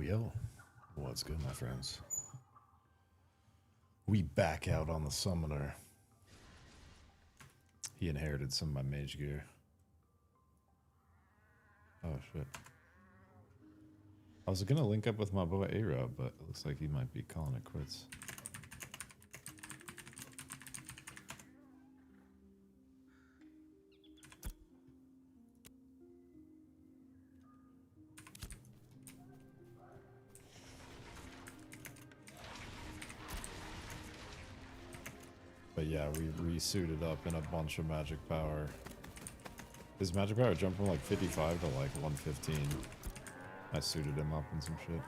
yo. What's good, my friends? We back out on the Summoner. He inherited some of my mage gear. Oh, shit. I was gonna link up with my boy A-Rob, but it looks like he might be calling it quits. But yeah, we resuited up in a bunch of magic power. His magic power jumped from like 55 to like 115. I suited him up in some shit.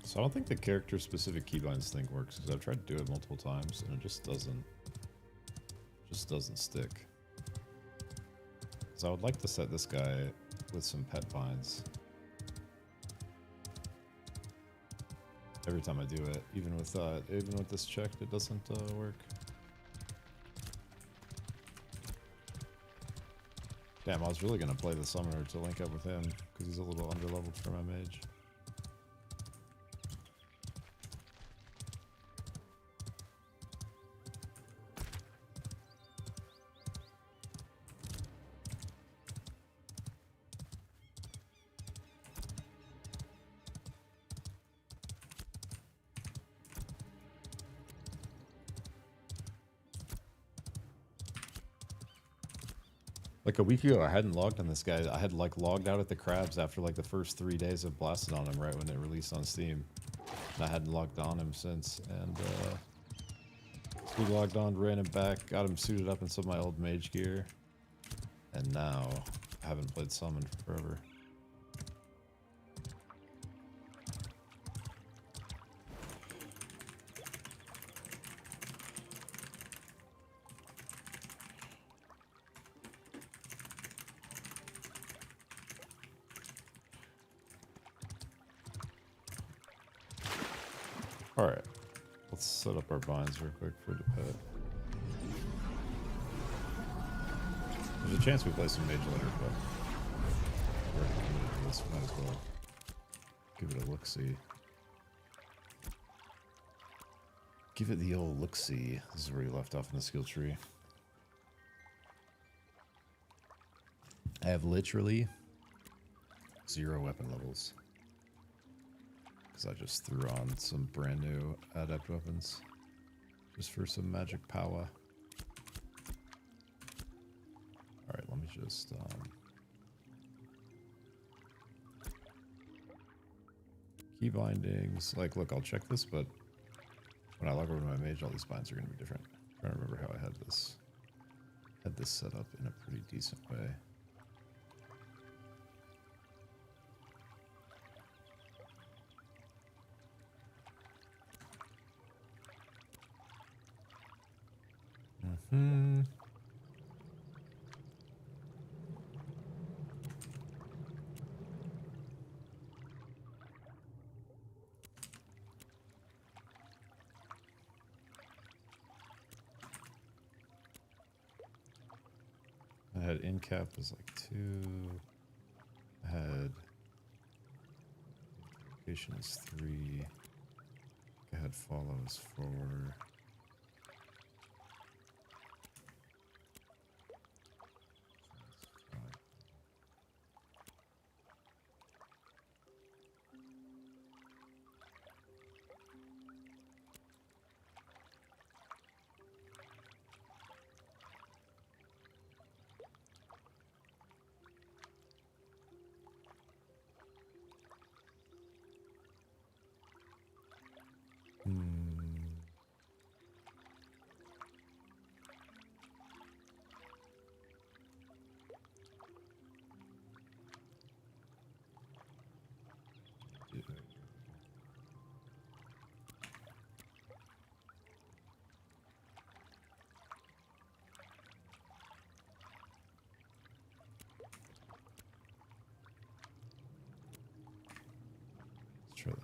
So I don't think the character-specific keybinds thing works because I've tried to do it multiple times and it just doesn't stick. So I would like to set this guy with some pet binds every time I do it. Even with this checked, it doesn't work. Damn, I was really gonna play the summoner to link up with him because he's a little underleveled for my mage. Like a week ago, I hadn't logged on this guy. I had like logged out at the crabs after like the first 3 days of blasted on him right when it released on Steam. And I hadn't logged on him since. And so we logged on, ran him back, got him suited up in some of my old mage gear. And now I haven't played Summon forever. Alright, let's set up our binds real quick for the pet. There's a chance we play some mage later, but we're already committed to this, might as well give it a look-see. Give it the old look-see. This is where you left off in the skill tree. I have literally 0 weapon levels. I just threw on some brand new adept weapons just for some magic power. Alright, let me just key bindings. Like, look, I'll check this, but when I log over to my mage, all these binds are going to be different. I'm trying to remember how I had this set up in a pretty decent way. Hmm. I had in cap was like 2. I had location is 3. I had follows 4. Let's try that.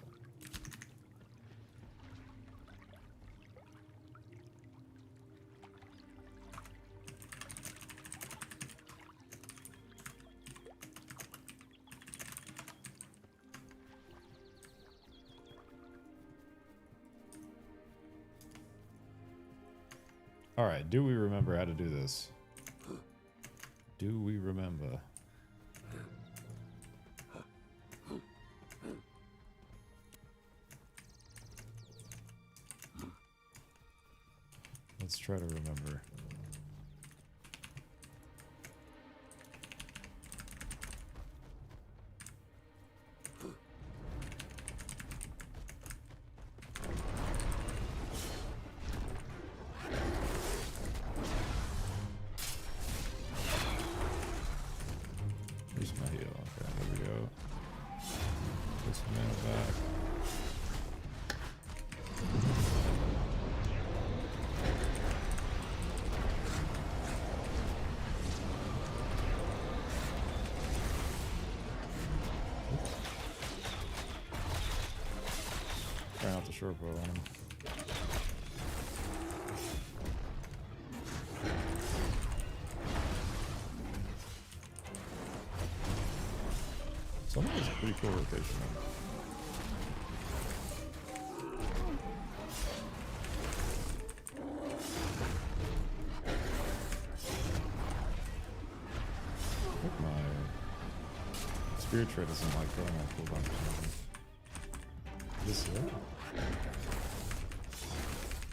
All right, do we remember how to do this? Do we remember? Let's try to remember. Here's my heal. Okay, there we go. Put some mana back. Try not to short bow on him. Someone has a pretty cool rotation. I think my spirit trade isn't like going on cooldown or something. This is it?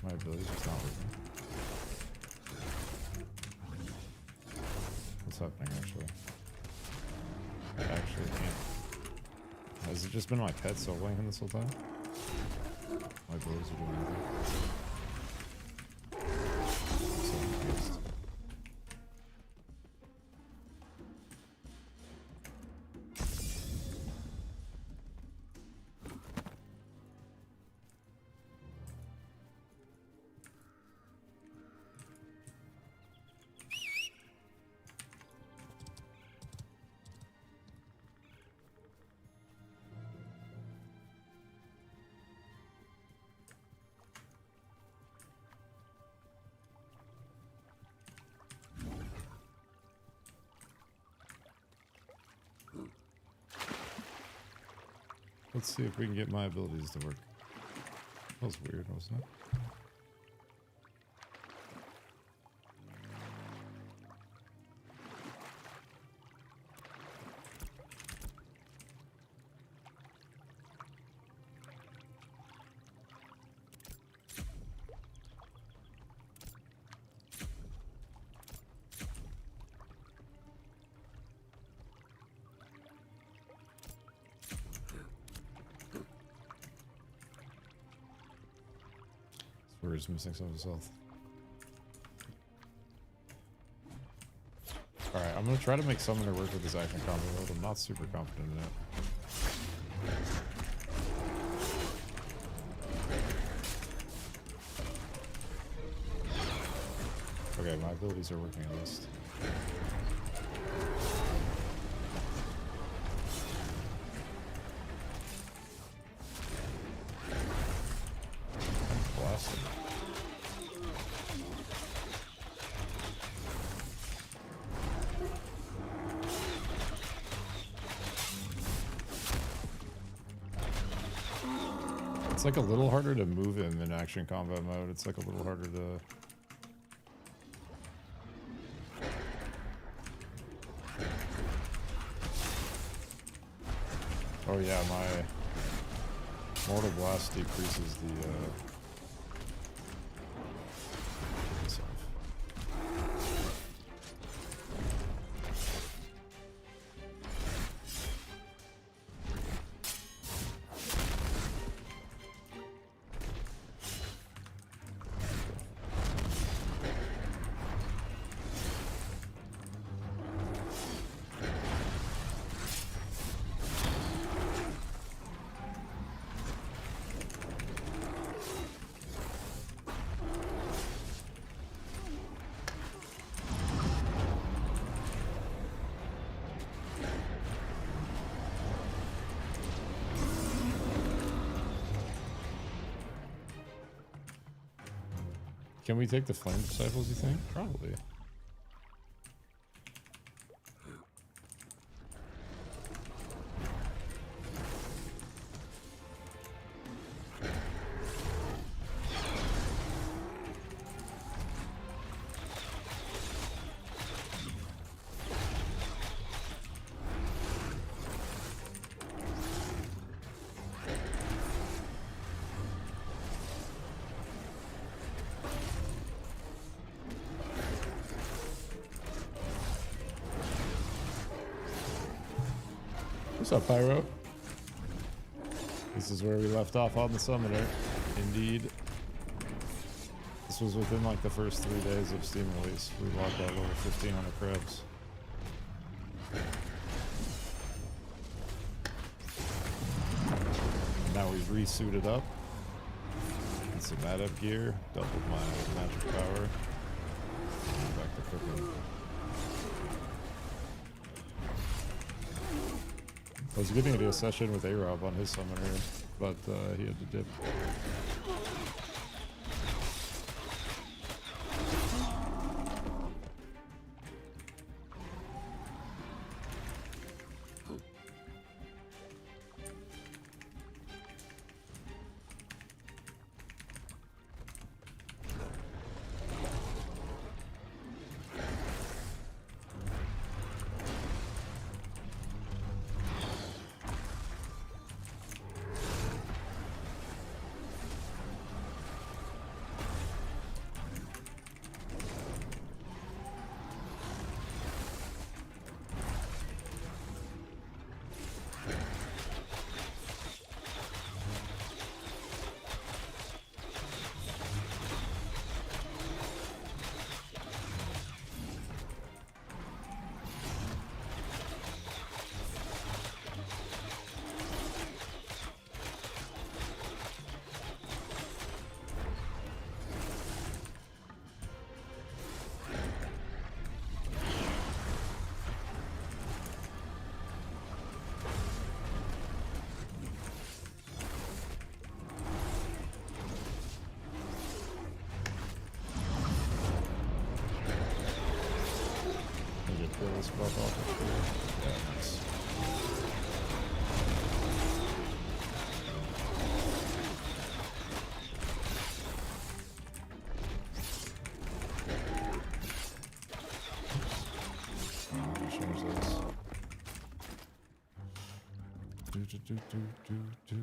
My ability's just not working. What's happening actually? I actually can't. Has it just been my pet soloing him this whole time? My abilities are doing nothing. I'm so confused. Let's see if we can get my abilities to work. That was weird, wasn't it? We're just missing some of his health. Alright, I'm gonna try to make Summoner work with his action combo mode. I'm not super confident in it. Okay, my abilities are working at least. I'm blasted. It's like a little harder to move him in action combat mode. It's like a little harder to... Oh yeah, my Mortal Blast decreases the Can we take the Flame Disciples, you think? Probably. What's up, Pyro? This is where we left off on the Summoner. Indeed. This was within like the first 3 days of Steam release. We logged out over 15 on the crabs. Now we've resuited up. And some adept gear. Doubled my magic power. Back to cooking. I was getting to do a session with A-Rob on his Summoner, but he had to dip. This buff off of here. Yeah, nice. Change this. Do.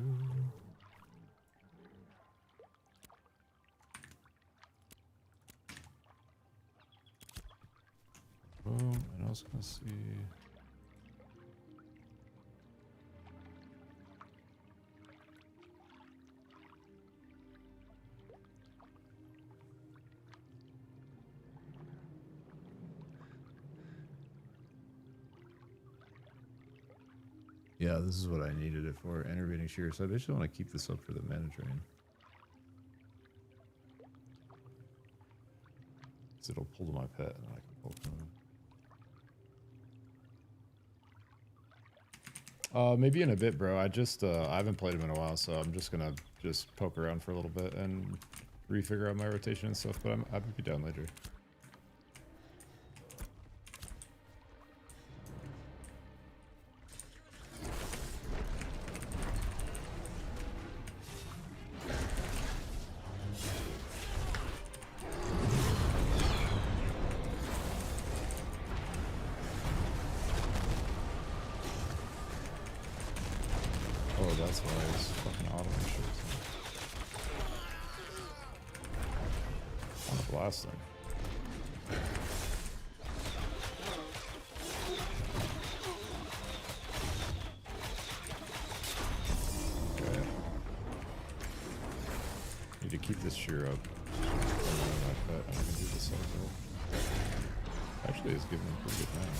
Boom, and I was gonna see. Yeah, this is what I needed it for. Intervening shear. So I just want to keep this up for the mana drain. 'Cause it'll pull to my pet and I can pull from him. Maybe in a bit, bro. I haven't played him in a while, so I'm just gonna poke around for a little bit and refigure out my rotation and stuff, but I might be down later. Oh, that's why it's fucking auto and shit. On the blast thing. Okay. Need to keep this shear up. I can do this cycle. Actually, it's giving me pretty good damage.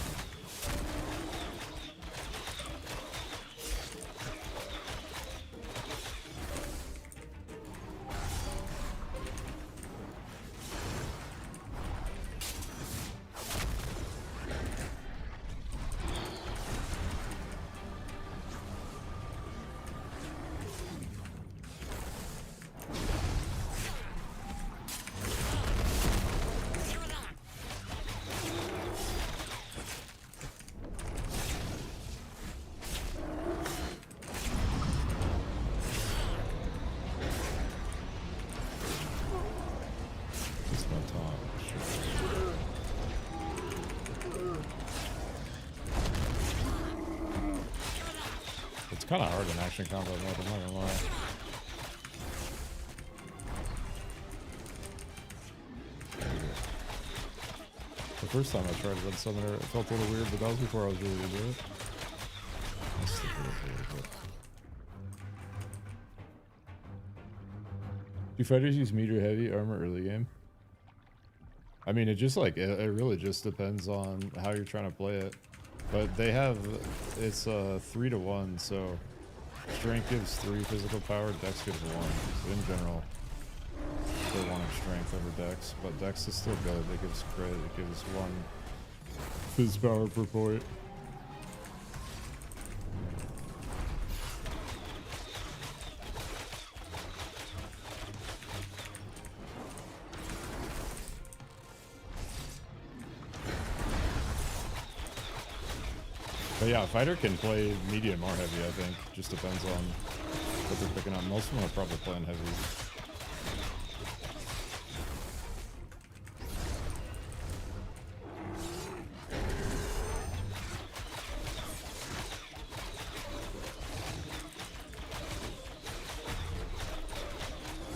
It's kind of hard in action combat mode, I'm not gonna lie. The first time I tried Red Summoner, it felt a little weird, but that was before I was really good at it. I'll stick with it for a little bit. Do fighters use meter heavy armor early game? I mean, it just like, it really just depends on how you're trying to play it. But they have, it's 3 to 1, so strength gives 3 physical power, dex gives 1. So in general, they wanted strength over dex, but dex is still good. It gives crit, it gives 1 phys power per point. But yeah, fighter can play medium or heavy, I think. Just depends on what they're picking up. Most of them are probably playing heavy.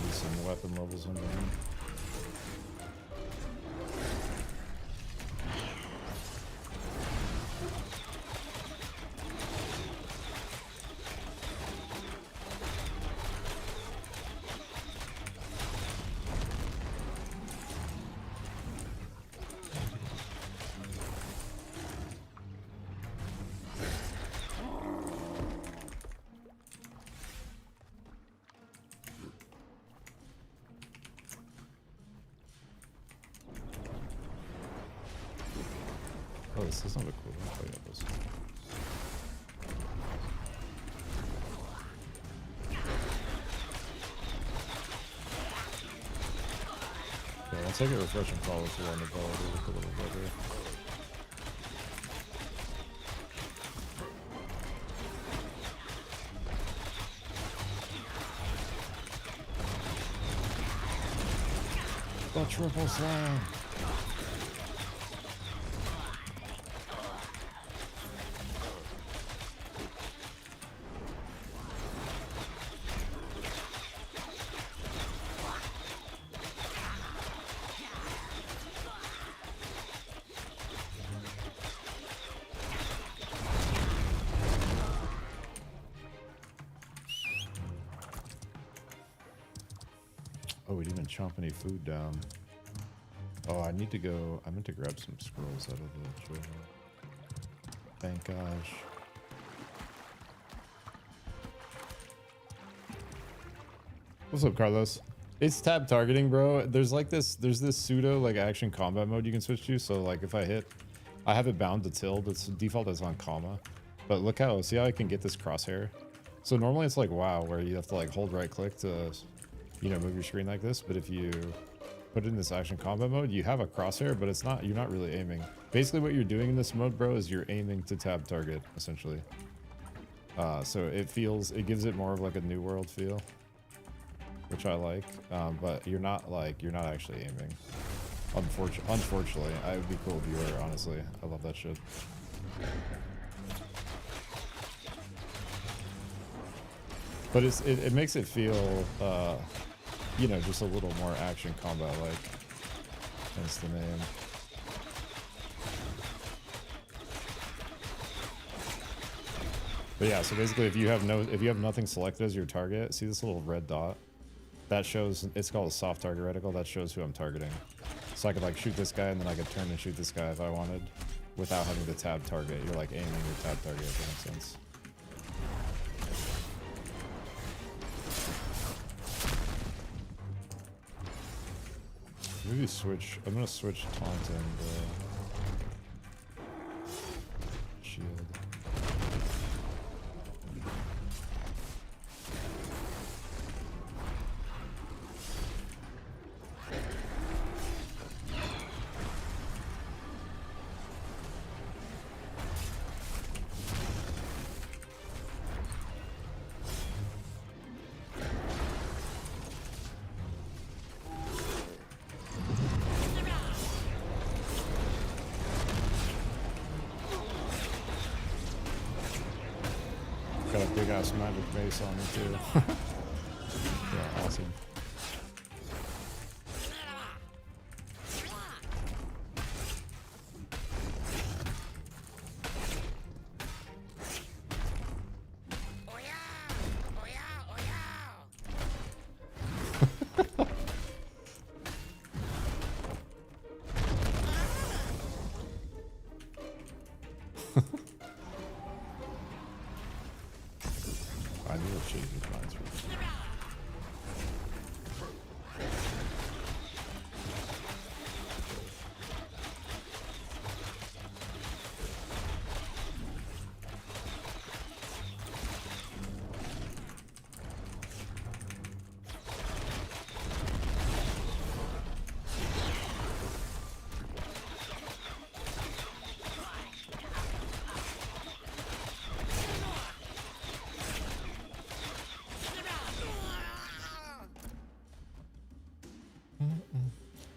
Need some weapon levels under him. Oh, this doesn't look cool. Oh, yeah, this. Yeah, once I get refreshing follow through on the ball, it'll look a little better. The triple slam! Oh, we didn't even chomp any food down. Oh, I need to go. I meant to grab some scrolls out of the trailer. Thank gosh. What's up, Carlos? It's tab targeting, bro. There's like this, there's this pseudo like action combat mode you can switch to. So like if I hit, I have it bound to tilde. It's default is on comma. But look how, see how I can get this crosshair? So normally it's like WoW where you have to like hold right click to, you know, move your screen like this. But if you put it in this action combat mode, you have a crosshair, but it's not, you're not really aiming. Basically what you're doing in this mode, bro, is you're aiming to tab target essentially. So it feels, it gives it more of like a New World feel, which I like, but you're not actually aiming. Unfortunately, I would be cool if you were, honestly. I love that shit. But it makes it feel, you know, just a little more action combat-like. Hence the name. But yeah, so basically if you have nothing selected as your target, see this little red dot? That shows, it's called a soft target reticle, that shows who I'm targeting. So I could like shoot this guy and then I could turn and shoot this guy if I wanted without having to tab target. You're like aiming your tab target, if that makes sense. Maybe switch, I'm gonna switch taunt and shield. Got a big ass magic base on me too. Yeah, awesome. I need to change his minds for this.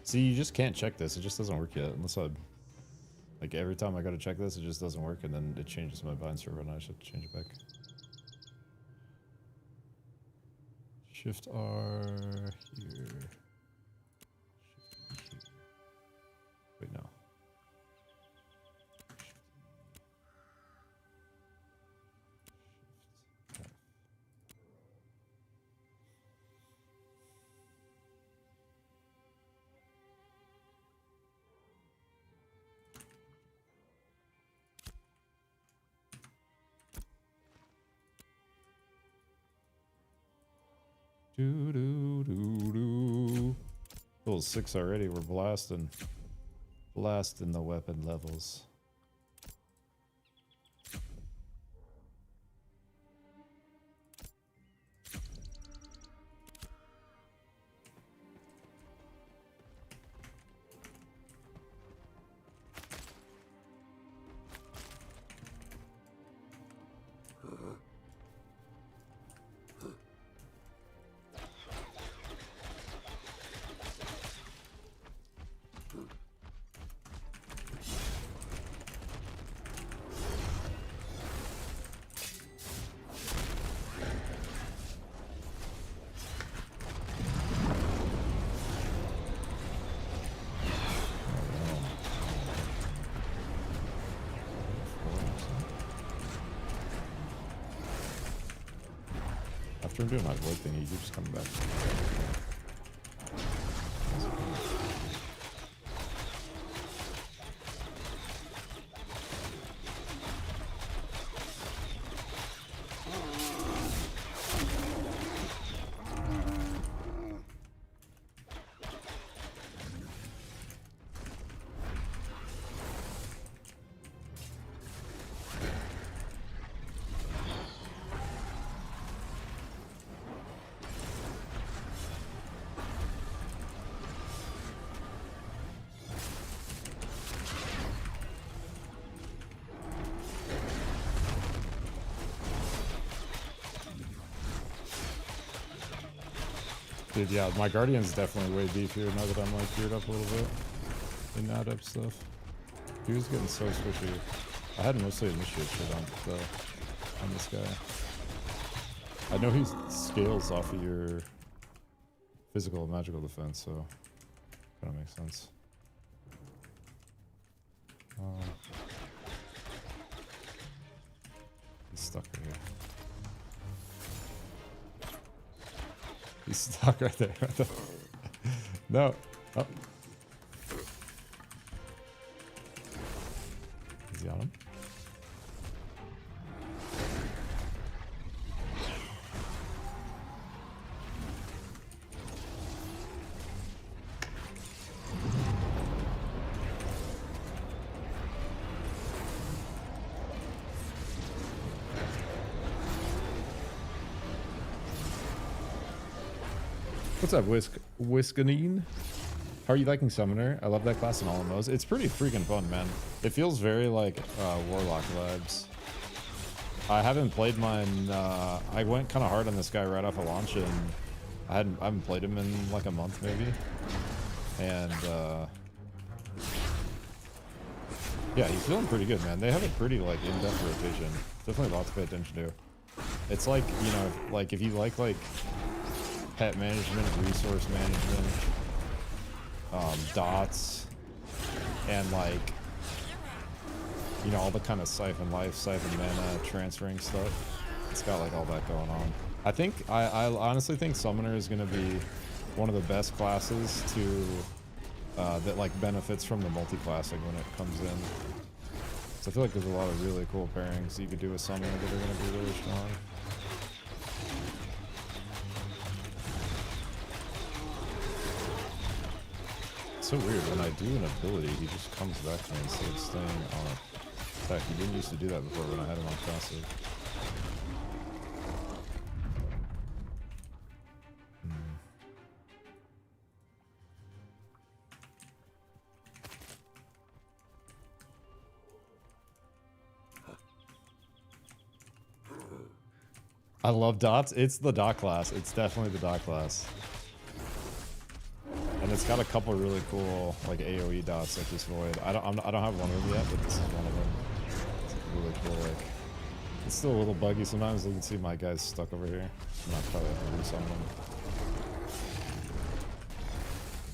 See, you just can't check this. It just doesn't work yet. Unless I, like, every time I go to check this, it just doesn't work, and then it changes my bind server, and I should change it back. Shift R here. Shift E here. Wait, no. Shift F. Do do do do. Level 6 already. We're blasting the weapon levels. After I'm doing my void thing, you keep just coming back. Dude, yeah, my Guardian's definitely way beefier now that I'm like geared up a little bit in adept stuff. He was getting so squishy. I had mostly initiate shit on this guy. I know he scales off of your physical and magical defense, so that makes sense. He's stuck right here. He's stuck right there. No. Oh. Is he on him? What's up, Whiskanine? How are you liking Summoner? I love that class in all of those. It's pretty freaking fun, man. It feels very like Warlock vibes. I haven't played mine. I went kind of hard on this guy right off of launch, and I haven't played him in like a month maybe. And yeah, he's feeling pretty good, man. They have a pretty like in-depth rotation. Definitely a lot to pay attention to. It's like, you know, like if you like pet management, resource management, dots, and like, you know, all the kind of siphon life, siphon mana, transferring stuff. It's got like all that going on. I honestly think Summoner is going to be one of the best classes to that like benefits from the multi-classing when it comes in. So I feel like there's a lot of really cool pairings you could do with Summoner that are going to be really strong. So weird, when I do an ability, he just comes back to me instead of staying on it. In fact, he didn't used to do that before when I had him on passive. I love dots. It's the dot class. It's definitely the dot class. And it's got a couple really cool like AoE dots like this void. I don't have one of them yet, but this is one of them. It's really cool. Like, it's still a little buggy sometimes. You can see my guy's stuck over here. I'm not probably gonna do something.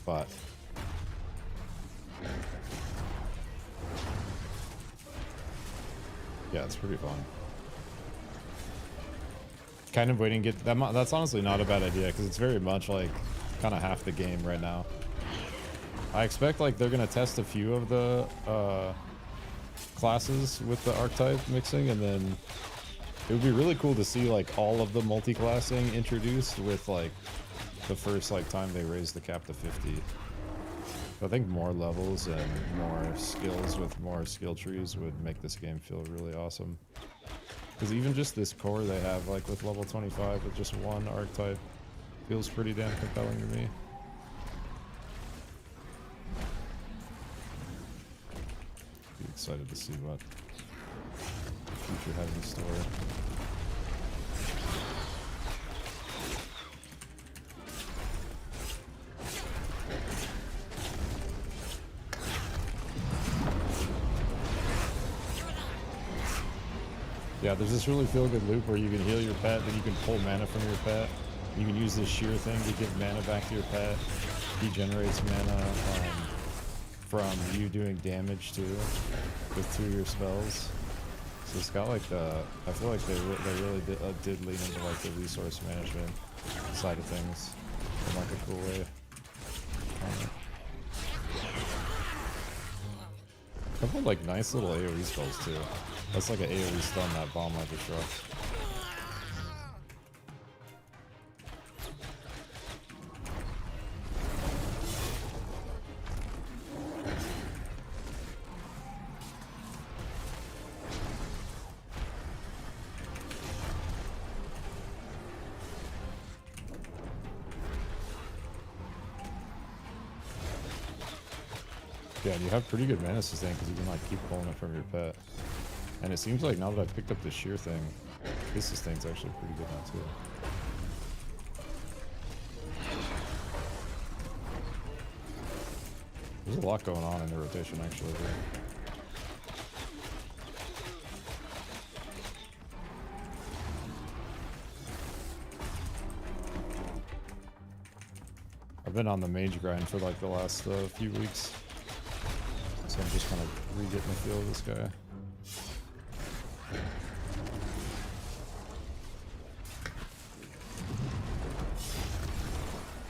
But yeah, it's pretty fun. Kind of waiting to get that. That's honestly not a bad idea because it's very much like kind of half the game right now. I expect like they're gonna test a few of the classes with the archetype mixing, and then it would be really cool to see like all of the multi-classing introduced with like the first like time they raised the cap to 50. I think more levels and more skills with more skill trees would make this game feel really awesome. Because even just this core they have like with level 25 with just one archetype feels pretty damn compelling to me. Be excited to see what the future has in store. Yeah, there's this really feel-good loop where you can heal your pet, then you can pull mana from your pet. You can use this shear thing to give mana back to your pet. He generates mana from you doing damage too, with 2 of your spells. So it's got like the, I feel like they really did lean into like the resource management side of things in like a cool way. A couple like nice little AoE spells too. That's like an AoE stun, that bomb I just dropped. Yeah, and you have pretty good mana sustain because you can like keep pulling it from your pet. And it seems like now that I picked up the shear thing, his sustain's actually pretty good now too. There's a lot going on in the rotation, actually. I've been on the mage grind for like the last few weeks, so I'm just kind of re-getting the feel of this guy.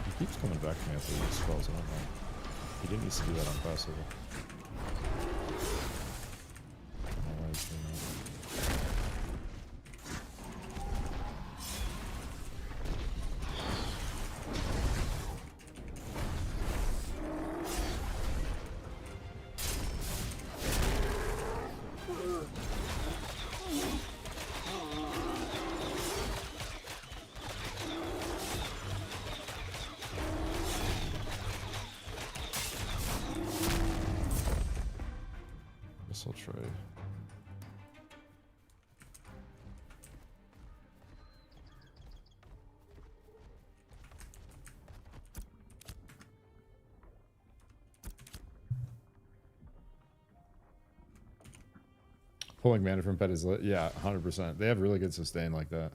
He keeps coming back to me after he spells, I don't know. He didn't used to do that on passive. I don't know why he's doing that. I'll try. Pulling mana from pet is lit. Yeah, 100%. They have really good sustain like that.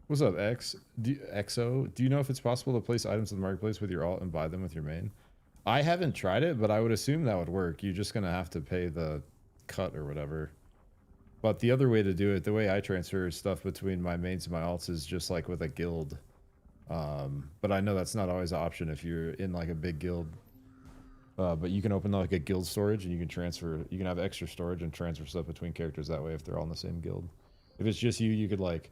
What's up, XO? Do you know if it's possible to place items in the marketplace with your alt and buy them with your main? I haven't tried it, but I would assume that would work. You're just gonna have to pay the cut or whatever. But the other way to do it, the way I transfer stuff between my mains and my alts is just like with a guild. But I know that's not always an option if you're in like a big guild. But you can open like a guild storage and you can transfer, you can have extra storage and transfer stuff between characters that way if they're all in the same guild. If it's just you, you could like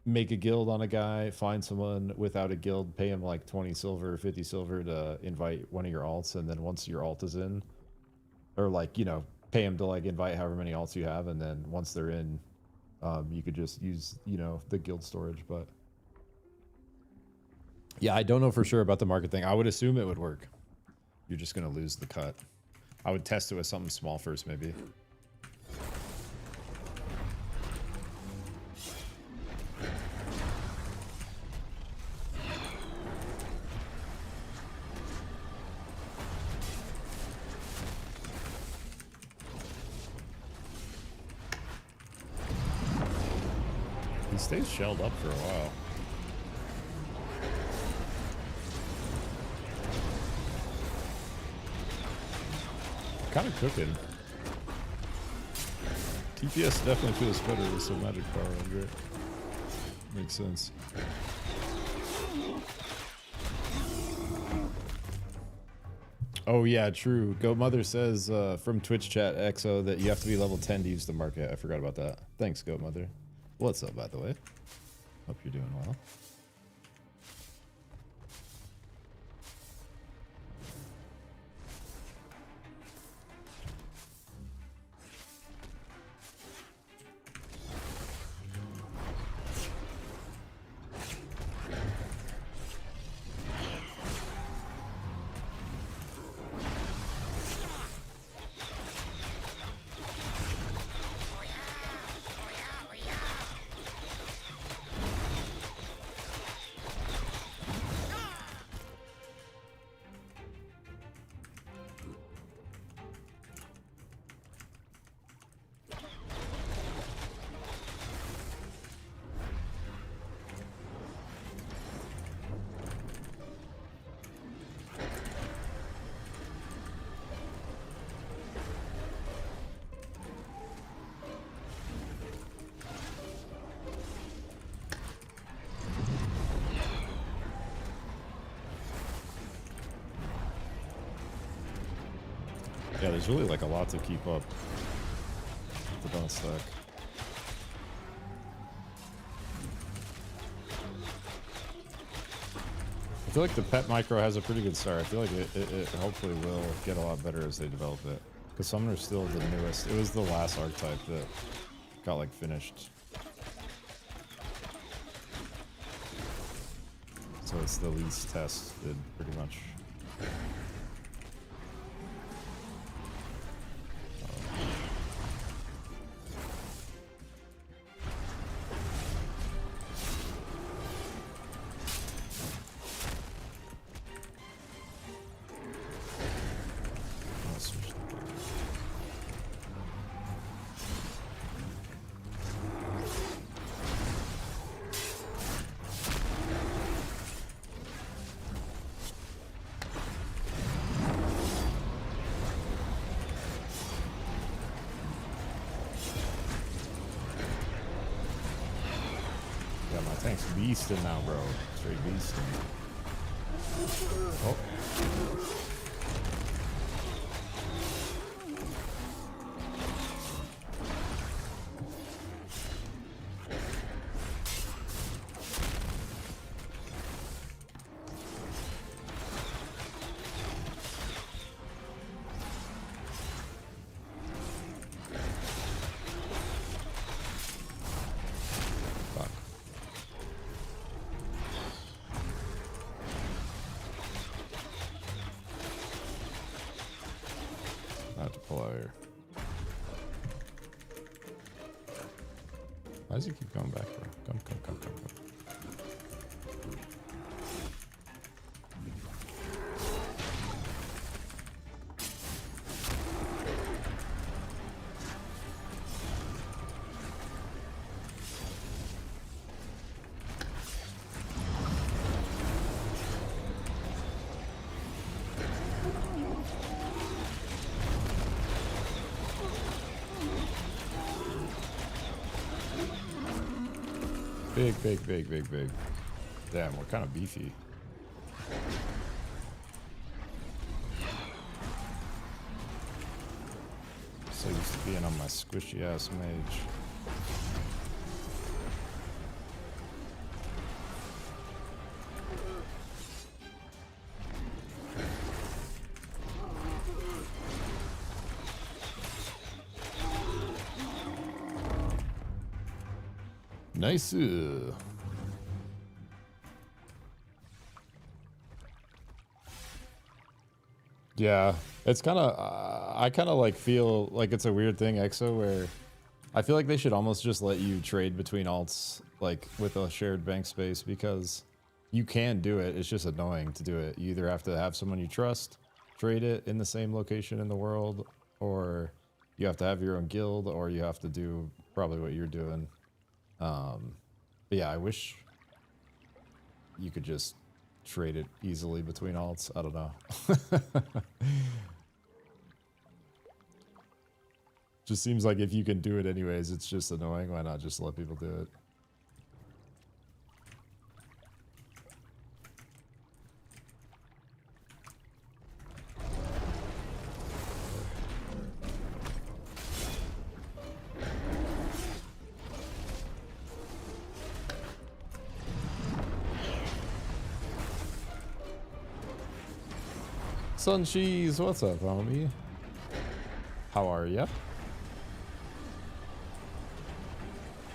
make a guild on a guy, find someone without a guild, pay him like 20 silver, 50 silver to invite one of your alts, and then once your alt is in, or like, you know, pay him to like invite however many alts you have, and then once they're in, you could just use, you know, the guild storage. But yeah, I don't know for sure about the market thing. I would assume it would work. You're just gonna lose the cut. I would test it with something small first, maybe. He stays shelled up for a while. Kind of cooking. TPS definitely feels better with some magic power under it. Makes sense. Oh yeah, true. Goat Mother says from Twitch chat XO that you have to be level 10 to use the market. I forgot about that. Thanks, Goat Mother. What's up, by the way? Hope you're doing well. Yeah, there's really like a lot to keep up. The bounce stack. I feel like the pet micro has a pretty good start. I feel like it hopefully will get a lot better as they develop it. Because Summoner's still the newest. It was the last archetype that got like finished. So it's the least tested pretty much. Nice beasting now, bro. Straight beasting. Oh. I have to pull out here. Why does he keep going back, bro? Come. Big. Damn, we're kind of beefy. So used to being on my squishy ass mage. Nice. Yeah, it's kind of, I kind of like feel like it's a weird thing, Exo, where I feel like they should almost just let you trade between alts, like with a shared bank space, because you can do it. It's just annoying to do it. You either have to have someone you trust, trade it in the same location in the world, or you have to have your own guild, or you have to do probably what you're doing. But yeah, I wish you could just trade it easily between alts. I don't know. Just seems like if you can do it anyways, it's just annoying. Why not just let people do it? Sun Cheese, what's up, homie? How are ya?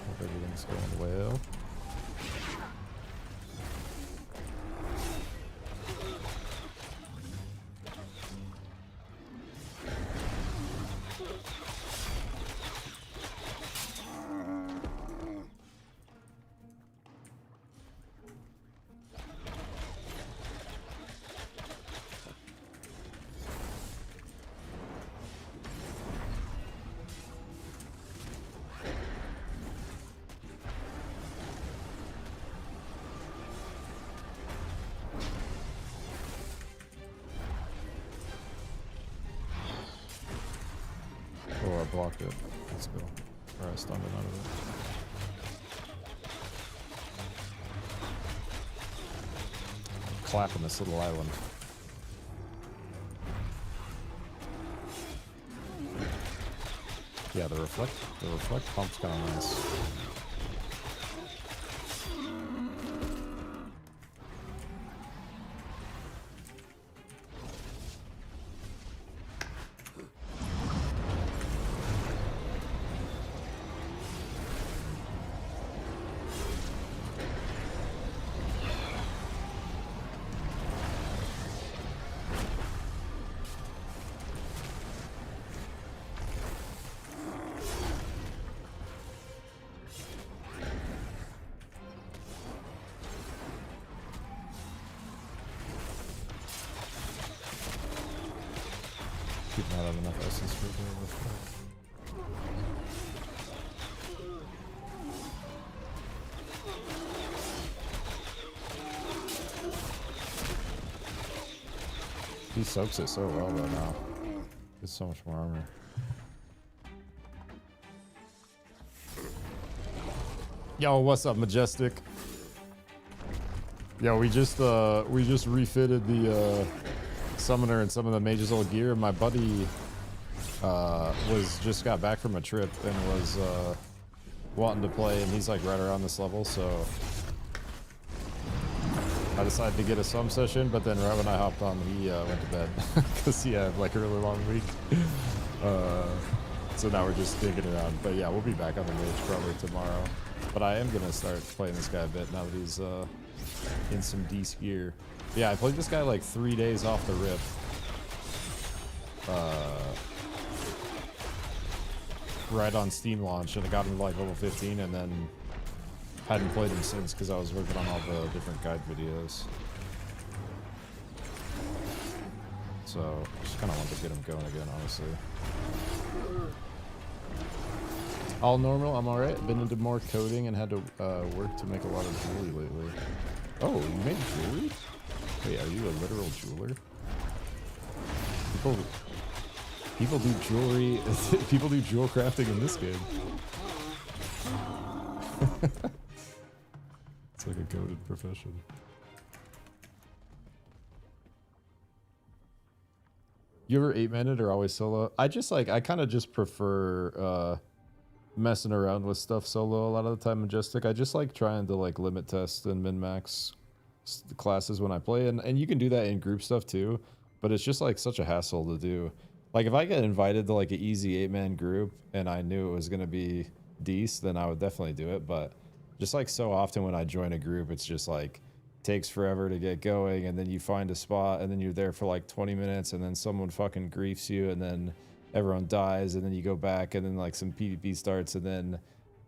Hope everything's going well. Oh, I blocked it. Let's go. Or I stunned it out of it. Clapping this little island. Yeah, the reflect pump's kind of nice. Keep not have enough essence for the reflect. He soaks it so well right now. Gets so much more armor. Yo, what's up, Majestic? Yeah, we just refitted the summoner and some of the mage's old gear. My buddy just got back from a trip and was wanting to play, and he's like right around this level, so I decided to get a sum session, but then right when I hopped on, he went to bed because he had like a really long week. So now we're just digging around. But yeah, we'll be back on the mage probably tomorrow. But I am gonna start playing this guy a bit now that he's in some decent gear. Yeah, I played this guy like 3 days off the rip. Right on Steam launch, and I got him to like level 15, and then hadn't played him since because I was working on all the different guide videos. So just kind of want to get him going again, honestly. All normal, I'm alright. Been into more coding and had to work to make a lot of jewelry lately. Oh, you made jewelry? Wait, are you a literal jeweler? People do jewelry. People do jewel crafting in this game. It's like a goated profession. You ever 8-maned or always solo? I kind of just prefer messing around with stuff solo a lot of the time. Majestic. I just like trying to like limit test and min max classes when I play, and you can do that in group stuff too. But it's just like such a hassle to do. Like if I get invited to like an easy 8-man group and I knew it was gonna be decent, then I would definitely do it. But just like so often when I join a group, it's just like takes forever to get going, and then you find a spot and then you're there for like 20 minutes and then someone fucking griefs you, and then everyone dies, and then you go back and then like some PvP starts, and then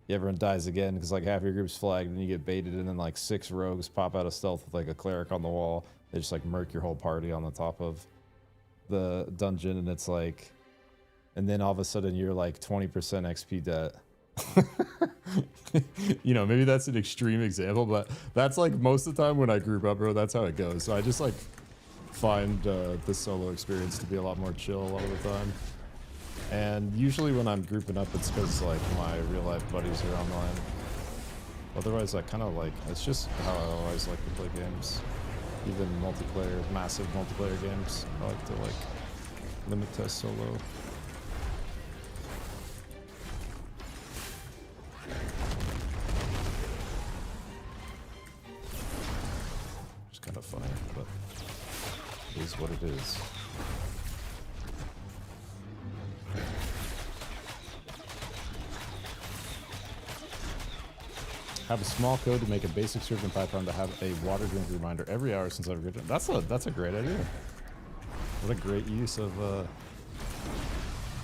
everyone dies again because like half your group's flagged, and you get baited, and then like 6 rogues pop out of stealth with like a cleric on the wall. They just like murk your whole party on the top of the dungeon, and it's like, and then all of a sudden you're like 20% XP debt. You know, maybe that's an extreme example, but that's like most of the time when I group up, bro, that's how it goes. So I just like find the solo experience to be a lot more chill a lot of the time. And usually when I'm grouping up, it's because like my real life buddies are online. Otherwise, I kind of like, it's just how I always like to play games. Even multiplayer, massive multiplayer games, I like to like limit test solo. It's kind of funny, but it is what it is. Have a small code to make a basic script in Python to have a water drink reminder every hour since I've written. That's a great idea. What a great use of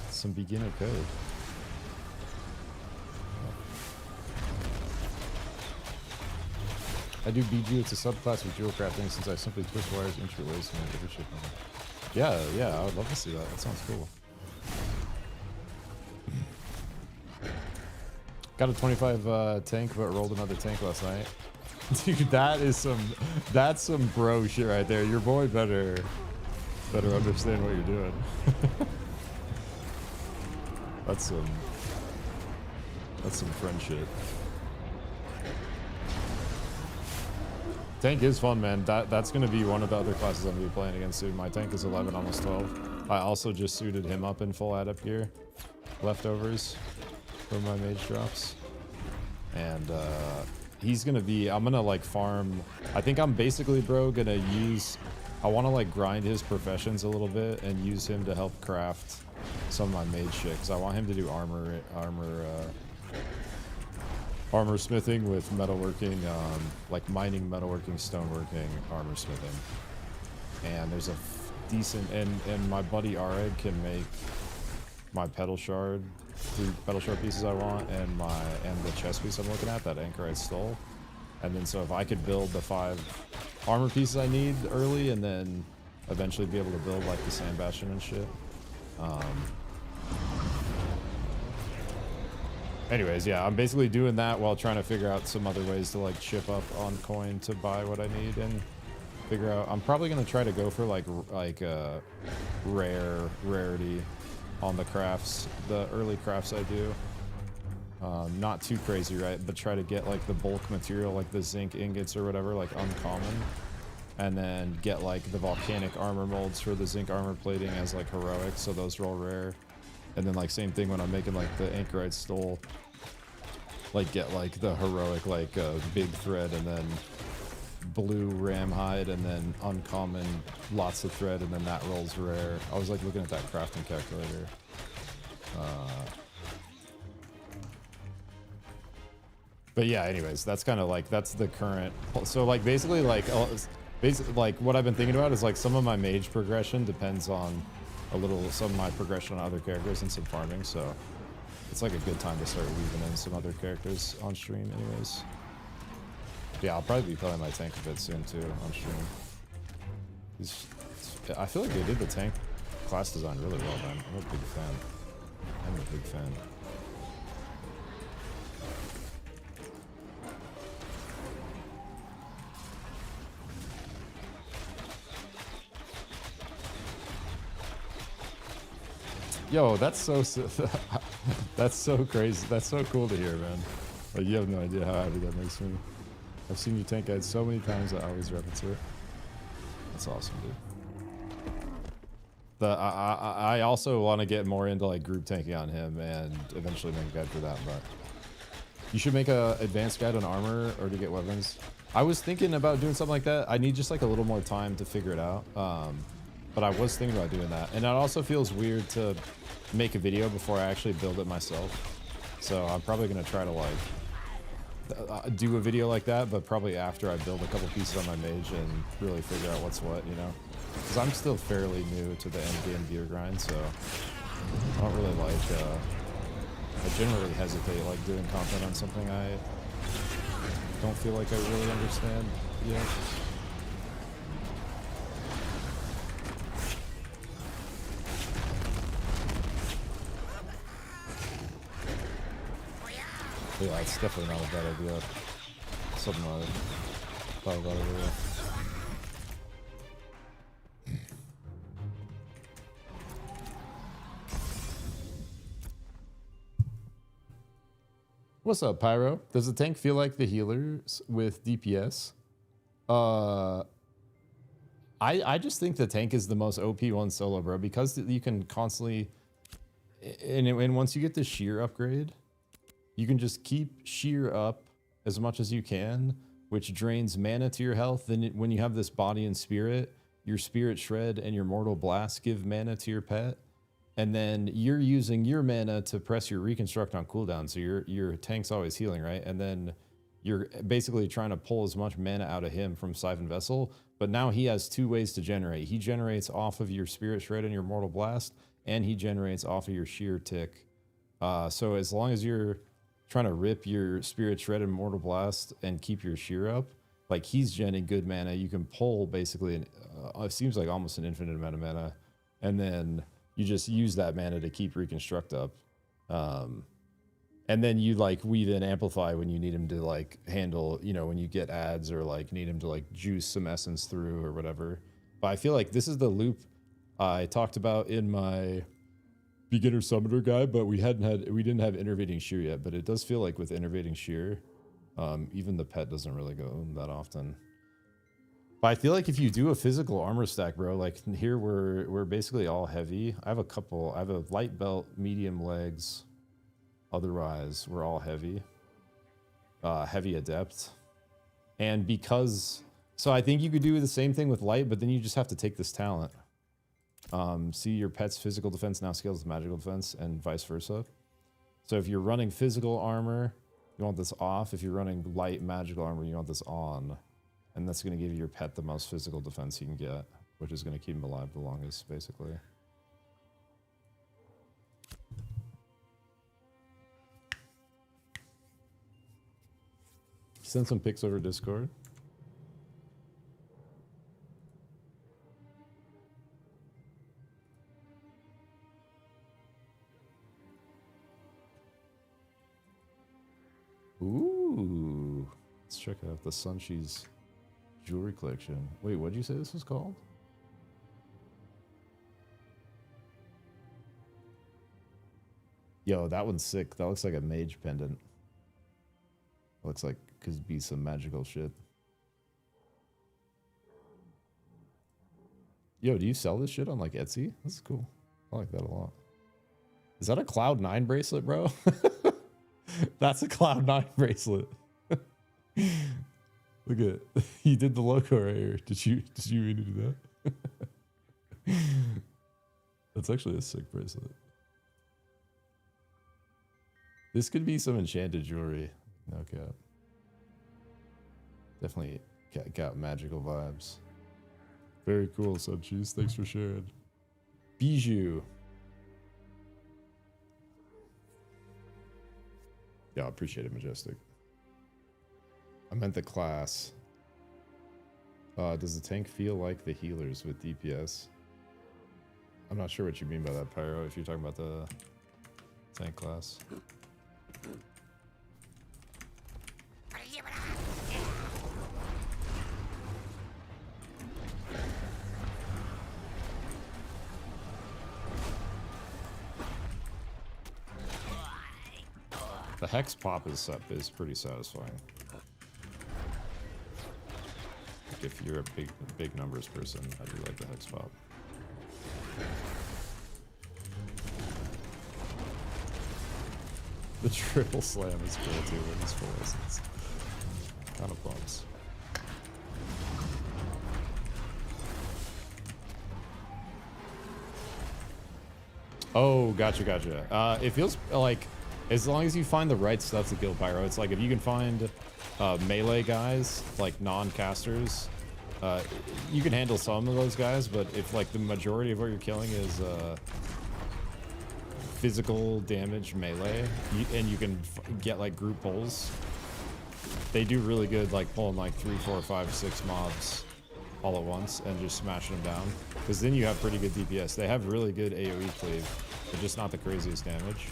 some beginner code. I do BG. It's a subclass of jewel crafting since I simply twist wires interlaced and different shit. Yeah, I would love to see that. That sounds cool. Got a 25 tank, but rolled another tank last night. Dude, that's some bro shit right there. Your boy better understand what you're doing. That's some friend shit. Tank is fun, man. That's gonna be one of the other classes I'm gonna be playing against soon. My tank is 11, almost 12. I also just suited him up in full adept gear, leftovers from my mage drops, and he's gonna be, I'm gonna like farm. I think I'm basically, bro, gonna use, I want to like grind his professions a little bit and use him to help craft some of my mage shit, because I want him to do armor smithing with metalworking, like mining, metalworking, stoneworking, armor smithing. And there's a decent, and my buddy Areg can make my pedal shard, 3 pedal shard pieces I want, and the chest piece I'm looking at, that anchor I stole. And then so if I could build the 5 armor pieces I need early, and then eventually be able to build like the sand bastion and shit. Anyways, yeah, I'm basically doing that while trying to figure out some other ways to like chip up on coin to buy what I need and figure out. I'm probably gonna try to go for like rarity on the crafts, the early crafts I do. Not too crazy, right? But try to get like the bulk material, like the zinc ingots or whatever, like uncommon. And then get like the volcanic armor molds for the zinc armor plating as like heroic, so those are all rare. And then like same thing when I'm making like the anchorite stole, like get like the heroic like big thread and then blue ram hide and then uncommon lots of thread and then that rolls rare. I was like looking at that crafting calculator. But yeah, anyways, that's kind of like, that's the current. So like basically like what I've been thinking about is like some of my mage progression depends on a little, some of my progression on other characters and some farming. So it's like a good time to start weaving in some other characters on stream anyways. Yeah, I'll probably be playing my tank a bit soon too on stream. I feel like they did the tank class design really well, man. I'm a big fan. I'm a big fan. Yo, that's so that's so crazy. That's so cool to hear, man. Like, you have no idea how happy that makes me. I've seen you tank guide so many times that I always reference it. That's awesome, dude. I also want to get more into like group tanking on him and eventually make a guide for that, but you should make a advanced guide on armor or to get weapons. I was thinking about doing something like that. I need just like a little more time to figure it out. But I was thinking about doing that. And it also feels weird to make a video before I actually build it myself. So I'm probably going to try to like do a video like that, but probably after I build a couple pieces on my mage and really figure out what's what, you know? Because I'm still fairly new to the end game gear grind, so I don't really like, I generally hesitate like doing content on something I don't feel like I really understand yet. Yeah, it's definitely not a bad idea. Something I thought about it earlier. What's up, Pyro? Does the tank feel like the healers with DPS? I just think the tank is the most OP one solo, bro, because you can constantly, and once you get the shear upgrade, you can just keep shear up as much as you can, which drains mana to your health. Then when you have this body and spirit, your spirit shred and your mortal blast give mana to your pet. And then you're using your mana to press your reconstruct on cooldown. So your tank's always healing, right? And then you're basically trying to pull as much mana out of him from Siphon Vessel. But now he has two ways to generate. He generates off of your spirit shred and your mortal blast, and he generates off of your sheer tick. So as long as you're trying to rip your spirit shred and mortal blast and keep your sheer up, like he's genning good mana, you can pull basically it seems like almost an infinite amount of mana, and then you just use that mana to keep reconstruct up, and then you like weave in amplify when you need him to like handle, you know, when you get ads or like need him to like juice some essence through or whatever. But I feel like this is the loop I talked about in my beginner summoner guide, but we didn't have innervating shear yet. But it does feel like with innervating shear, even the pet doesn't really go that often. But I feel like if you do a physical armor stack, bro, like here we're basically all heavy. I have a light belt, medium legs. Otherwise, we're all heavy. Heavy adept. And because, so I think you could do the same thing with light, but then you just have to take this talent. See your pet's physical defense now scales with magical defense and vice versa. So if you're running physical armor, you want this off. If you're running light magical armor, you want this on. And that's going to give your pet the most physical defense you can get, which is going to keep him alive the longest, basically. Send some pics over Discord. Ooh. Let's check out the Sunshi's jewelry collection. Wait, what did you say this was called? Yo, that one's sick. That looks like a mage pendant. Looks like could be some magical shit. Yo, do you sell this shit on like Etsy? This is cool. I like that a lot. Is that a Cloud9 bracelet, bro? That's a Cloud9 bracelet. Look at you did the logo right here. Did you mean to do that? That's actually a sick bracelet. This could be some enchanted jewelry. No cap. Definitely got magical vibes. Very cool, Subcheese. Thanks for sharing. Bijou. Yeah, I appreciate it, Majestic. I meant the class. Does the tank feel like the healers with DPS? I'm not sure what you mean by that, Pyro, if you're talking about the tank class. The Hex Pop is pretty satisfying. Like if you're a big numbers person, I do like the Hex Pop. The triple slam is cool too when he's full essence. Kind of bumps. Oh, gotcha. It feels like as long as you find the right stuff to kill Pyro, it's like if you can find melee guys, like non-casters, you can handle some of those guys, but if like the majority of what you're killing is physical damage melee, and you can get like group pulls, they do really good like pulling like 3, 4, 5, 6 mobs all at once and just smashing them down, because then you have pretty good DPS. They have really good AoE cleave, but just not the craziest damage.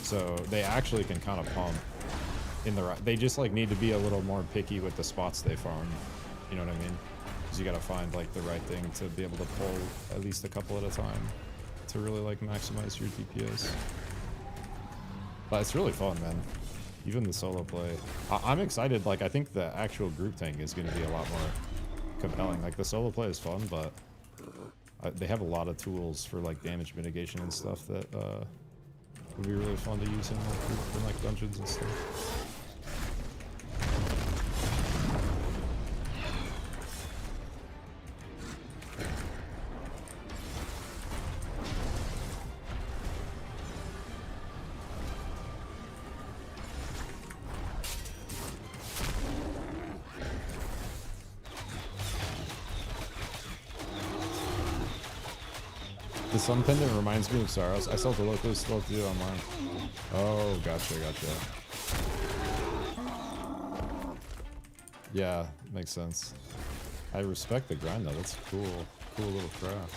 So they actually can kind of pump in the right. They just like need to be a little more picky with the spots they farm. You know what I mean? Because you got to find like the right thing to be able to pull at least a couple at a time to really like maximize your DPS. But it's really fun, man. Even the solo play. I'm excited. Like I think the actual group thing is going to be a lot more compelling. Like the solo play is fun, but they have a lot of tools for like damage mitigation and stuff that would be really fun to use in like dungeons and stuff. The Sun Pendant reminds me of Saros. I saw the local still do online. Oh, gotcha. Yeah, makes sense. I respect the grind though. That's cool. Cool little craft.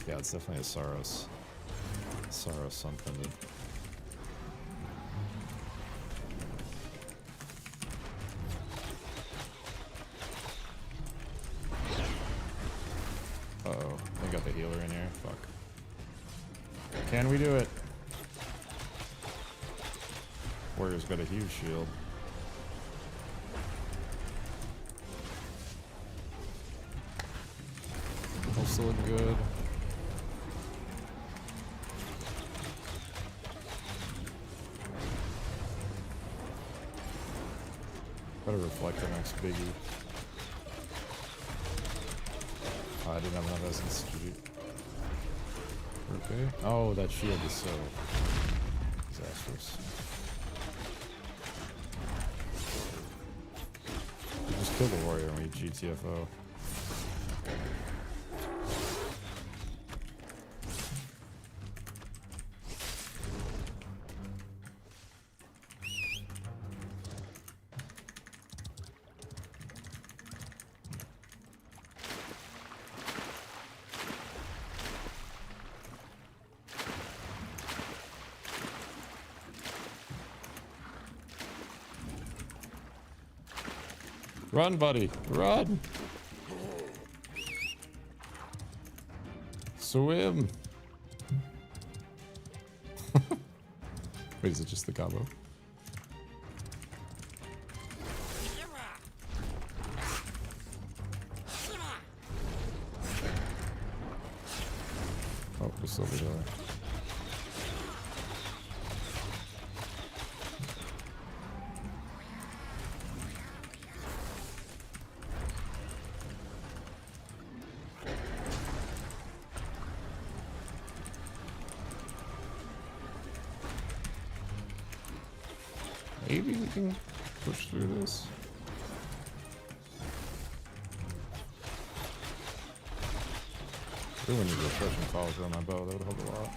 Yeah, it's definitely a Saros. Saros Sun Pendant. Uh-oh, I got the healer in here. Fuck. Can we do it? Warrior's got a huge shield. Also look good. Better reflect the next biggie. Oh, I didn't have enough essence to do. Okay. Oh, that shield is so disastrous. You just kill the warrior when you GTFO. Run, buddy, run! Swim! Wait, is it just the combo? Oh, just over there. Maybe we can push through this. Really need a refreshing follow-through on my bow, that would help a lot.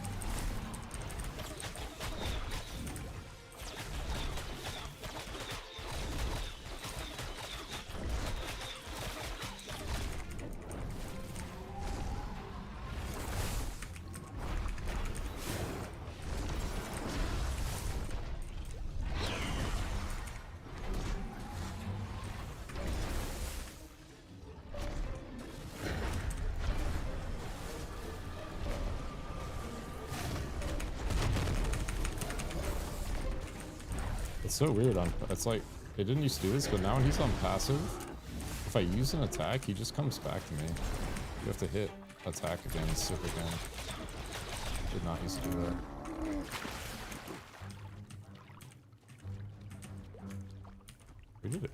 It's so weird. It's like, it didn't used to do this, but now when he's on passive, if I use an attack, he just comes back to me. You have to hit attack again, sip again. Did not used to do that. We did it.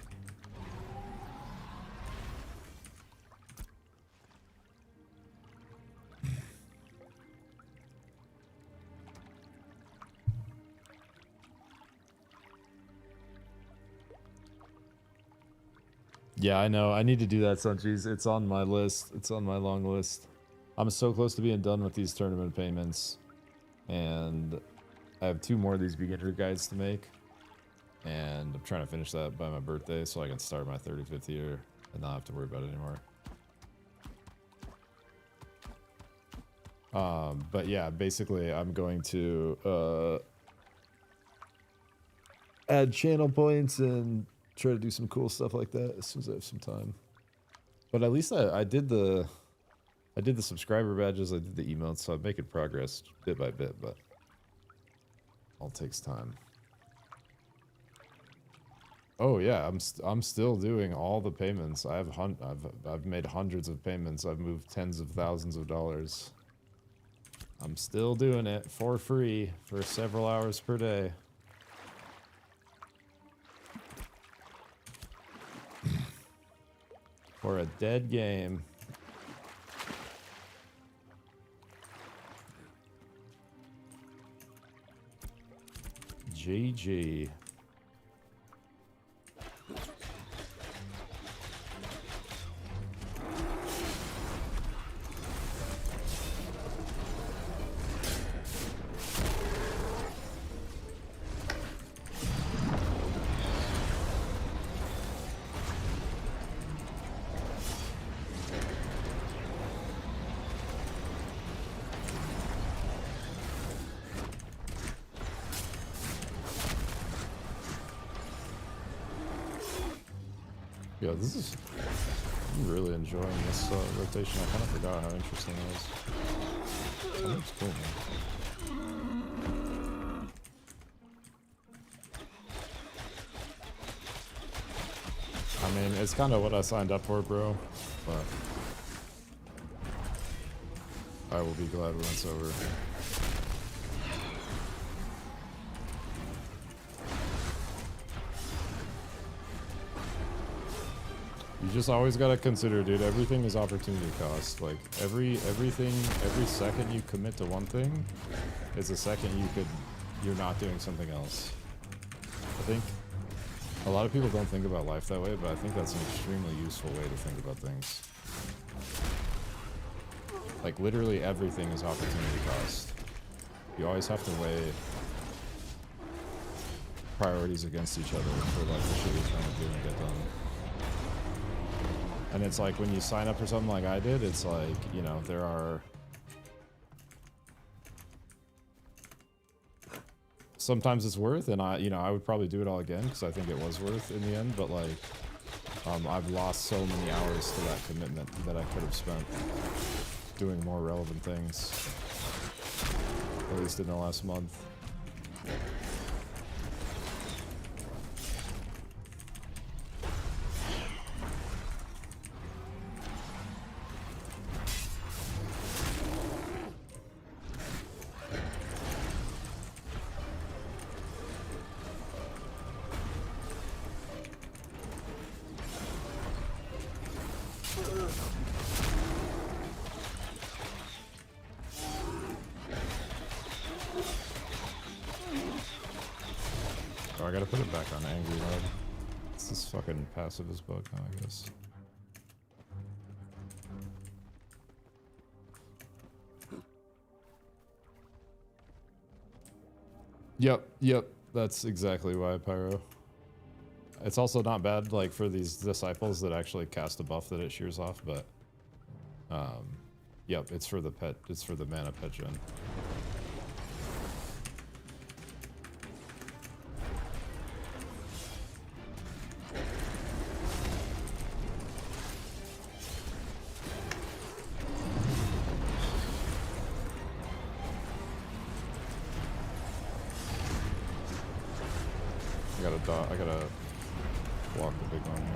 Yeah, I know. I need to do that, Sunchies. It's on my list. It's on my long list. I'm so close to being done with these tournament payments. And I have 2 more of these beginner guides to make. And I'm trying to finish that by my birthday so I can start my 35th year and not have to worry about it anymore. But yeah, basically I'm going to add channel points and try to do some cool stuff like that as soon as I have some time. But at least I did the subscriber badges, I did the emotes, so I'm making progress bit by bit, but all takes time. Oh yeah, I'm still doing all the payments. I've made hundreds of payments. I've moved tens of thousands of dollars. I'm still doing it for free for several hours per day. For a dead game. GG. Yeah, I'm really enjoying this rotation. I kind of forgot how interesting it was. That looks cool, man. I mean, it's kind of what I signed up for, bro, but I will be glad when it's over. You just always gotta consider, dude, everything is opportunity cost. Like, every second you commit to one thing is a second you're not doing something else. I think a lot of people don't think about life that way, but I think that's an extremely useful way to think about things. Like, literally everything is opportunity cost. You always have to weigh priorities against each other for, like, the shit you're trying to do and get done. And it's like, when you sign up for something like I did, it's like, you know, there are... Sometimes it's worth, and I would probably do it all again, because I think it was worth in the end, but like, I've lost so many hours to that commitment that I could have spent doing more relevant things. At least in the last month. Oh, I gotta put it back on angry mode. It's this fucking passive as bug now, I guess. Yep, that's exactly why, Pyro. It's also not bad, like, for these disciples that actually cast a buff that it shears off, but... yep, it's for the mana pet gen. I gotta block the big one here.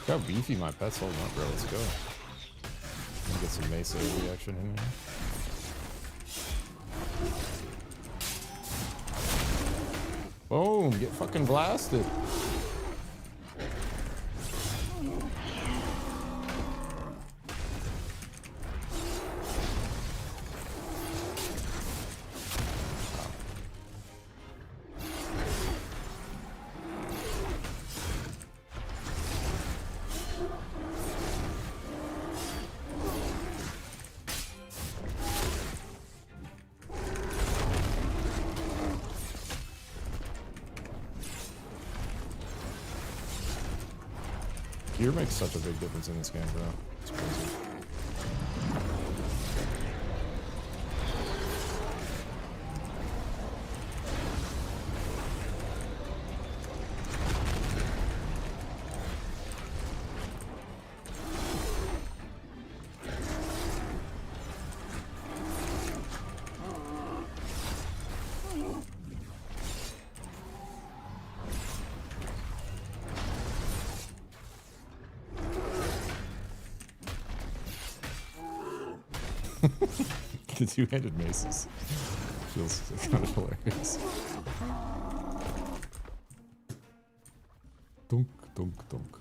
Look how beefy my pet's holding up, bro. Let's go. Get some Mesa reaction in here. Boom! Get fucking blasted. Gear makes such a big difference in this game, bro. It's crazy. The two-handed maces feels kind of hilarious. Dunk, dunk, dunk.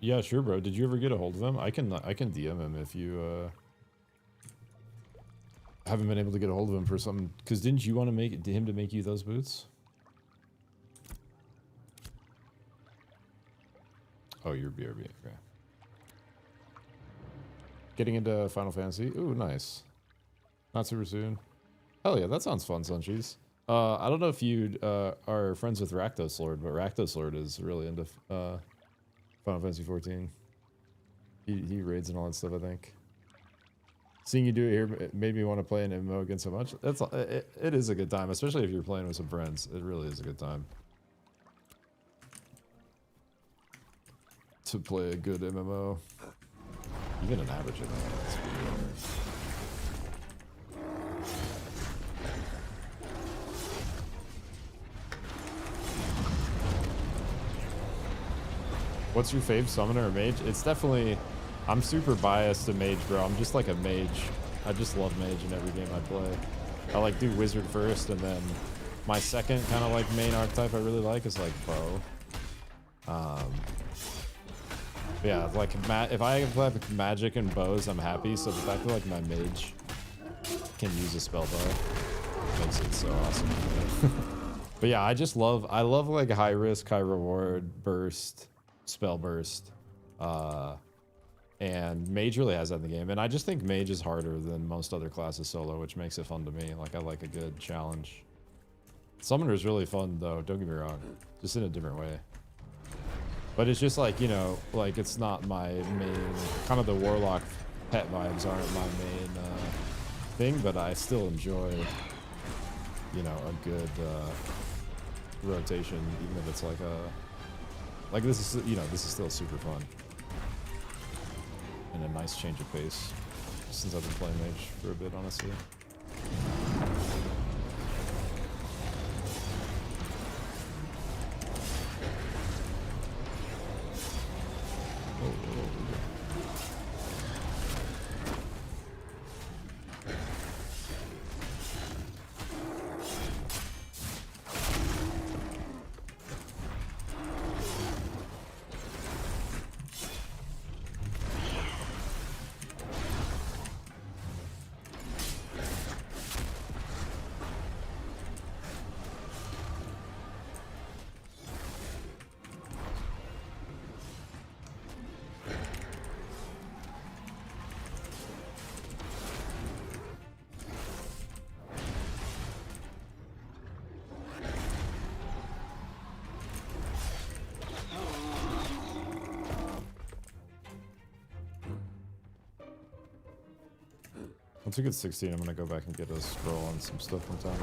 Yeah, sure, bro. Did you ever get a hold of him? I can DM him if you haven't been able to get a hold of him for something. Because didn't you want to make him to make you those boots? Oh, you're BRB. Okay. Getting into Final Fantasy. Ooh, nice. Not super soon. Hell yeah, that sounds fun, Suncheese. I don't know if you are friends with Rakdos Lord, but Rakdos Lord is really into Final Fantasy 14. He raids and all that stuff, I think. Seeing you do it here it made me want to play an MMO again so much. It is a good time, especially if you're playing with some friends. It really is a good time to play a good MMO. Even an average MMO. That's pretty rare. What's your fave summoner or mage? It's definitely... I'm super biased to mage, bro. I'm just like a mage. I just love mage in every game I play. I like do wizard first, and then my second kind of like main archetype I really like is like bow. Yeah, like if I have magic and bows, I'm happy. So the fact that like my mage can use a spell bow makes it so awesome. But yeah, I love like high risk, high reward, burst, spell burst, and mage really has that in the game. And I just think mage is harder than most other classes solo, which makes it fun to me. Like I like a good challenge. Summoner is really fun though, don't get me wrong, just in a different way. But it's just like, you know, like it's not my main, kind of the warlock pet vibes aren't my main thing, but I still enjoy, you know, a good rotation, even if it's like this is, you know, this is still super fun. And a nice change of pace since I've been playing mage for a bit, honestly. Oh. Once we get 16, I'm gonna go back and get a scroll on some stuff from town.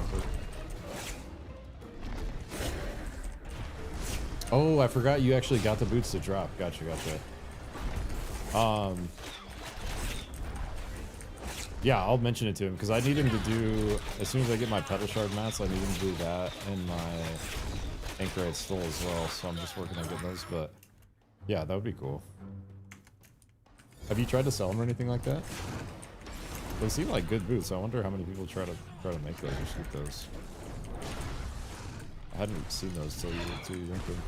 Oh, I forgot you actually got the boots to drop. Gotcha. Yeah, I'll mention it to him because I need him to do, as soon as I get my pedal shard mats, I need him to do that and my anchorite stole as well. So I'm just working on getting those, but yeah, that would be cool. Have you tried to sell them or anything like that? They seem like good boots. I wonder how many people try to make those or shoot those. I hadn't seen those till you linked them.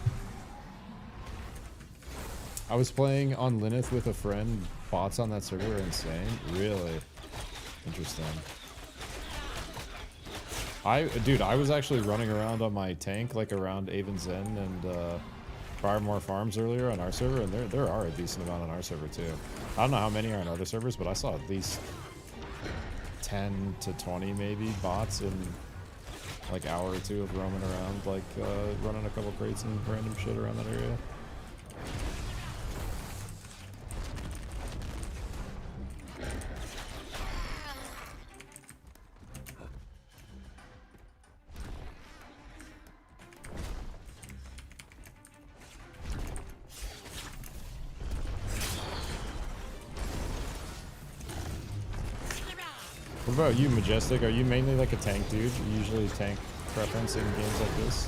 I was playing on Lineth with a friend. Bots on that server are insane. Really interesting. Dude, I was actually running around on my tank, like around Avon's End and Firemore Farms earlier on our server, and there are a decent amount on our server too. I don't know how many are on other servers, but I saw at least 10 to 20 maybe bots in like hour or two of roaming around, like running a couple crates and random shit around that area. What about you, Majestic? Are you mainly like a tank dude? Usually tank preference in games like this?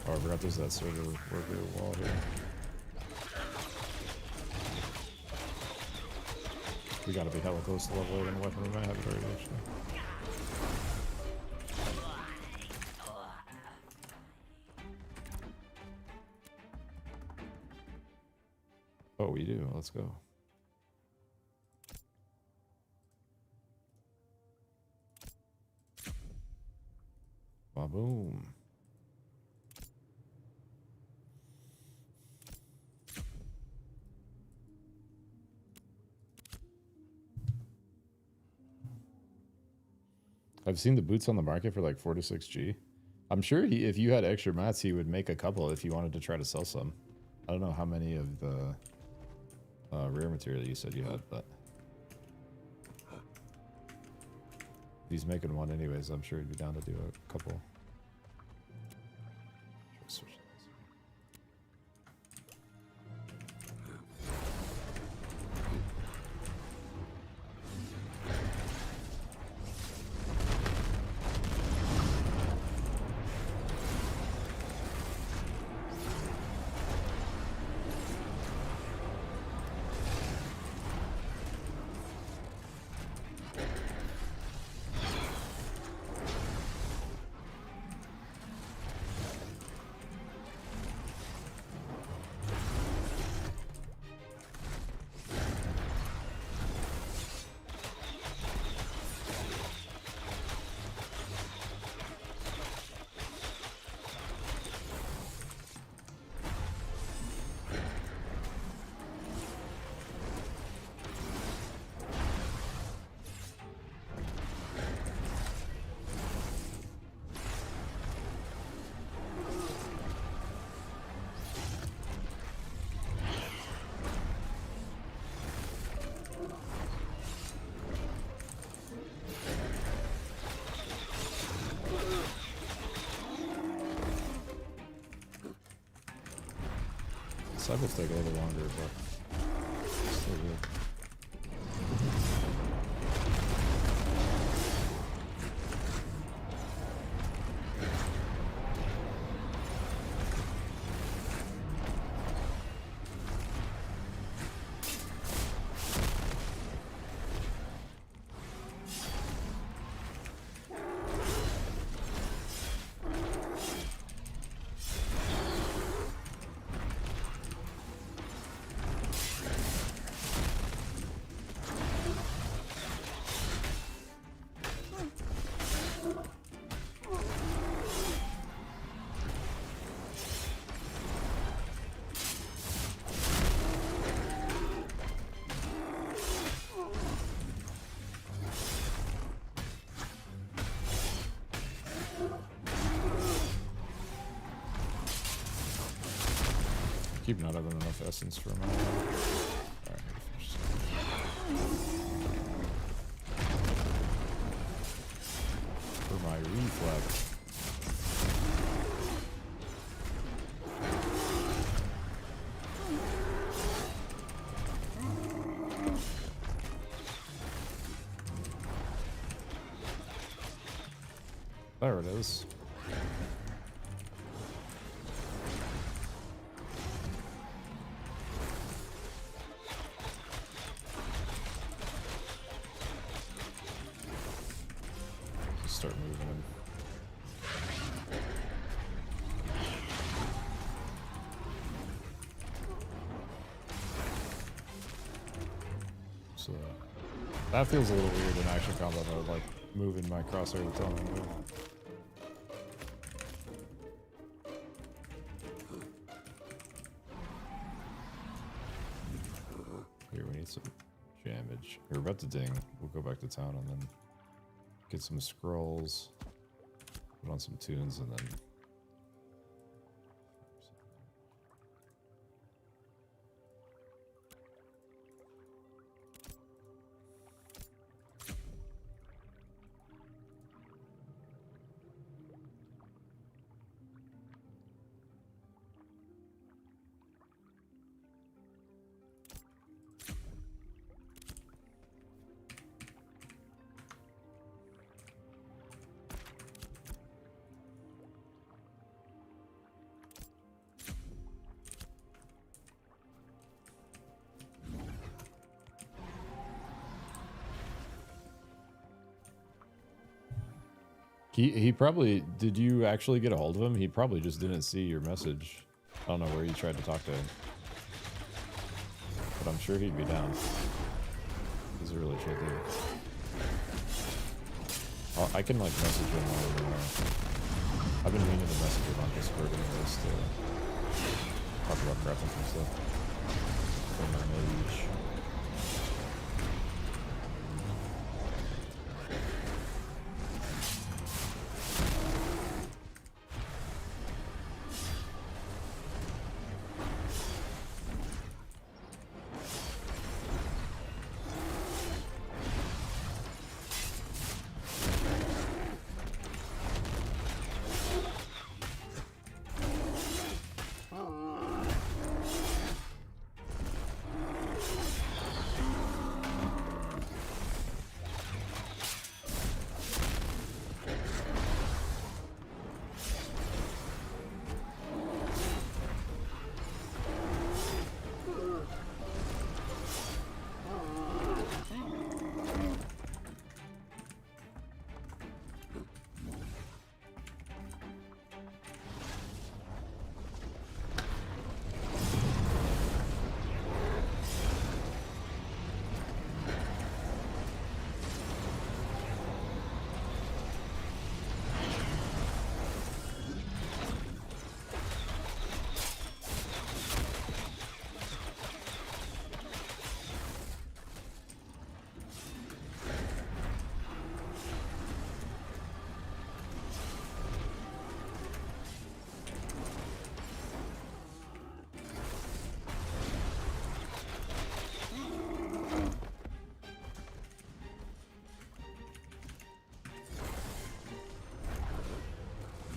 Oh, I forgot there's that server worker wall here. We gotta be hella close to level 8 on weapon. We might have it already, actually. Oh, we do. Let's go. Ba-boom. I've seen the boots on the market for like 4 to 6G. I'm sure if you had extra mats, he would make a couple if you wanted to try to sell some. I don't know how many of the rare material you said you had, but if he's making one anyways, I'm sure he'd be down to do a couple. Cycles take a little longer, but still good. keep not having enough essence for my... Alright, for my reflex. There it is. Just start moving him. So that feels a little weird in action combat mode, like moving my crosshair to tell him to move. Here, we need some damage. We're about to ding. We'll go back to town and then get some scrolls, put on some tunes, and then... He probably, did you actually get a hold of him? He probably just didn't see your message. I don't know where you tried to talk to him. But I'm sure he'd be down. He's a really chill dude. I can like message him I've been meaning to message him on Discord anyways to talk about crafting some stuff. For my mage.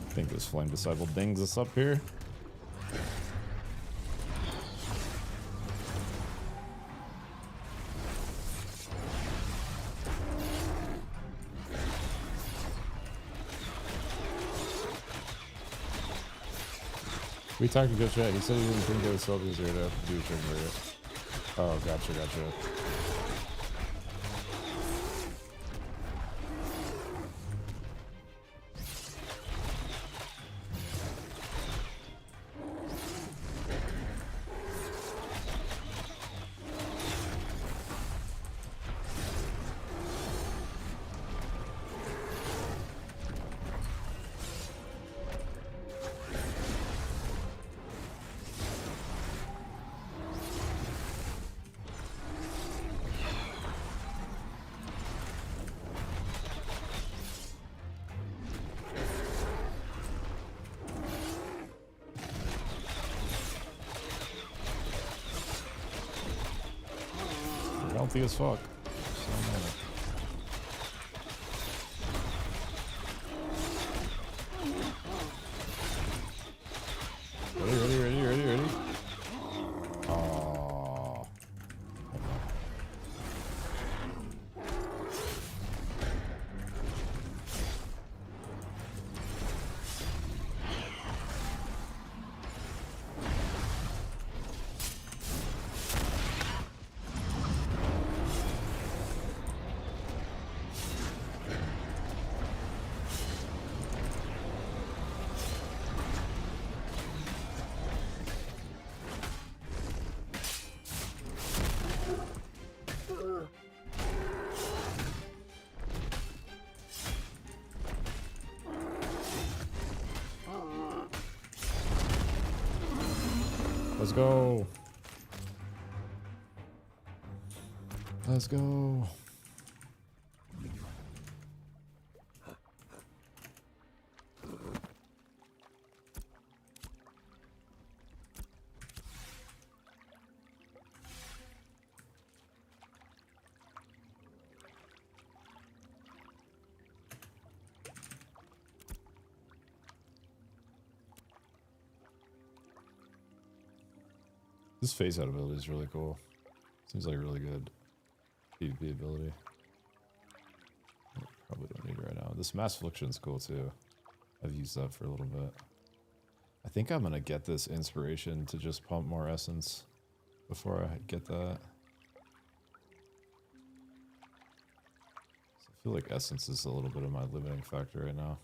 I think this Flame Disciple dings us up here. We talked to Good Chat. He said he didn't think that was so easier to do a trigger. Oh, gotcha. bounty as fuck. Ready. Oh. Let's go. Let's go. This phase out ability is really cool. Seems like a really good PvP ability. Probably don't need it right now. This Mass Affliction's cool too. I've used that for a little bit. I think I'm gonna get this inspiration to just pump more essence before I get that. I feel like essence is a little bit of my limiting factor right now.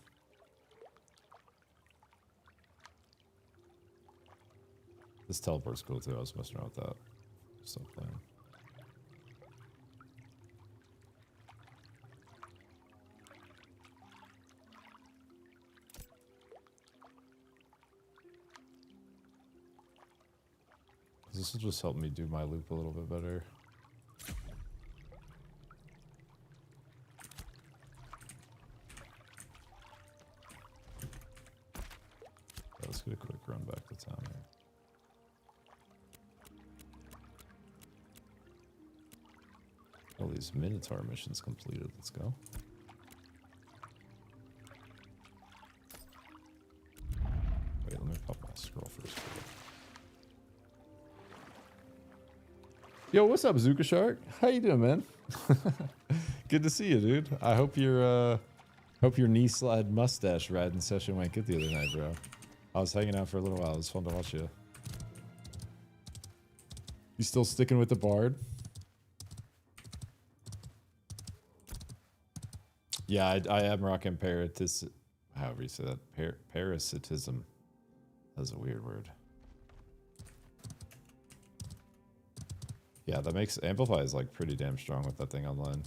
This teleport's cool too. I was messing around with that. Stop playing. This will just help me do my loop a little bit better. Let's get a quick run back to town here. All these Minotaur missions completed. Let's go. Wait, let me pop my scroll first. Yo, what's up, Zuka Shark? How you doing, man? Good to see you, dude. I hope your knee slide mustache riding session went good the other night, bro. I was hanging out for a little while. It was fun to watch you. You still sticking with the bard? Yeah, I am rocking parasitism. However you say that. Parasitism. That's a weird word. Yeah, that makes Amplify is like pretty damn strong with that thing online.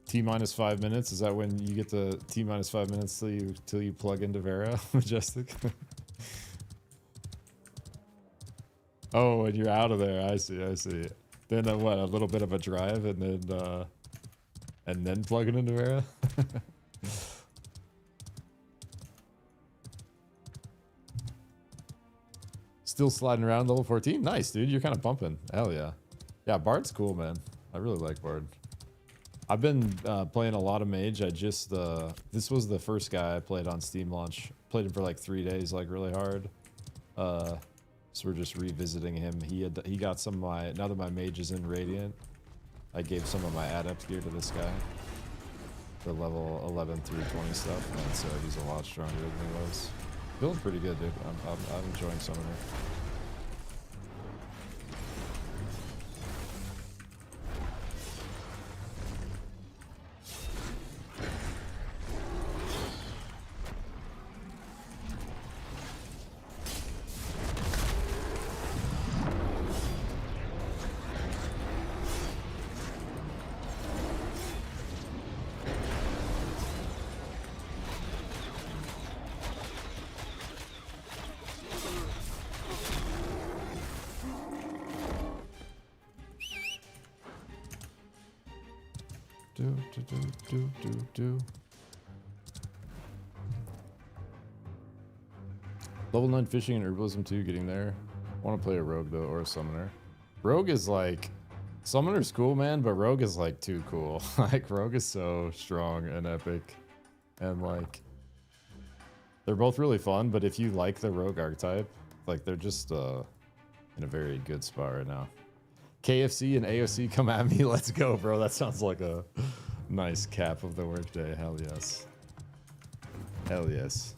T-minus 5 minutes. Is that when you get the T-minus 5 minutes till you plug into Vera, Majestic? Oh, and you're out of there. I see. Then what? A little bit of a drive, and then plug it into Vera. Still sliding around level 14. Nice, dude. You're kind of bumping. Hell yeah. Yeah, Bard's cool, man. I really like Bard. I've been playing a lot of Mage. This was the first guy I played on Steam launch. Played him for like 3 days, like really hard. So we're just revisiting him. He got some of my, now that my Mage is in Radiant, I gave some of my adept gear to this guy. The level 11 through 20 stuff, and so he's a lot stronger than he was. Feeling pretty good, dude. I'm enjoying Summoner. Do. Level 9 fishing and herbalism too, getting there. I want to play a rogue though, or a summoner. Rogue is like, summoner's cool, man, but rogue is like too cool. Like rogue is so strong and epic, and like they're both really fun. But if you like the rogue archetype, like they're just in a very good spot right now. KFC and AoC come at me. Let's go, bro. That sounds like a nice cap of the workday. Hell yes. Hell yes.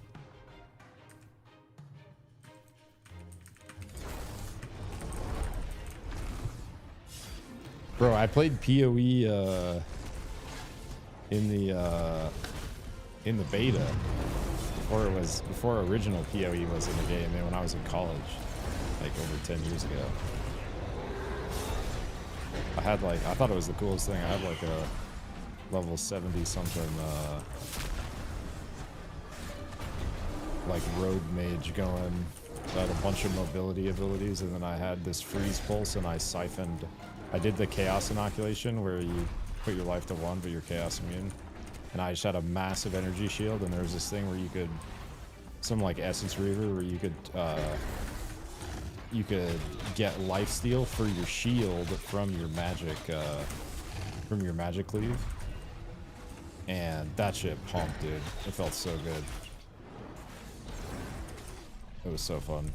Bro, I played PoE in the beta, before original PoE was in the game, and when I was in college, like over 10 years ago. I thought it was the coolest thing. I had like a level 70 something like rogue mage going. So I had a bunch of mobility abilities, and then I had this freeze pulse, and I did the chaos inoculation where you put your life to 1 but you're chaos immune, and I just had a massive energy shield. And there was this thing where you could, some like essence reaver, where you could get lifesteal for your shield from your magic cleave, and that shit pumped, dude. It felt so good. It was so fun.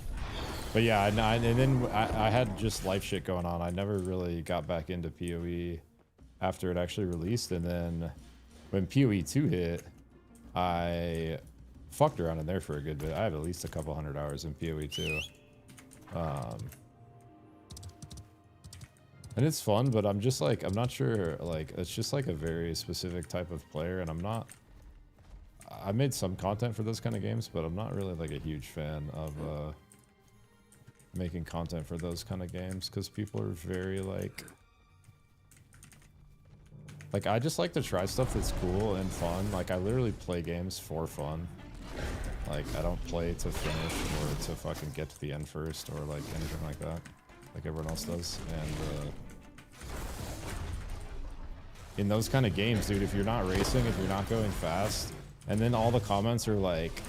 But yeah, and then I had just life shit going on. I never really got back into PoE after it actually released, and then when PoE 2 hit, I fucked around in there for a good bit. I have at least a couple 100 hours in PoE 2. And it's fun, but I'm just like, I'm not sure, like, it's just like a very specific type of player, and I made some content for those kind of games, but I'm not really like a huge fan of making content for those kind of games, because people are very like I just like to try stuff that's cool and fun. Like I literally play games for fun. Like I don't play to finish or to fucking get to the end first or like anything like that, like everyone else does. And in those kind of games, dude, if you're not racing, if you're not going fast, and then all the comments are like,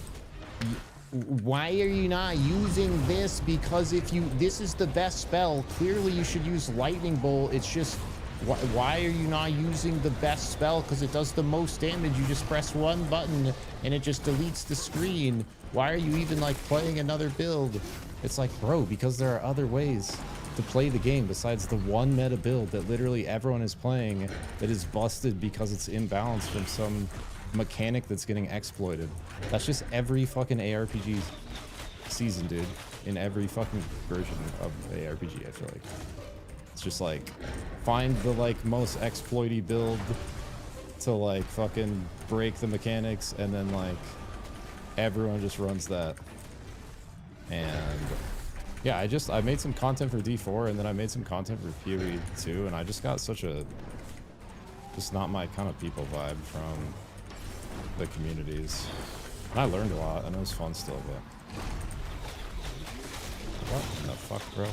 why are you not using this? Because this is the best spell. Clearly you should use lightning bolt. It's just, why are you not using the best spell? Because it does the most damage. You just press one button and it just deletes the screen. Why are you even like playing another build? It's like, bro, because there are other ways to play the game besides the one meta build that literally everyone is playing that is busted because it's imbalanced from some mechanic that's getting exploited. That's just every fucking ARPG season, dude. In every fucking version of ARPG, I feel like it's just like find the like most exploity build to like fucking break the mechanics, and then like everyone just runs that. And yeah, I made some content for D4, and then I made some content for PoE 2, and I just got such a just not my kind of people vibe from the communities. And I learned a lot, and it was fun still, but what in the fuck, bro?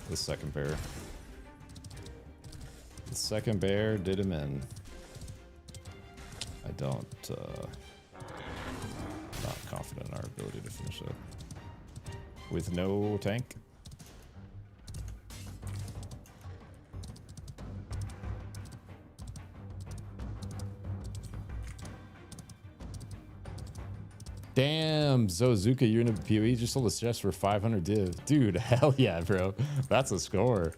The second bear. The second bear did him in. I don't not confident in our ability to finish it with no tank. Damn, Zozuka, you're in a PoE, just sold a chest for 500 div. Dude, hell yeah, bro. That's a score.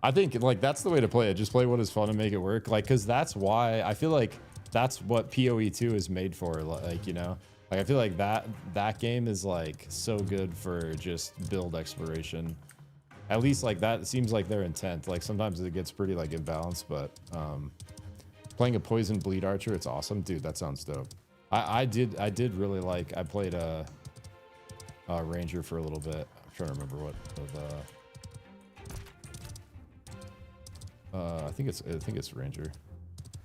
I think like that's the way to play it. Just play what is fun and make it work. Like, cause that's why I feel like that's what PoE 2 is made for. Like, you know, like I feel like that game is like so good for just build exploration. At least like that seems like their intent. Like sometimes it gets pretty like imbalanced, but playing a poison bleed archer, it's awesome. Dude, that sounds dope. I did really like, I played a ranger for a little bit. I'm trying to remember what I think it's ranger.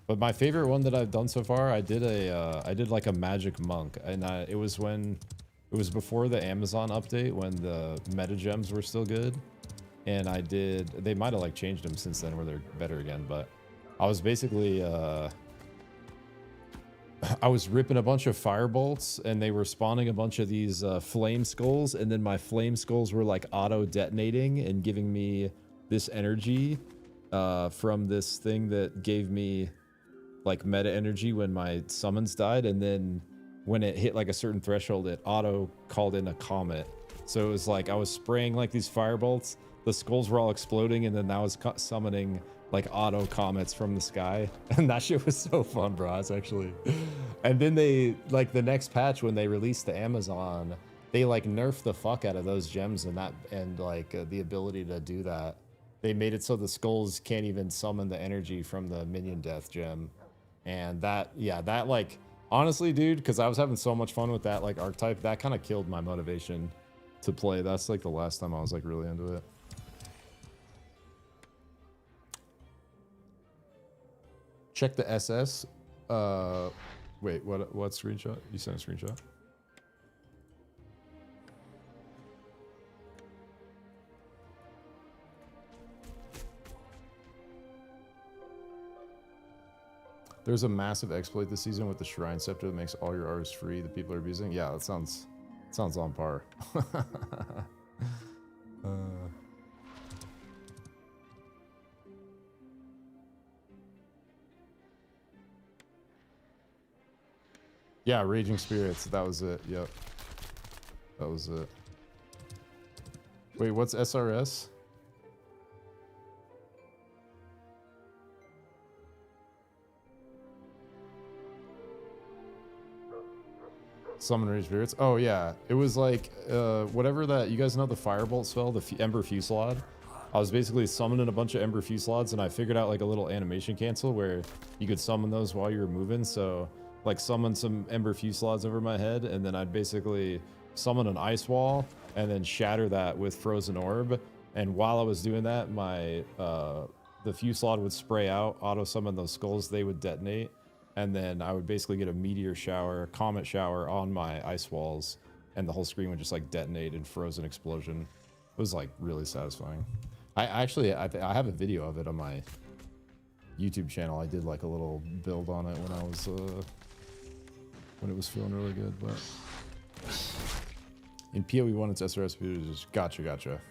But my favorite one that I've done so far, I did like a magic monk, and it was when It was before the Amazon update when the meta gems were still good. And I did, they might have like changed them since then where they're better again, but I was basically, I was ripping a bunch of fire bolts and they were spawning a bunch of these flame skulls, and then my flame skulls were like auto detonating and giving me this energy from this thing that gave me like meta energy when my summons died, and then when it hit like a certain threshold it auto called in a comet. So it was like I was spraying like these fire bolts, the skulls were all exploding, and then that was summoning like auto comets from the sky, and that shit was so fun, bro. It's actually, and then they like the next patch when they released the Amazon, they like nerfed the fuck out of those gems and that, and like the ability to do that. They made it so the skulls can't even summon the energy from the minion death gem, and that, yeah, that like honestly, dude, because I was having so much fun with that like archetype, that kind of killed my motivation to play. That's like the last time I was like really into it. Check the SS. Wait, what screenshot? You sent a screenshot? There's a massive exploit this season with the Shrine Scepter that makes all your artists free that people are abusing. Yeah, that sounds on par. Yeah, Raging Spirits. That was it. Yep. That was it. Wait, what's SRS? Summon Rage Spirits. Oh yeah, it was like whatever that, you guys know the Firebolt spell, the Ember Fusillade. I was basically summoning a bunch of Ember Fusillades, and I figured out like a little animation cancel where you could summon those while you were moving. So like summon some Ember Fusillades over my head, and then I'd basically summon an ice wall and then shatter that with Frozen Orb. And while I was doing that, my the Fusillade would spray out, auto summon those skulls, they would detonate, and then I would basically get a meteor shower, comet shower on my ice walls, and the whole screen would just like detonate in frozen explosion. It was like really satisfying. I actually I have a video of it on my YouTube channel. I did like a little build on it when I was when it was feeling really good. But in PoE1 it's SRS, just gotcha.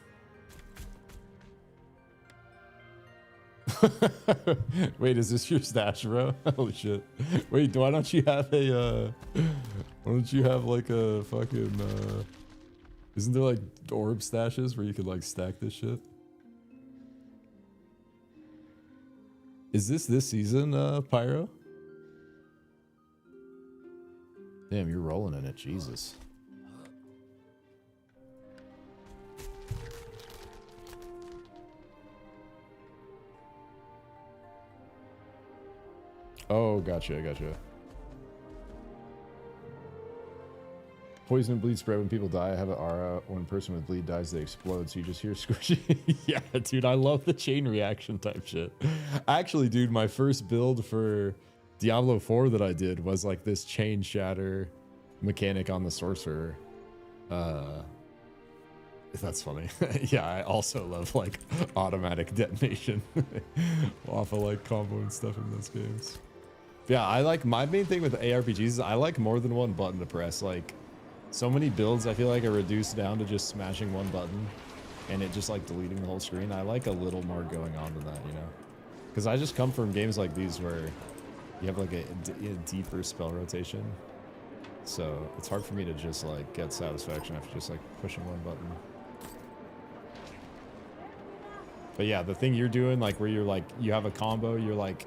Wait, is this your stash, bro? Holy shit. Wait, why don't you have a why don't you have like a fucking isn't there like orb stashes where you could like stack this shit? Is this season, Pyro? Damn, you're rolling in it, Jesus. Oh, gotcha. Poison and bleed spread when people die. I have an aura. When a person with bleed dies, they explode. So you just hear squishy. Yeah, dude, I love the chain reaction type shit. Actually, dude, my first build for Diablo 4 that I did was like this chain shatter mechanic on the sorcerer. That's funny. Yeah, I also love like automatic detonation off of like combo and stuff in those games. Yeah, I like, my main thing with ARPGs is I like more than one button to press. Like so many builds I feel like are reduced down to just smashing one button and it just like deleting the whole screen. I like a little more going on than that, you know, because I just come from games like these where you have like a deeper spell rotation, so it's hard for me to just like get satisfaction after just like pushing one button. But yeah, the thing you're doing, like where you're like, you have a combo, you're like,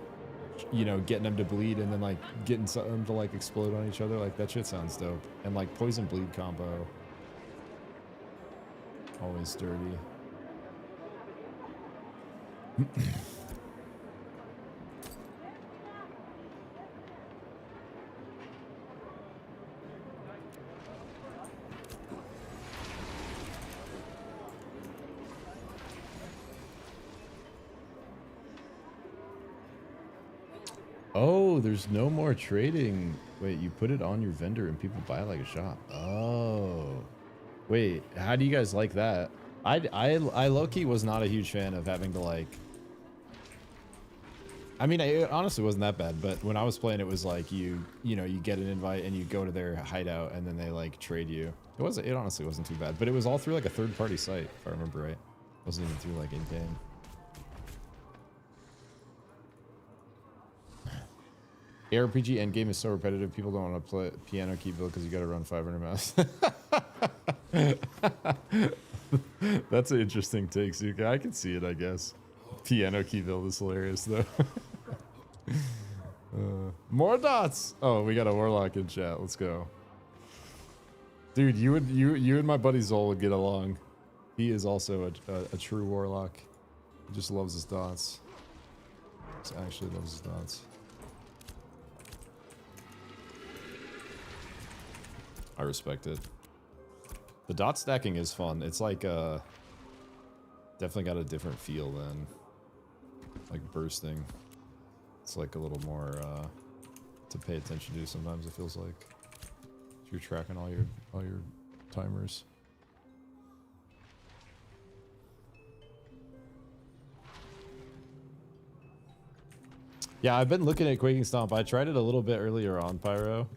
you know, getting them to bleed and then like getting them to like explode on each other, like that shit sounds dope. And like poison bleed combo, always dirty. Oh, there's no more trading. Wait, you put it on your vendor and people buy it like a shop. Oh. Wait, how do you guys like that? I low-key was not a huge fan of having to like... I mean, it honestly wasn't that bad, but when I was playing, it was like you know, you get an invite and you go to their hideout and then they like trade you. It honestly wasn't too bad, but it was all through like a third-party site, if I remember right. It wasn't even through like in-game. ARPG endgame is so repetitive, people don't want to play piano key build because you got to run 500 mouse. That's an interesting take, Suka. I can see it, I guess. Piano key build is hilarious, though. More dots! Oh, we got a warlock in chat. Let's go. Dude, you and my buddy Zol would get along. He is also a true warlock. He just loves his dots. He actually loves his dots. I respect it. The dot stacking is fun. It's like definitely got a different feel than like bursting. It's like a little more to pay attention to sometimes, it feels like. You're tracking all your timers. Yeah, I've been looking at Quaking Stomp. I tried it a little bit earlier on, Pyro,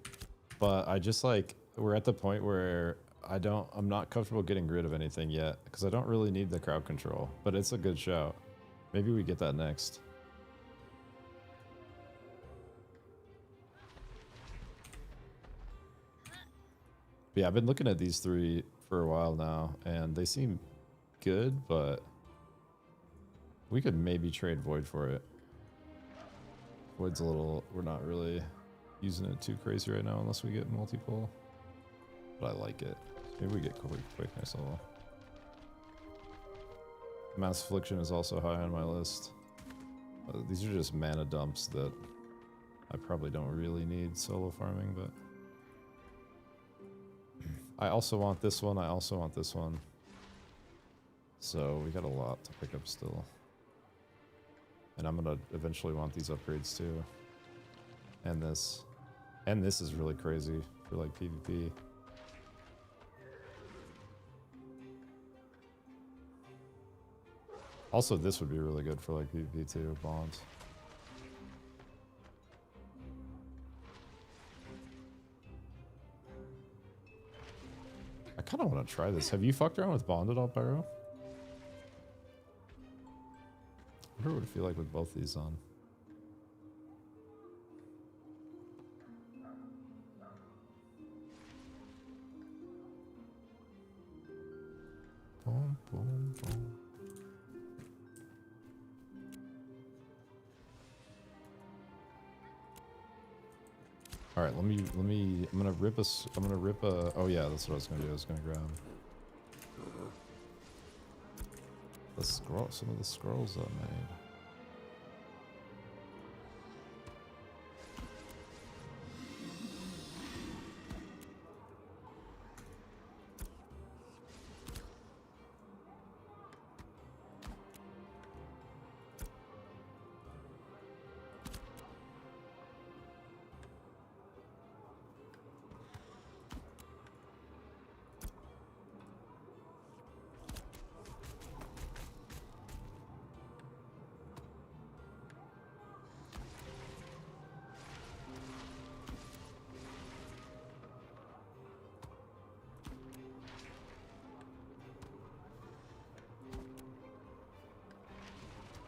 but I just like, we're at the point where I'm not comfortable getting rid of anything yet because I don't really need the crowd control, but it's a good shout. Maybe we get that next. But yeah, I've been looking at these three for a while now and they seem good, but we could maybe trade Void for it. Void's a little, we're not really using it too crazy right now unless we get multiple, but I like it. Maybe we get quickness a little. Mass Affliction is also high on my list. These are just mana dumps that I probably don't really need solo farming, but I also want this one. I also want this one. So we got a lot to pick up still. And I'm gonna eventually want these upgrades too. And this. And this is really crazy for like PvP. Also, this would be really good for like PvP too, bonds. I kind of want to try this. Have you fucked around with bond at all, Pyro? I wonder what it would feel like with both these on. Boom, boom, boom. All right, let me, I'm gonna rip a, oh yeah, that's what I was gonna do. I was gonna grab the scroll, some of the scrolls I made.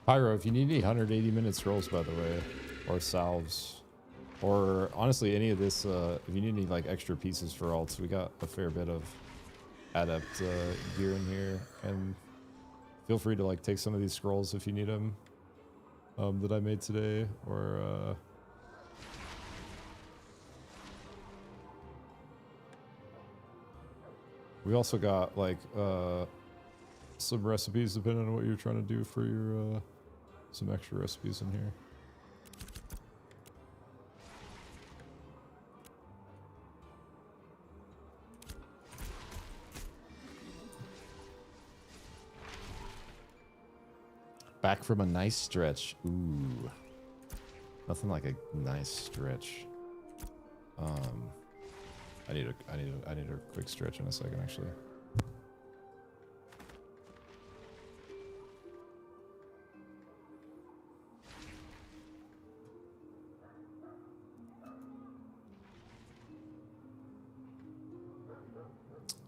Pyro, if you need any 180 minute scrolls, by the way, or salves, or honestly any of this, if you need any like extra pieces for alts, we got a fair bit of adept gear in here, and feel free to like take some of these scrolls if you need them that I made today, or we also got like some recipes depending on what you're trying to do for your some extra recipes in here. Back from a nice stretch. Ooh. Nothing like a nice stretch. I need a quick stretch in a second, actually.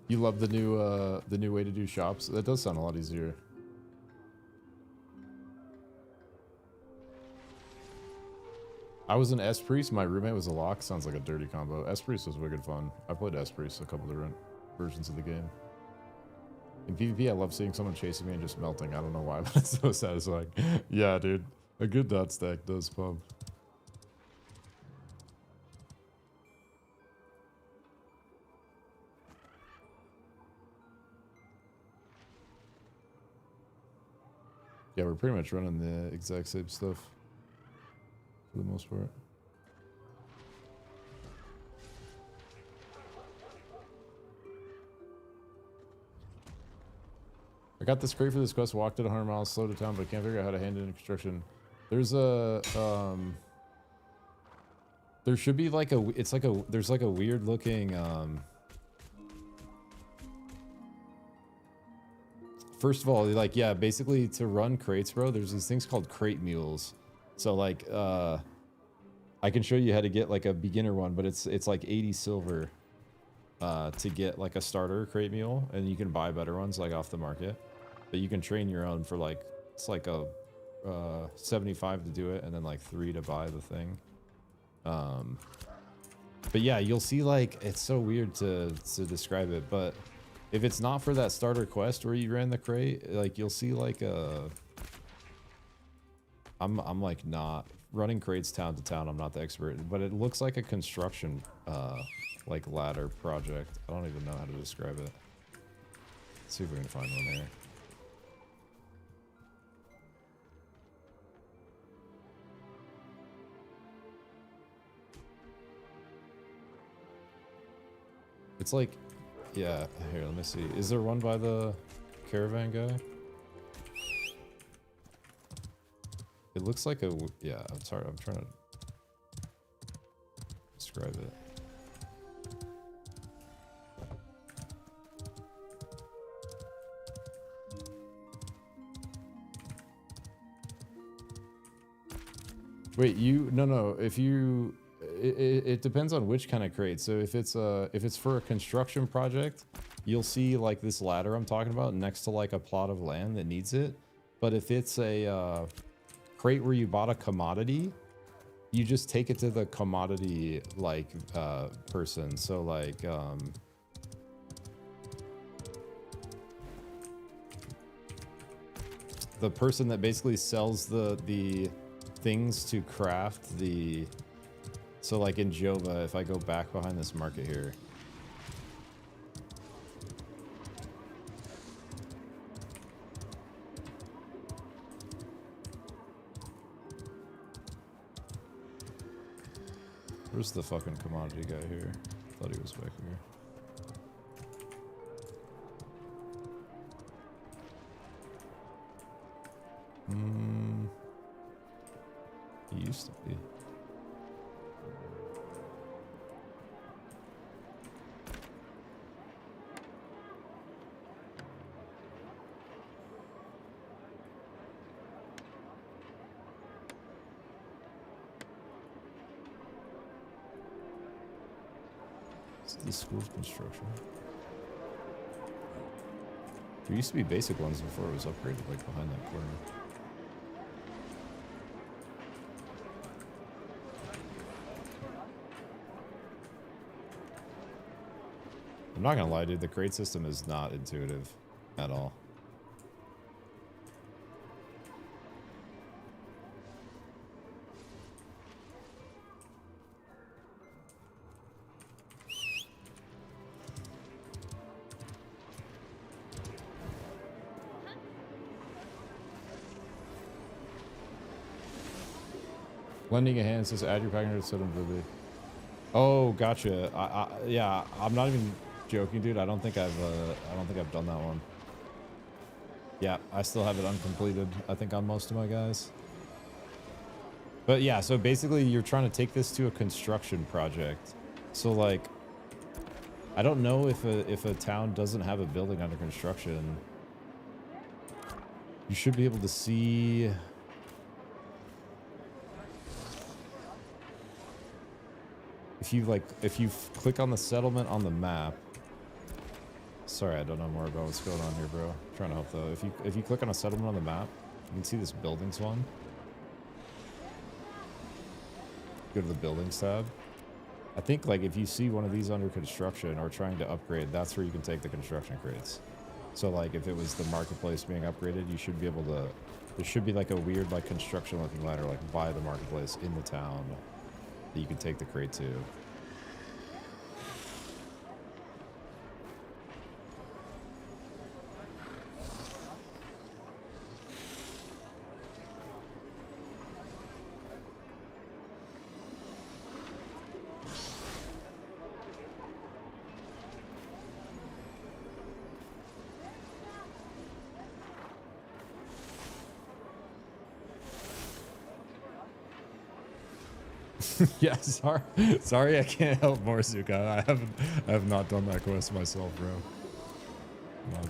You love the new way to do shops? That does sound a lot easier. I was an S-Priest, my roommate was a Lock. Sounds like a dirty combo. S-Priest was wicked fun. I played S-Priest a couple different versions of the game. In PvP, I love seeing someone chasing me and just melting. I don't know why, but it's so satisfying. Yeah, dude. A good dot stack does pump. Yeah, we're pretty much running the exact same stuff for the most part. I got this crate for this quest, walked it 100 miles, slowed it down, but I can't figure out how to hand it in construction. There's a, there should be like a, it's like a, there's like a weird looking, first of all, like, yeah, basically to run crates, bro, there's these things called crate mules. So like, I can show you how to get like a beginner one, but it's like 80 silver, to get like a starter crate mule, and you can buy better ones like off the market. But you can train your own for like, it's like a 75 to do it, and then like 3 to buy the thing. But yeah, you'll see like, it's so weird to describe it, but if it's not for that starter quest where you ran the crate, like you'll see like a, I'm like not running crates town to town. I'm not the expert, but it looks like a construction like ladder project. I don't even know how to describe it. Let's see if we can find one here. It's like, yeah, here, let me see. Is there one by the caravan guy? It looks like a, yeah, I'm sorry, I'm trying to describe it. Wait, no, if you, it depends on which kind of crate. So if it's for a construction project, you'll see like this ladder I'm talking about next to like a plot of land that needs it. But if it's a crate where you bought a commodity, you just take it to the commodity like person. So like the person that basically sells the things to craft the, so like in Jova, if I go back behind this market here, where's the fucking commodity guy here? Thought he was back here. He used to be. It's the School of Construction. There used to be basic ones before it was upgraded, like behind that corner. I'm not gonna lie, dude, the crate system is not intuitive at all. Lending a hand says add your packer to set him Vivi. Oh, gotcha. Yeah, I'm not even joking, dude. I don't think I've done that one. Yeah, I still have it uncompleted, I think, on most of my guys. But yeah, so basically you're trying to take this to a construction project. So like, I don't know if a town doesn't have a building under construction. You should be able to see. If you click on the settlement on the map. Sorry, I don't know more about what's going on here, bro. I'm trying to help though. If you click on a settlement on the map, you can see this buildings one. Go to the buildings tab. I think like if you see one of these under construction or trying to upgrade, that's where you can take the construction crates. So like if it was the marketplace being upgraded, you should be able to, there should be like a weird like construction looking ladder like by the marketplace in the town that you can take the crate to. Yeah, sorry I can't help more, Zuka. I have not done that quest myself, bro. My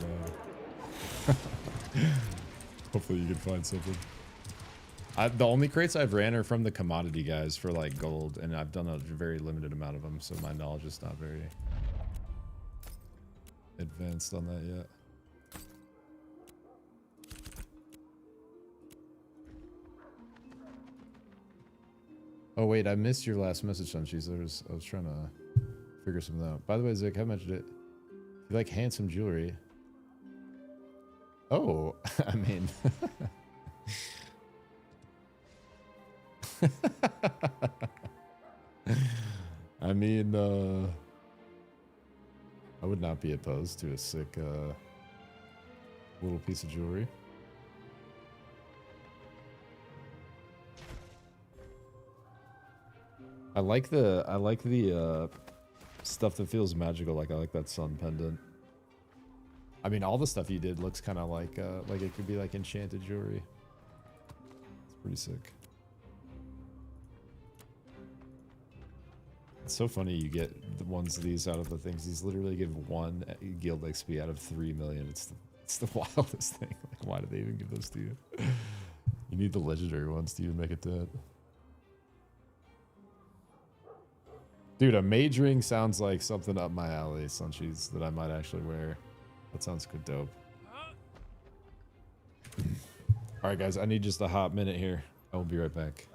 bad. Hopefully you can find something. The only crates I've ran are from the commodity guys for like gold, and I've done a very limited amount of them, so my knowledge is not very advanced on that yet. Oh wait, I missed your last message, Suncheese. I was trying to figure something out. By the way, Zik, I mentioned it. If you like handsome jewelry. Oh, I mean. I mean, I would not be opposed to a sick little piece of jewelry. I like the stuff that feels magical. Like I like that sun pendant. I mean, all the stuff you did looks kind of like it could be like enchanted jewelry. It's pretty sick. It's so funny you get the ones of these out of the things. These literally give 1 guild XP out of 3 million. It's the wildest thing. Like, why do they even give those to you? You need the legendary ones to even make it dead. Dude, a mage ring sounds like something up my alley, Suncheese, that I might actually wear. That sounds good, dope. Alright guys, I need just a hot minute here. I will be right back.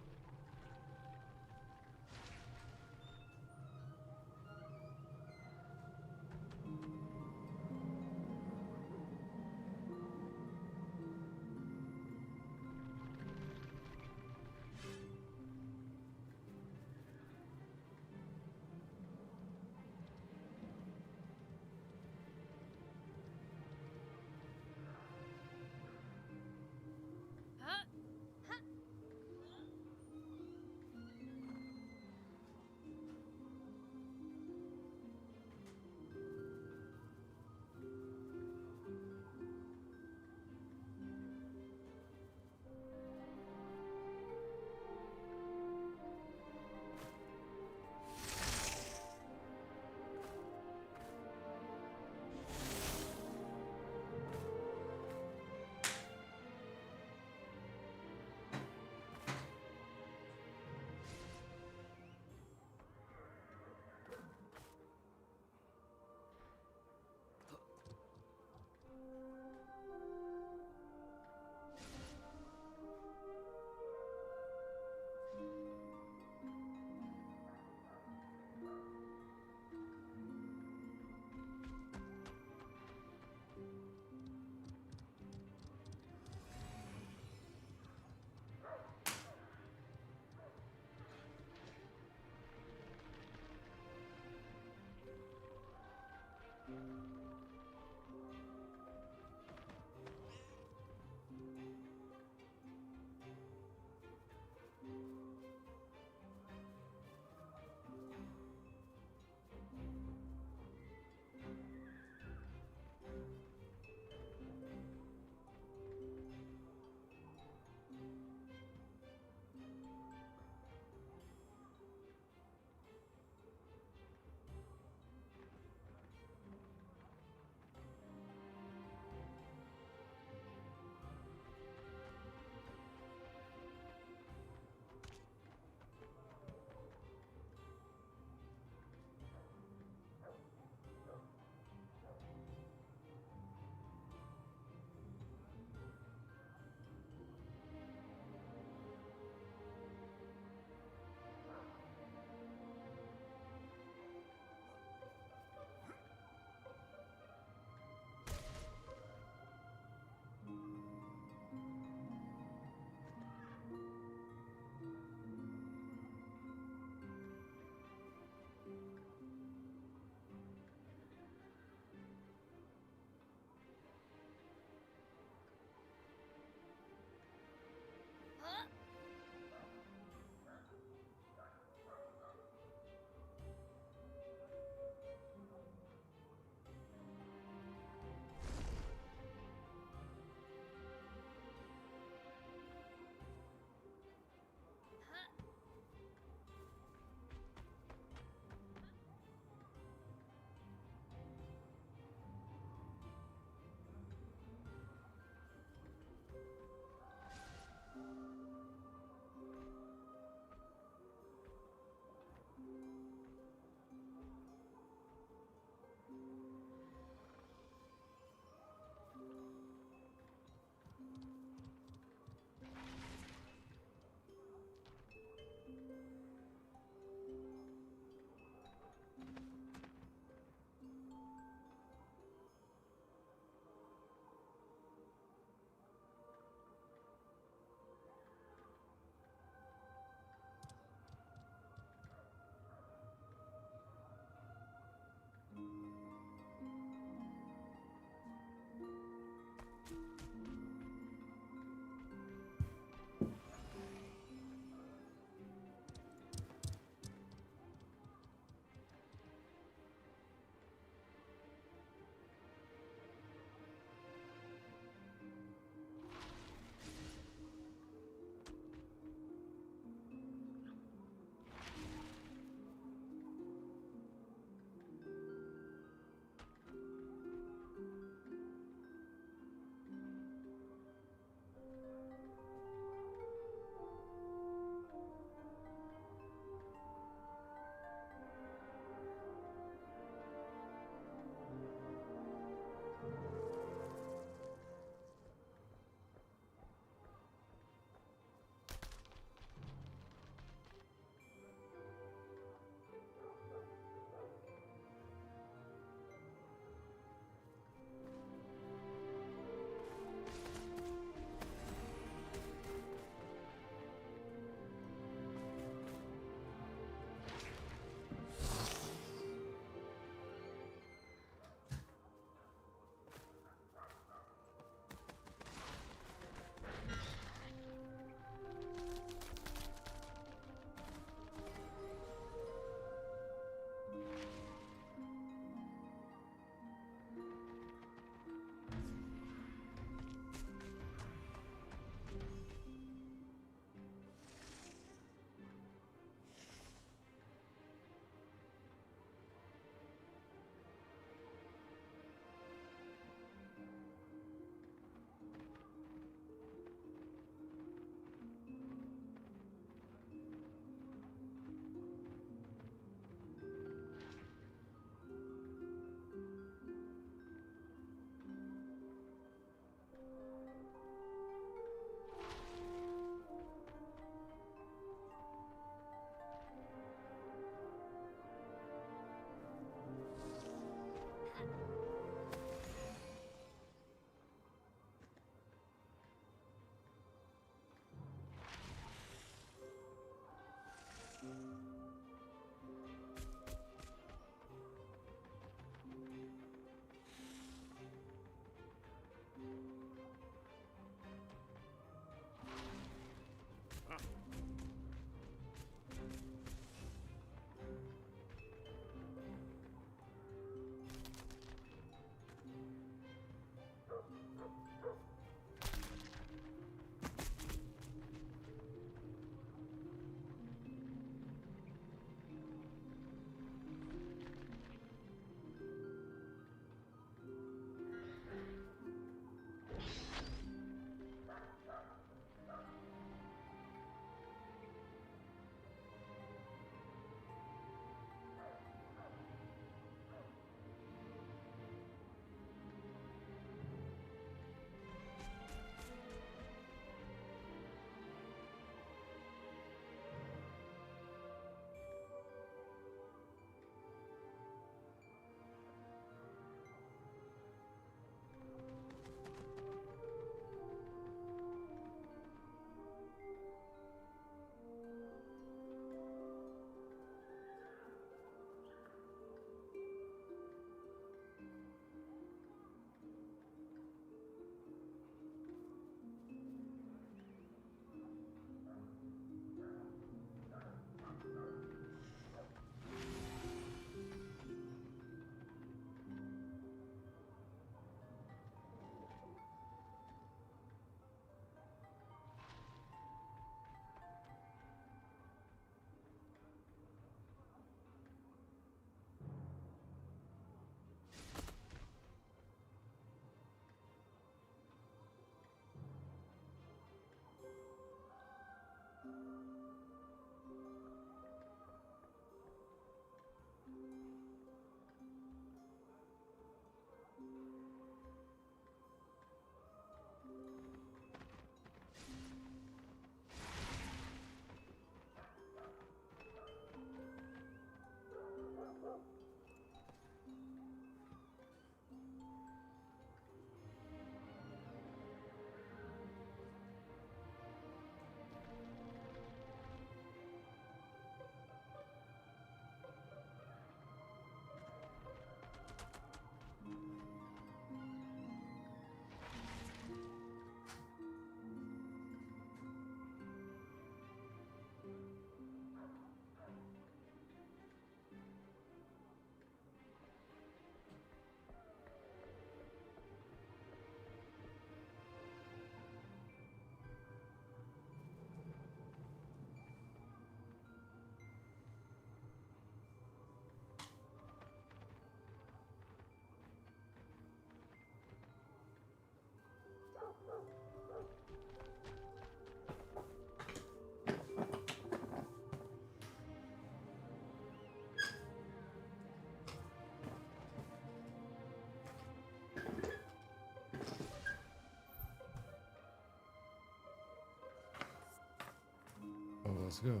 Oh, let's go.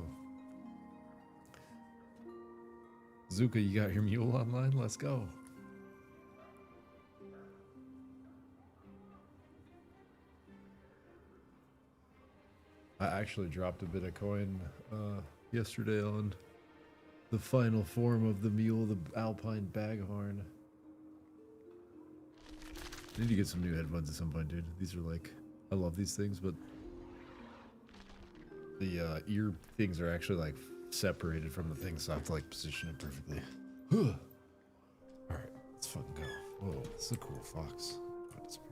Zuka, you got your mule online? Let's go. I actually dropped a bit of coin yesterday on the final form of the mule, the Alpine Baghorn. I need to get some new headphones at some point, dude. These are like, I love these things, but the ear things are actually like separated from the thing, so I have to like position it perfectly. Alright, let's fucking go. Whoa, this is a cool fox. Oh, it's weird.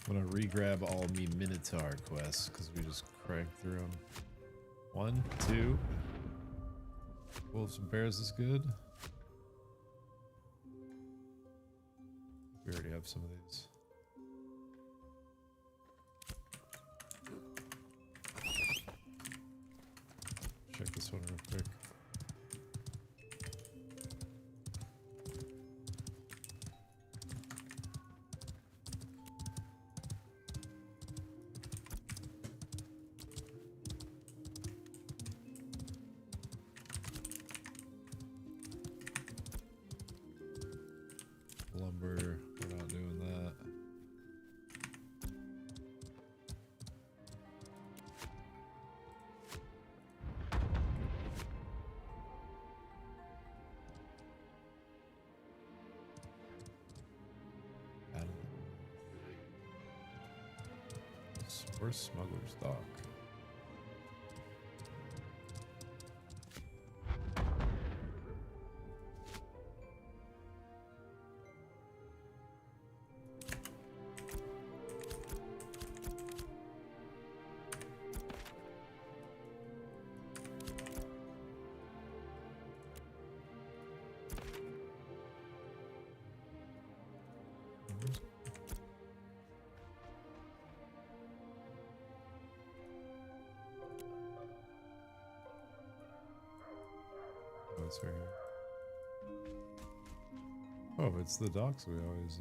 I'm gonna re-grab all me Minotaur quests because we just cranked through them. 1, 2. Wolves and bears is good. We already have some of these. Check this one real quick. Lumber, we're not doing that. Where's Smuggler's Dock? Oh, it's right here. Oh, it's the docks we always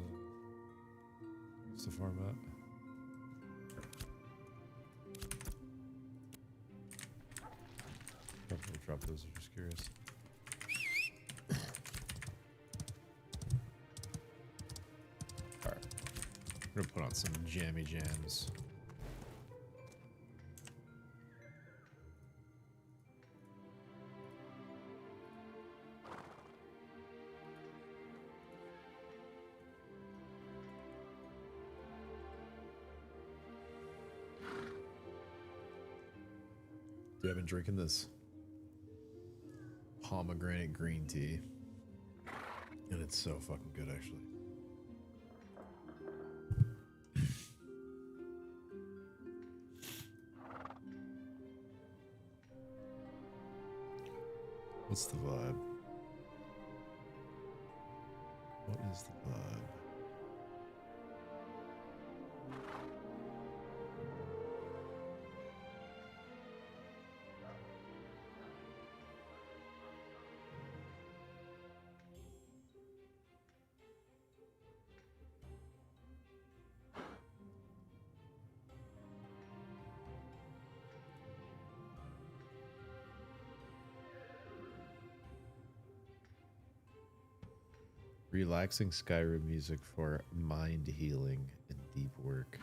used to farm at. Probably drop those, I'm just curious. Alright. We're gonna put on some jammy jams. Dude, I've been drinking this pomegranate green tea, and it's so fucking good, actually. What's the vibe? What is the vibe? Relaxing Skyrim music for mind healing and deep work.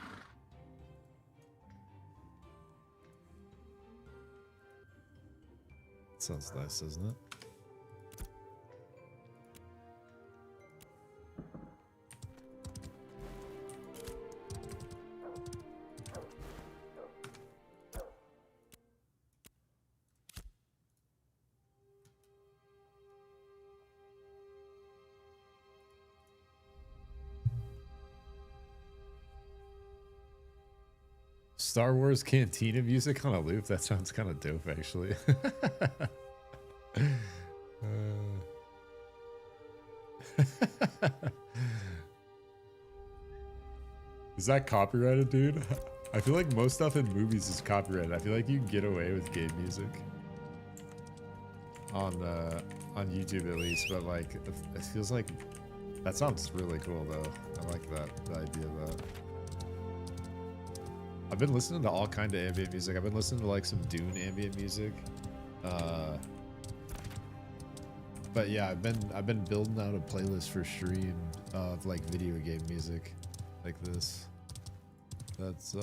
Sounds nice, doesn't it? Star Wars Cantina music on a loop? That sounds kind of dope, actually. Is that copyrighted, dude? I feel like most stuff in movies is copyrighted. I feel like you can get away with game music on YouTube at least, but like it feels like that sounds really cool though. I like that, the idea of that. I've been listening to all kind of ambient music. I've been listening to like some Dune ambient music. But yeah, I've been building out a playlist for stream of like video game music like this. That's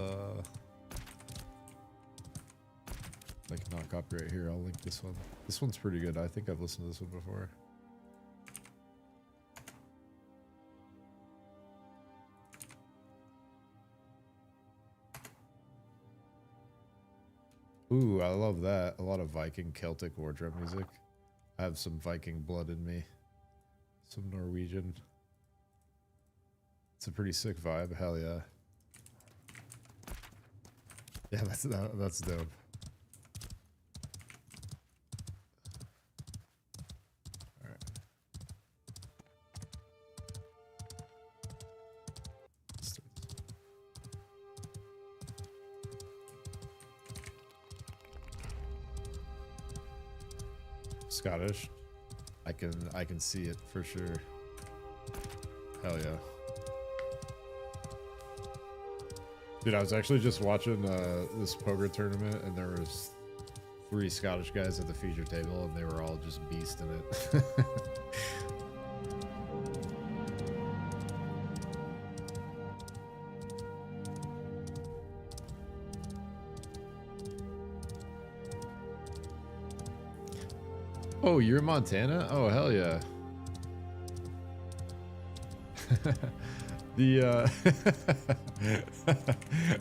like not copyright here. I'll link this one. This one's pretty good. I think I've listened to this one before. Ooh, I love that. A lot of Viking Celtic war drum music. I have some Viking blood in me. Some Norwegian. It's a pretty sick vibe. Hell yeah. Yeah, that's dope. All right. Scottish. I can see it for sure. Hell yeah. Dude, I was actually just watching this poker tournament, and there was 3 Scottish guys at the feature table, and they were all just beast in it. Oh, you're in Montana? Oh, hell yeah. The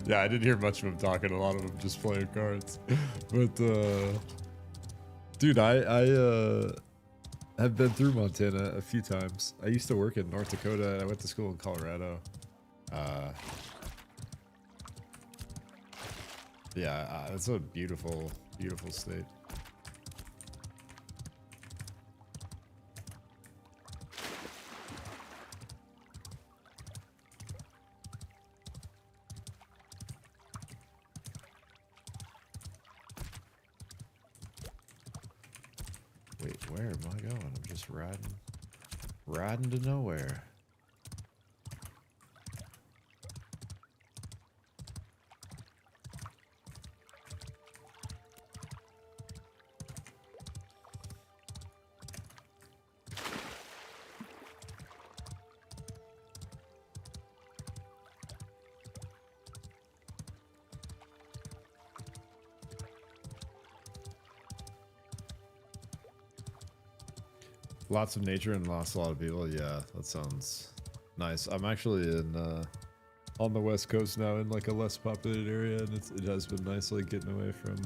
yeah, I didn't hear much of him talking. A lot of them just playing cards. But dude, I have been through Montana a few times. I used to work in North Dakota. I went to school in Colorado. Yeah, it's a beautiful, beautiful state. Wait, where am I going? I'm just riding to nowhere. Lots of nature and lost a lot of people. Yeah, that sounds nice. I'm actually in on the West Coast now, in like a less populated area, and it has been nice, like getting away from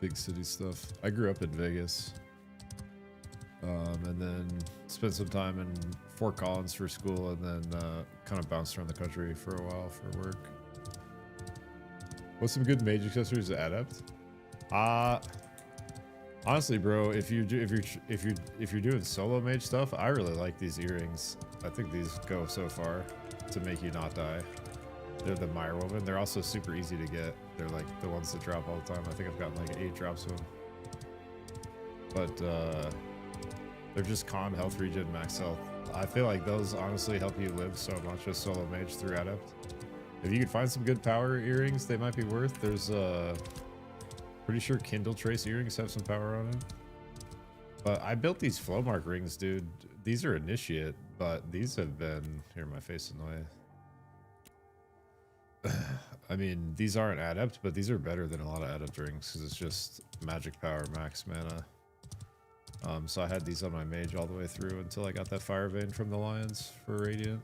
big city stuff. I grew up in Vegas, and then spent some time in Fort Collins for school, and then kind of bounced around the country for a while for work. What's some good mage accessories to Adept? Honestly, bro, if you're doing solo mage stuff, I really like these earrings. I think these go so far to make you not die. They're the Mire Woven. They're also super easy to get. They're like the ones that drop all the time. I think I've gotten like 8 drops of them. But they're just con, health regen, max health. I feel like those honestly help you live so much as solo mage through Adept. If you could find some good power earrings, they might be worth. There's pretty sure Kindle Trace earrings have some power on it. But I built these Flowmark rings, dude. These are Initiate, but these have been... Here, my face in the way. I mean, these aren't Adept, but these are better than a lot of Adept rings, because it's just magic power, max mana. So I had these on my mage all the way through until I got that Fire Vein from the Lions for Radiant.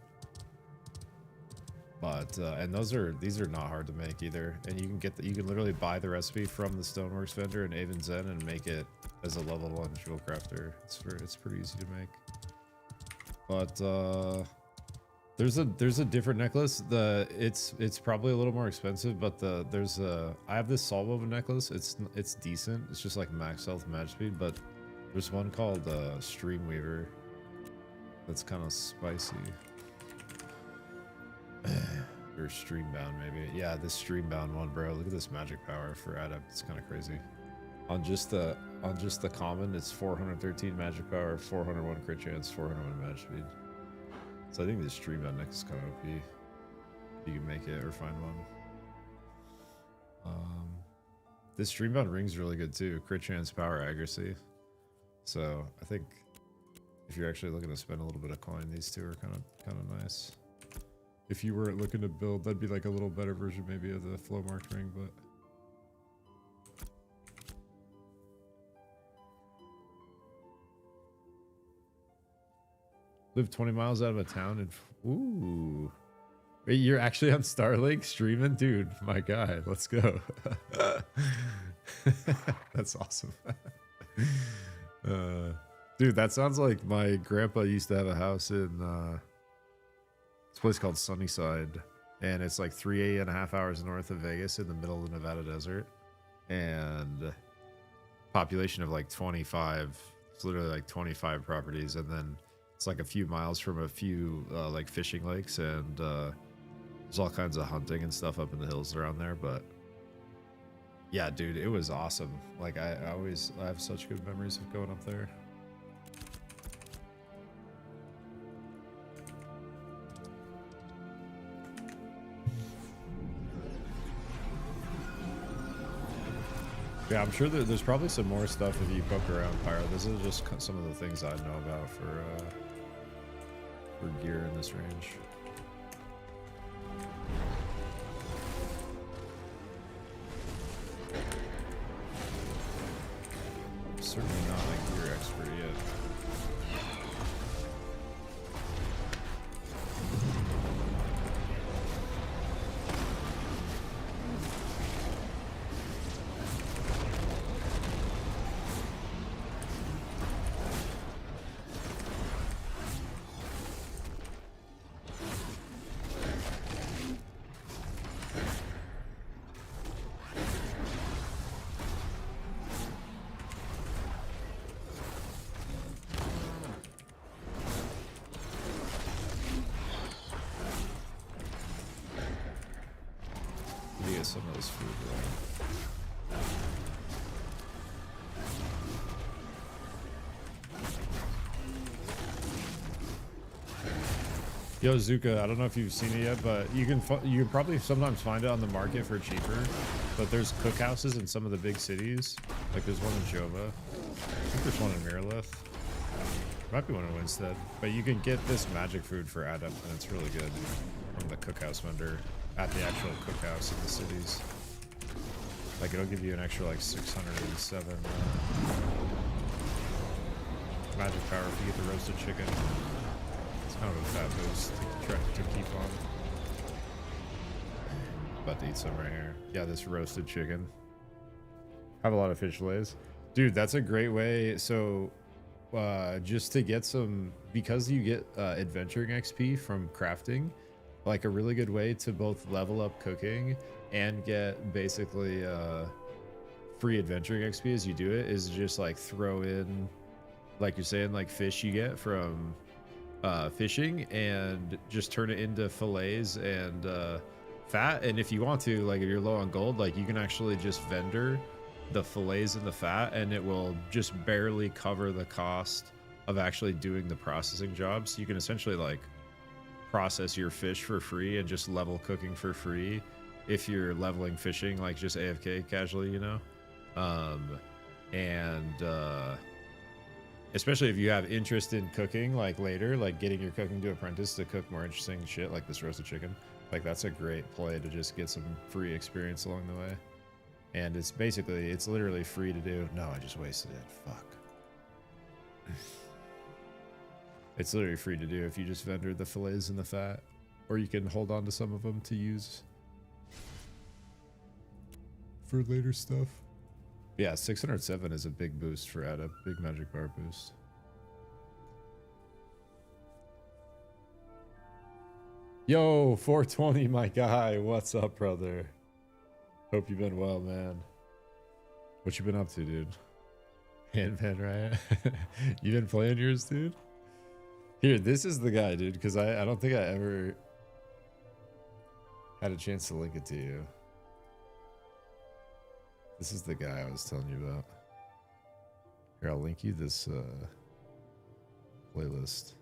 But and these are not hard to make either, and you can literally buy the recipe from the Stoneworks vendor in Avon Zen and make it as a level 1 jewel crafter. It's pretty easy to make. But there's a different necklace. It's probably a little more expensive, but I have this Soul Woven necklace. It's decent. It's just like max health, match speed. But there's one called Streamweaver that's kind of spicy. Or Streambound, maybe. Yeah, this Streambound one, bro. Look at this magic power for Adept. It's kind of crazy. On just the common, it's 413 magic power, 401 crit chance, 401 match speed. So I think this Streambound next is kind of OP. You can make it or find one. This Streambound ring's really good too. Crit chance, power, accuracy. So I think if you're actually looking to spend a little bit of coin, these two are kind of nice. If you weren't looking to build, that'd be like a little better version maybe of the Flowmark ring, but... Live 20 miles out of a town and... Ooh. Wait, you're actually on Starlink streaming? Dude, my guy, let's go. That's awesome. Dude, that sounds like my grandpa used to have a house in... this place called Sunnyside, and it's like 3.5 hours north of Vegas in the middle of the Nevada desert, and population of like 25. It's literally like 25 properties, and then it's like a few miles from a few like fishing lakes, and there's all kinds of hunting and stuff up in the hills around there. But yeah, dude, it was awesome. Like I have such good memories of going up there. Yeah, I'm sure there's probably some more stuff if you poke around Pyro. This is just some of the things I know about for gear in this range. I'm certainly not a gear expert yet. Some of this food there. Yo, Zuka, I don't know if you've seen it yet, but you can probably sometimes find it on the market for cheaper. But there's cookhouses in some of the big cities. Like there's one in Jova. I think there's one in Miralith. Might be one in Winstead. But you can get this magic food for Adept, and it's really good from the cookhouse vendor at the actual cookhouse in the cities. Like it'll give you an extra like 607 magic power if you get the roasted chicken. It's kind of a fat boost to try to keep on. About to eat some right here. Yeah, this roasted chicken. Have a lot of fish fillets. Dude, that's a great way. So just to get some, because you get adventuring XP from crafting, like a really good way to both level up cooking and get basically free adventuring XP as you do it is just like throw in, like you're saying, like fish you get from fishing, and just turn it into fillets and fat. And if you want to, like if you're low on gold, like you can actually just vendor the fillets and the fat, and it will just barely cover the cost of actually doing the processing job. So you can essentially like process your fish for free and just level cooking for free if you're leveling fishing, like just AFK casually, you know. Especially if you have interest in cooking, like later, like getting your cooking to apprentice to cook more interesting shit like this roasted chicken, like that's a great play to just get some free experience along the way. And it's basically, it's literally free to do. No, I just wasted it. Fuck. It's literally free to do if you just vendor the fillets and the fat, or you can hold on to some of them to use for later stuff. Yeah, 607 is a big boost for Adept, big magic bar boost. Yo, 420, my guy. What's up, brother? Hope you've been well, man. What you been up to, dude? Handman Riot? You been playing yours, dude? Here, this is the guy, dude, because I don't think I ever had a chance to link it to you. This is the guy I was telling you about. Here, I'll link you this playlist.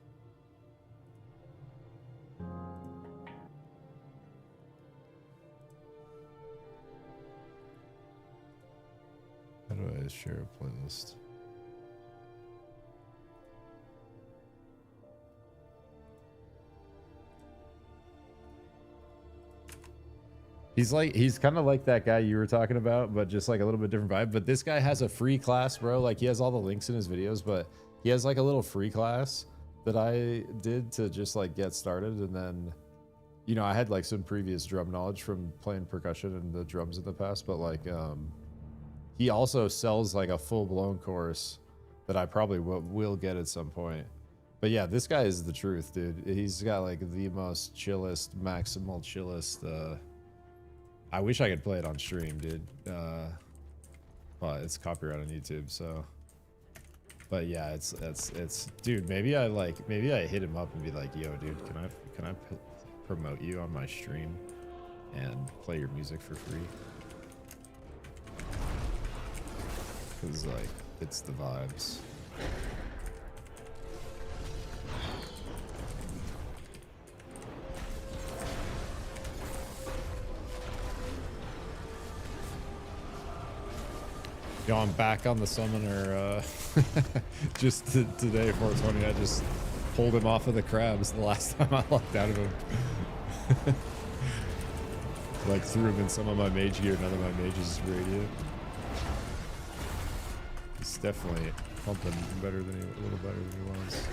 How do I share a playlist? He's kind of like that guy you were talking about, but just like a little bit different vibe. But this guy has a free class, bro. Like he has all the links in his videos, but he has like a little free class that I did to just like get started. And then, you know, I had like some previous drum knowledge from playing percussion and the drums in the past, but like, he also sells like a full blown course that I probably will get at some point. But yeah, this guy is the truth, dude. He's got like the most chillest, maximal chillest. I wish I could play it on stream, dude. But it's copyright on YouTube, so. But yeah, it's dude. Maybe I hit him up and be like, yo, dude, can I promote you on my stream and play your music for free? Cause like it's the vibes. Yo, I'm back on the Summoner. Just today, 420, I just pulled him off of the crabs the last time I locked out of him. Like threw him in some of my mage gear, none of my mages is radiant. He's definitely pumping better than a little better than he was.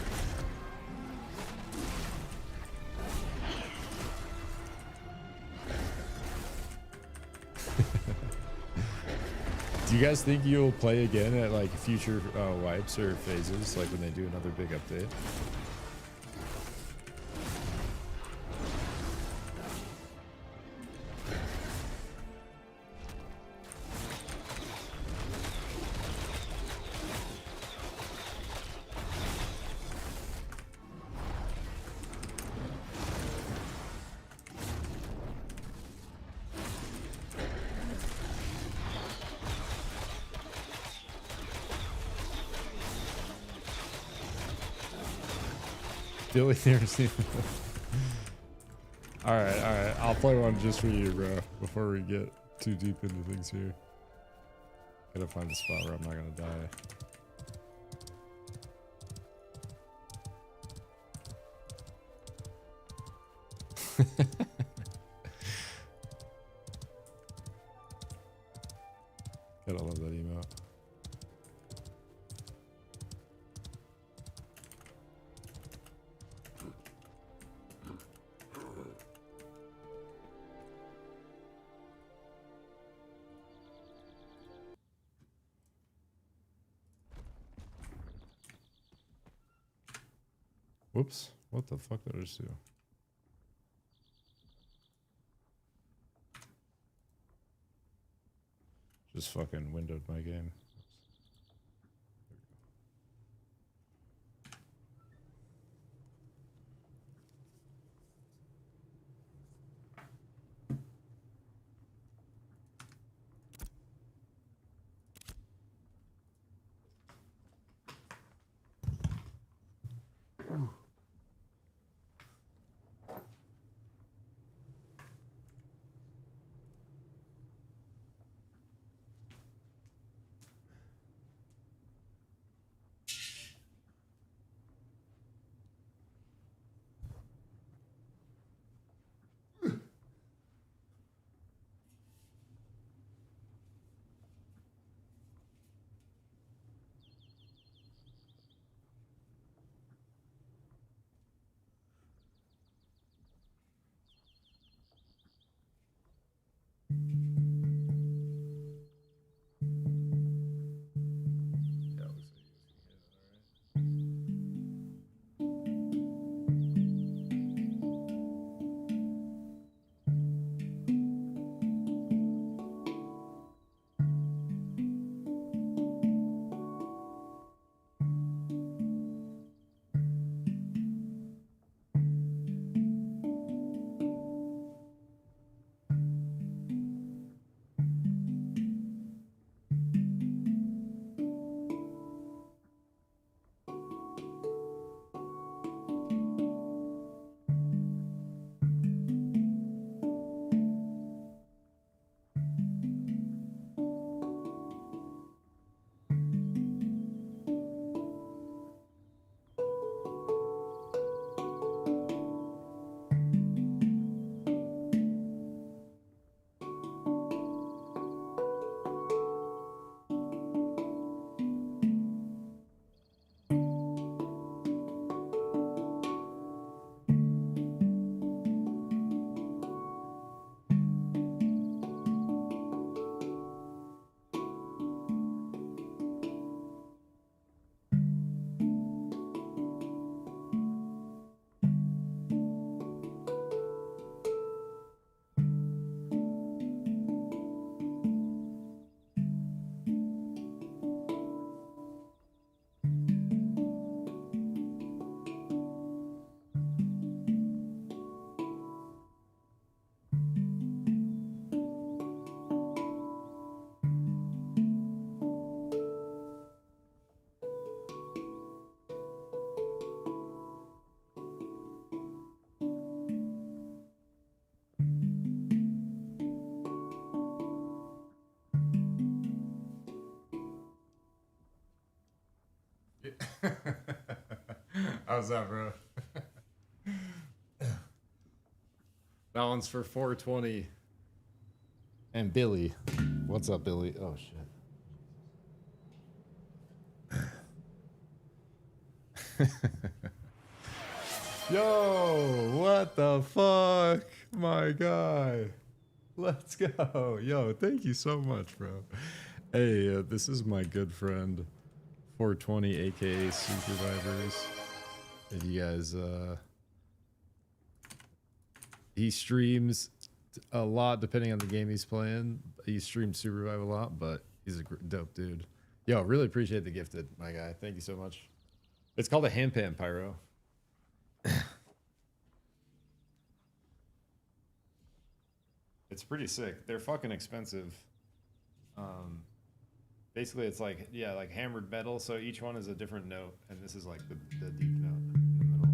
Do you guys think you'll play again at like future wipes or phases, like when they do another big update? Billy never seen it. Alright. I'll play one just for you, bro, before we get too deep into things here. Gotta find a spot where I'm not gonna die. Gotta love that emote. Whoops. What the fuck did I just do? Just fucking windowed my game. How's that, bro? That one's for 420. And Billy. What's up, Billy? Oh, shit. Yo, what the fuck? My guy. Let's go. Yo, thank you so much, bro. Hey, this is my good friend, 420, aka Supervivors. If you guys, he streams a lot depending on the game he's playing. He streams Supervive a lot, but he's a dope dude. Yo, really appreciate the gifted, my guy. Thank you so much. It's called a hand pan pyro. It's pretty sick. They're fucking expensive. Basically, it's like, yeah, like hammered metal. So each one is a different note, and this is like the deep note in the middle.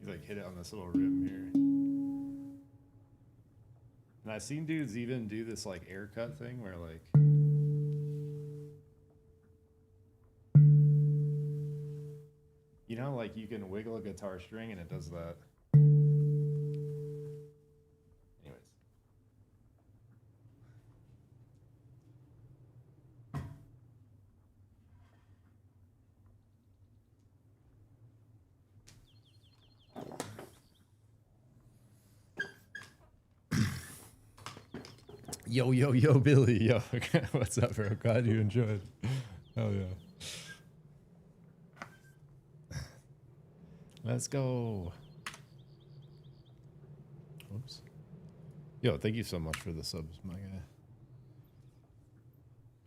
You like hit it on this little rim here. And I've seen dudes even do this like air cut thing where like, you know, like you can wiggle a guitar string and it does that. Yo, yo, yo, Billy. Yo, what's up, bro? Glad you enjoyed. Hell yeah. Let's go. Oops. Yo, thank you so much for the subs, my guy.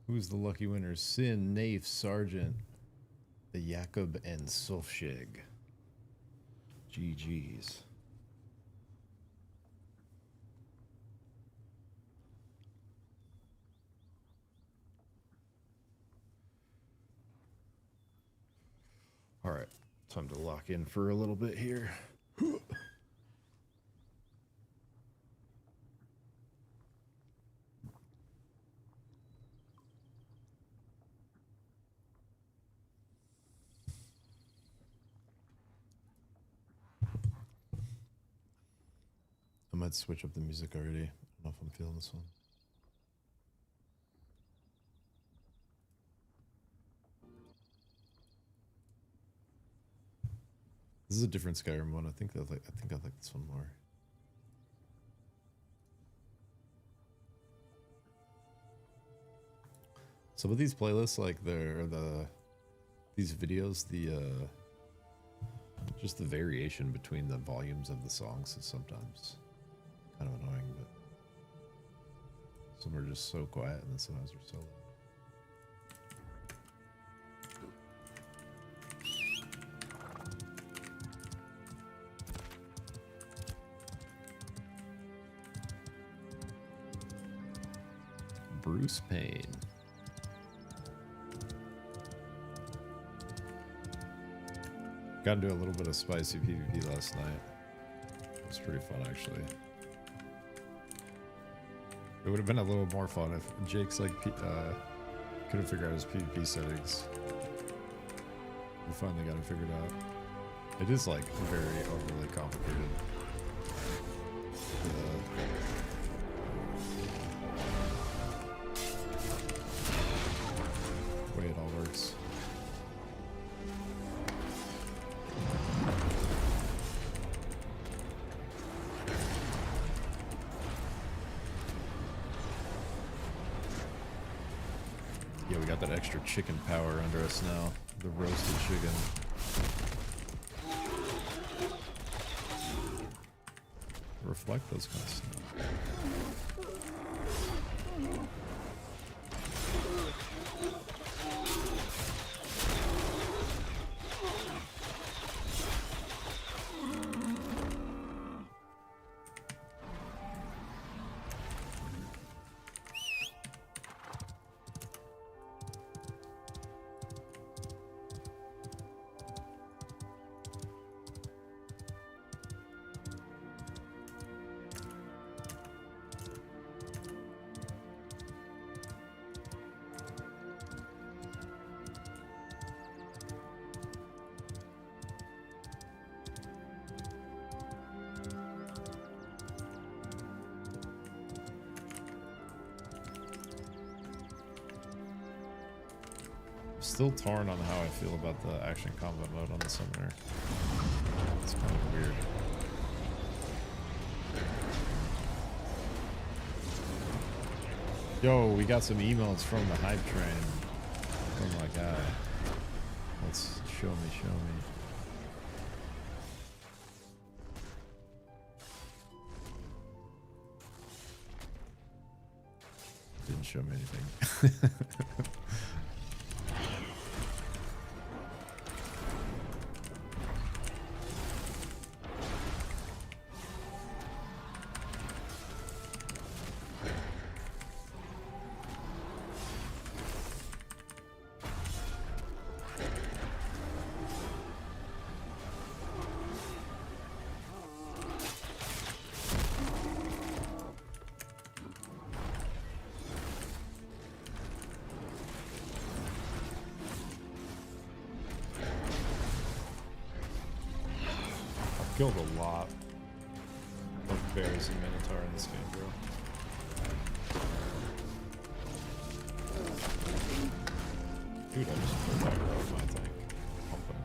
Who's the lucky winners? Sin, Naif, Sergeant, the Jakob, and Solfshig. GG's. All right, time to lock in for a little bit here. I might switch up the music already. I don't know if I'm feeling this one. This is a different Skyrim one. I think I like this one more. Some of these playlists, like these videos, just the variation between the volumes of the songs is sometimes kind of annoying, but some are just so quiet and then sometimes they're so loud. Bruce Payne. Got into a little bit of spicy PvP last night. It was pretty fun, actually. It would have been a little more fun if Jake's like couldn't figure out his PvP settings. We finally got it figured out. It is like very overly complicated. Way it all works. Yeah, we got that extra chicken power under us now. The roasted chicken. Reflect those kind of stuff. Still torn on how I feel about the action combat mode on the Summoner. It's kind of weird. Yo, we got some emails from the hype train. Oh my god. Let's show me, show me. Didn't show me anything. Killed a lot of bears and minotaur in this game, bro. Dude, I just put that out my tank. Pumping.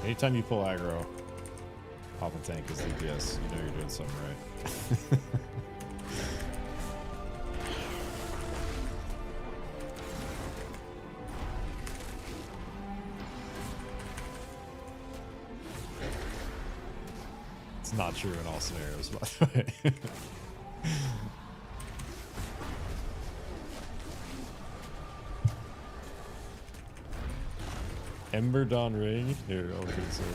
Anytime you pull aggro, pop a tank as DPS, you know you're doing something right. It's not true in all scenarios, by the way. Ember Dawn Ring? Here, I'll get this up.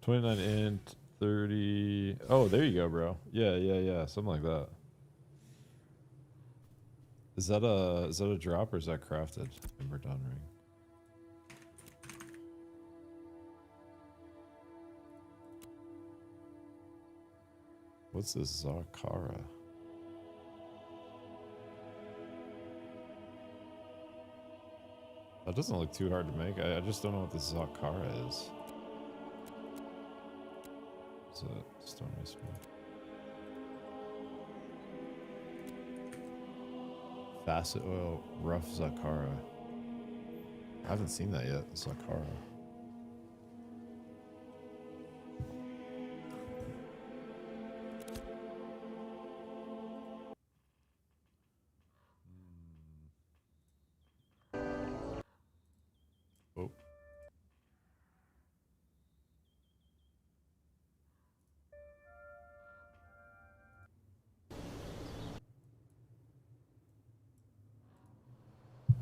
int 30. Oh, there you go, bro. Yeah. Something like that. Is that a drop or is that crafted? Ember Dawn Ring. What's this Zakara? That doesn't look too hard to make. I just don't know what this Zakara is. Is it Stormy Spear? Facet Oil Rough Zakara. I haven't seen that yet, Zakara. Oh.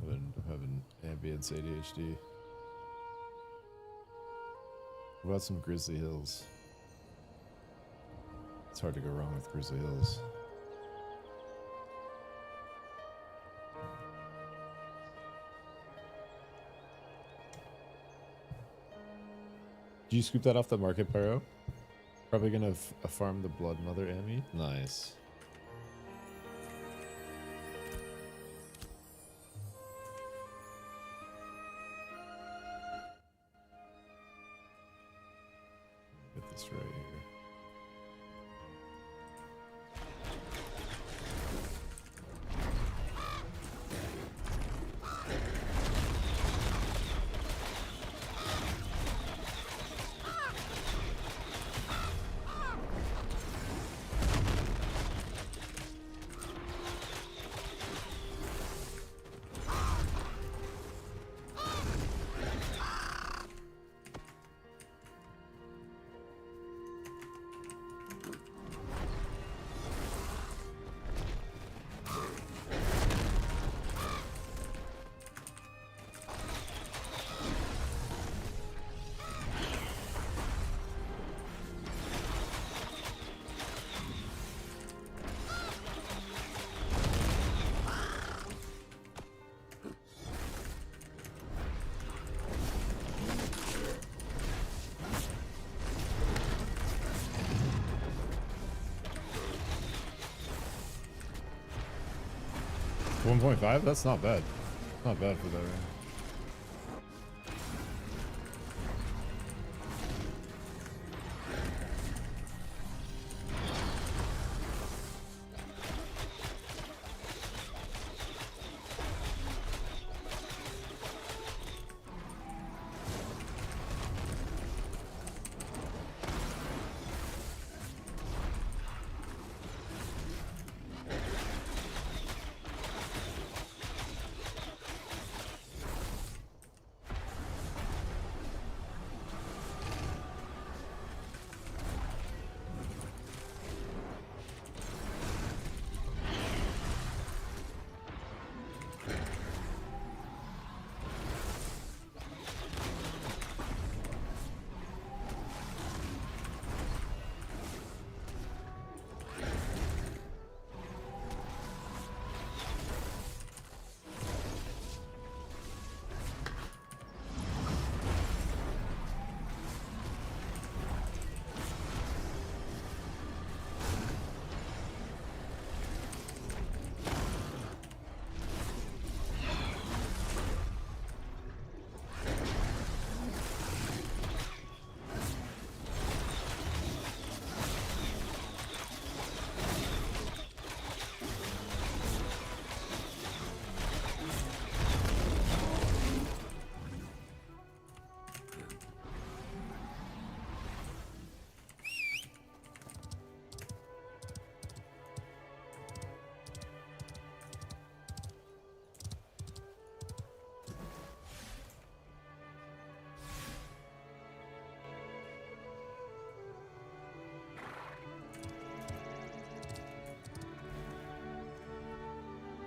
I'm having ambience ADHD. What about some Grizzly Hills? It's hard to go wrong with Grizzly Hills. Did you scoop that off the market, Pyro? Probably gonna farm the Blood Mother Amy. Nice. Get this right here. 1.5? That's not bad. Not bad for that range.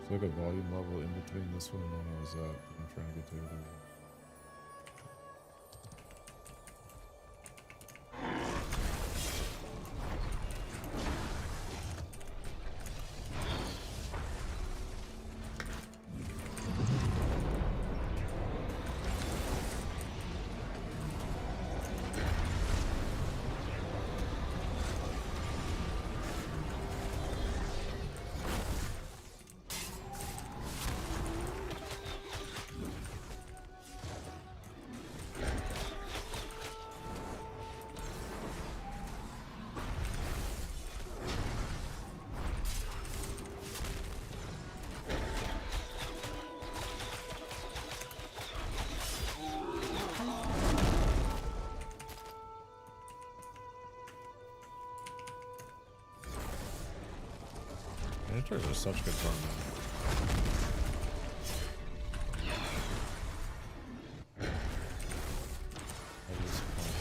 It's like a volume level in between this one and the one I was at. I'm trying to get to the other one. Miniatures are such good fun, man. That is fun.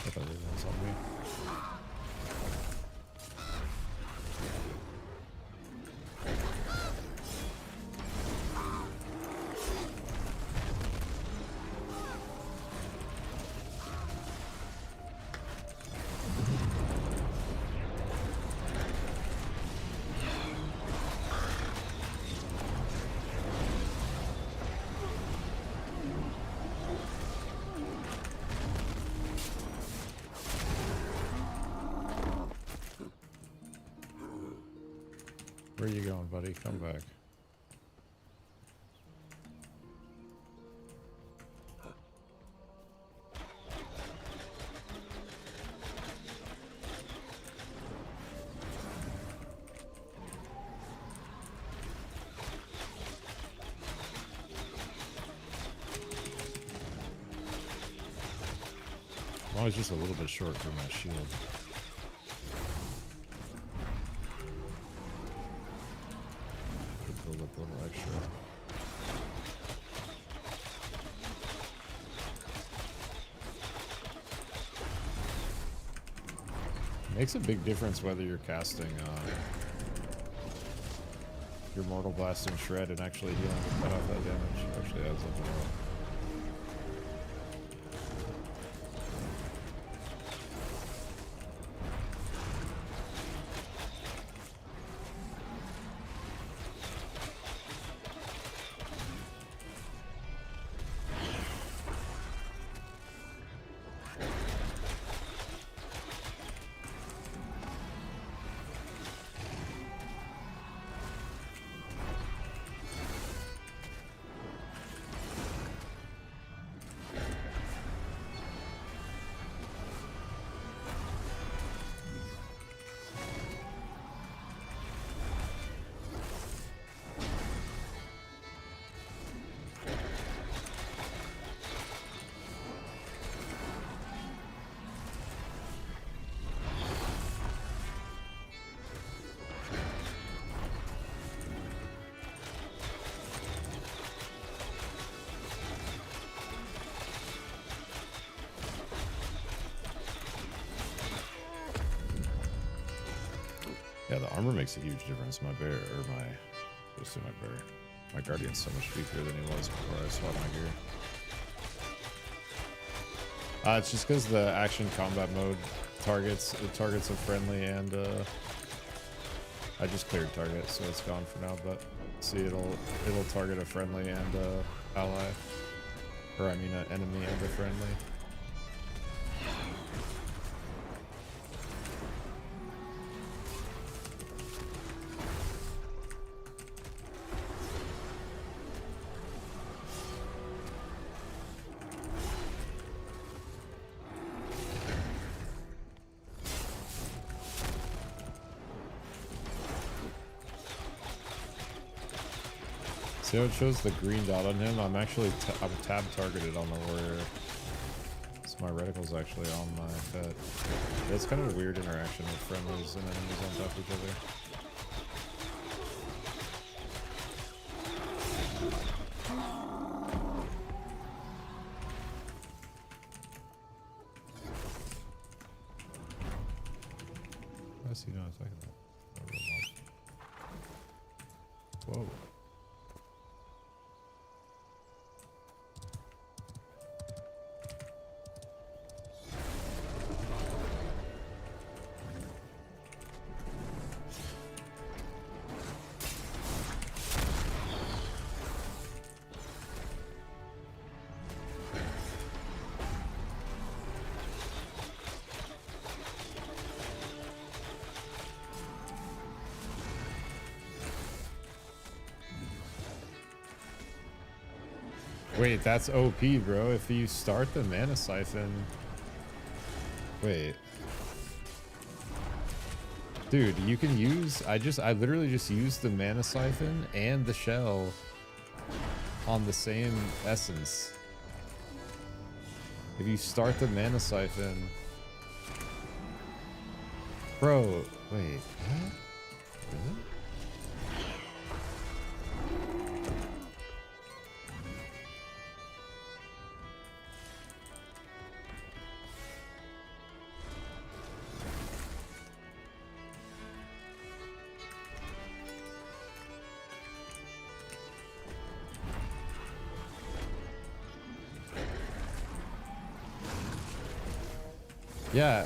I thought it was on me. Where are you going, buddy? Come back. I'm always just a little bit short for my shield. Could build up a little extra. Makes a big difference whether you're casting your Mortal Blasting Shred and actually healing to cut off that damage. It actually adds up a lot. Yeah, the armor makes a huge difference. My bear, or my, let's say my bear. My guardian's so much weaker than he was before I swapped my gear. It's just because the action combat mode targets a friendly and I just cleared target, so it's gone for now. But see, it'll target a friendly and ally, or I mean an enemy and a friendly. See how it shows the green dot on him? I'm actually I'm tab targeted on the warrior. So my reticle's actually on my pet. It's kind of a weird interaction with friendlies and enemies on top of each other. I see no attack that. Whoa. Wait, that's OP, bro. If you start the mana siphon... Wait. Dude, you can use... I literally just used the mana siphon and the shell on the same essence. If you start the mana siphon... Bro, wait. What? Really?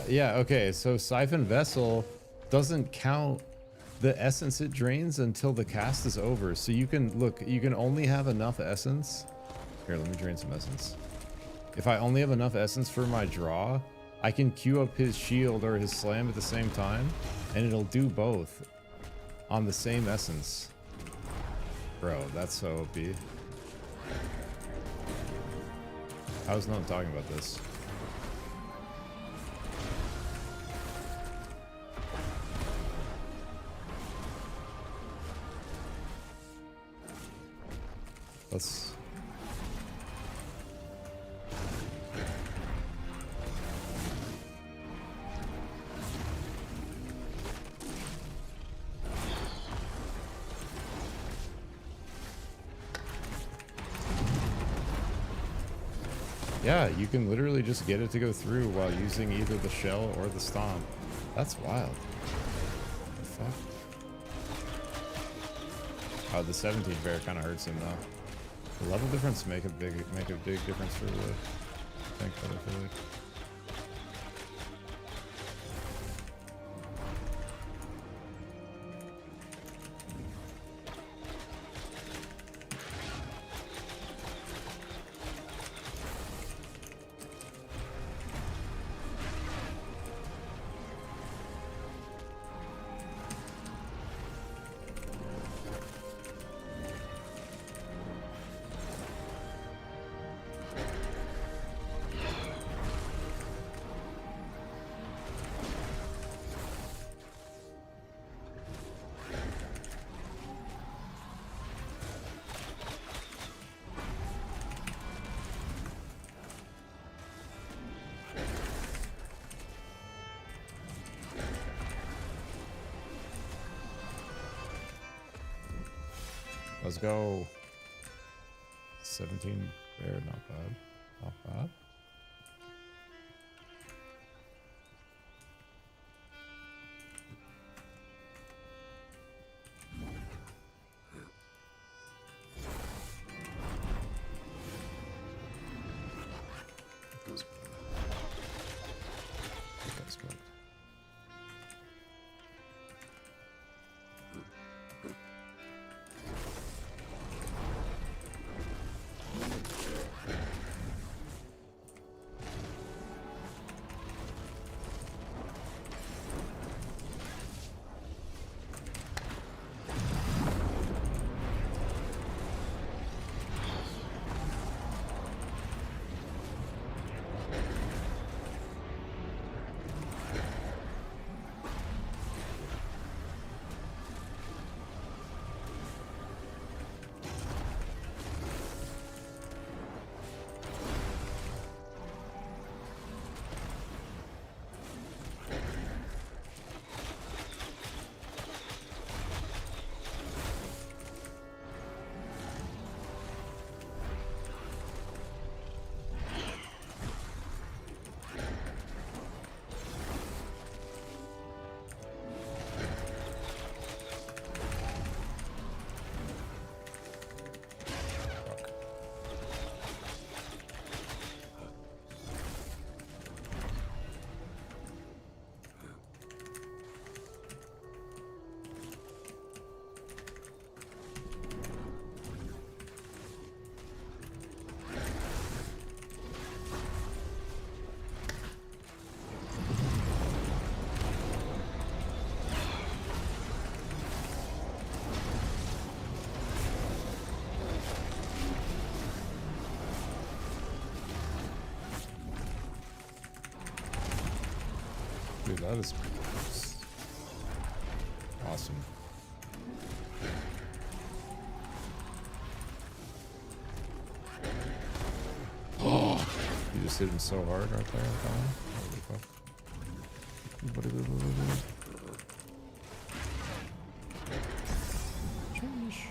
Yeah, okay, so Siphon Vessel doesn't count the essence it drains until the cast is over. So you can, look, you can only have enough essence. Here, let me drain some essence. If I only have enough essence for my draw, I can queue up his shield or his slam at the same time, and it'll do both on the same essence. Bro, that's so OP. How is no one talking about this? Let's... Yeah, you can literally just get it to go through while using either the shell or the stomp. That's wild. What the fuck? Oh, the 17 bear kind of hurts him though. The level difference make a big difference for the tank, but I feel like. Let's go. 17 bear, not bad. Not bad. Dude, that is awesome. Oh, you just hit him so hard right there. Holy fuck. Sheesh.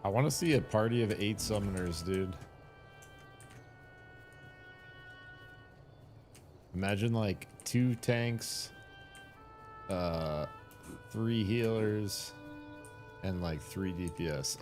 I want to see a party of 8 summoners, dude. Imagine like 2 tanks, 3 healers, and like 3 DPS.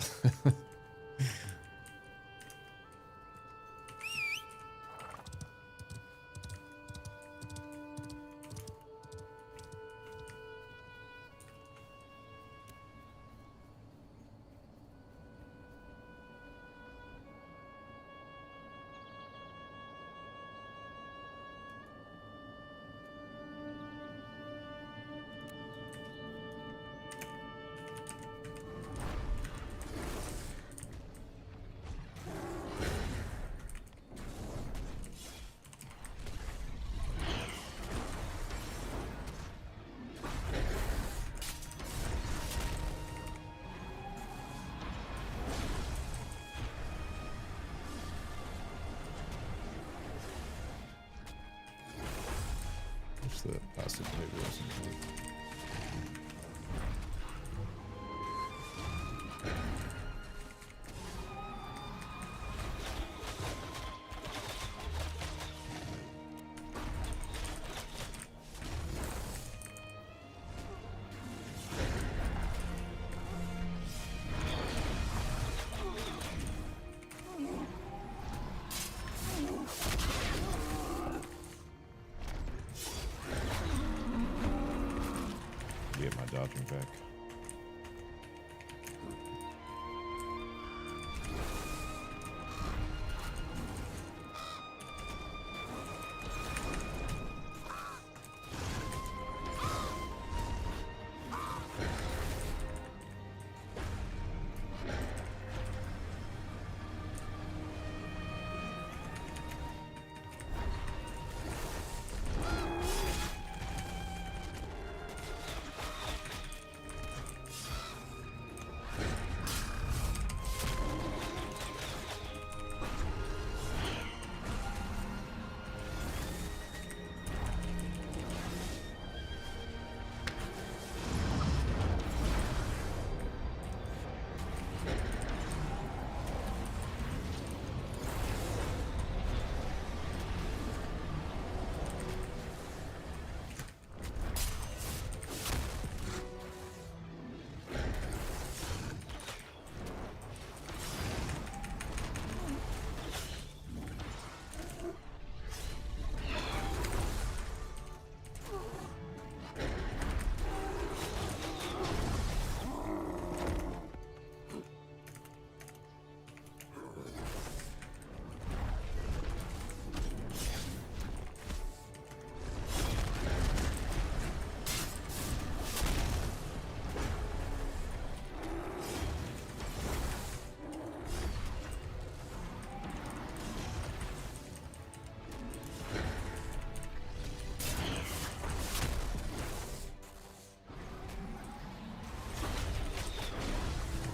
Push the passive behavior or something. Get my dodging back.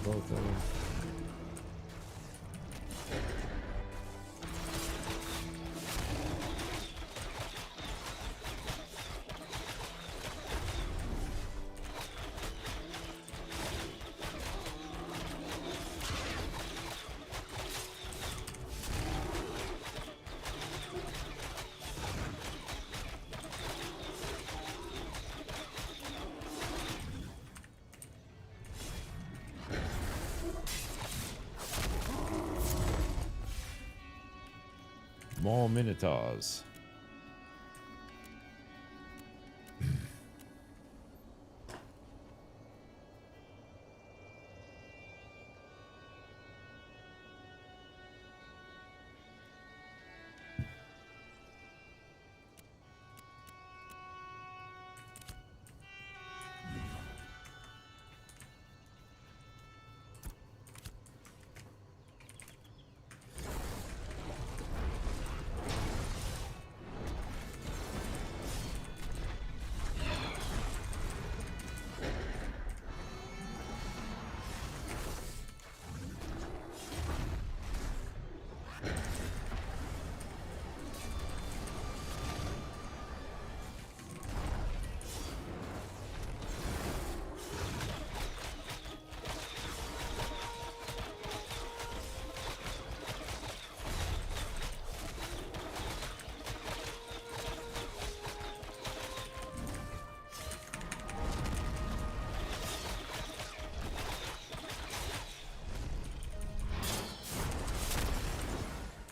Both of them. More Minotaurs.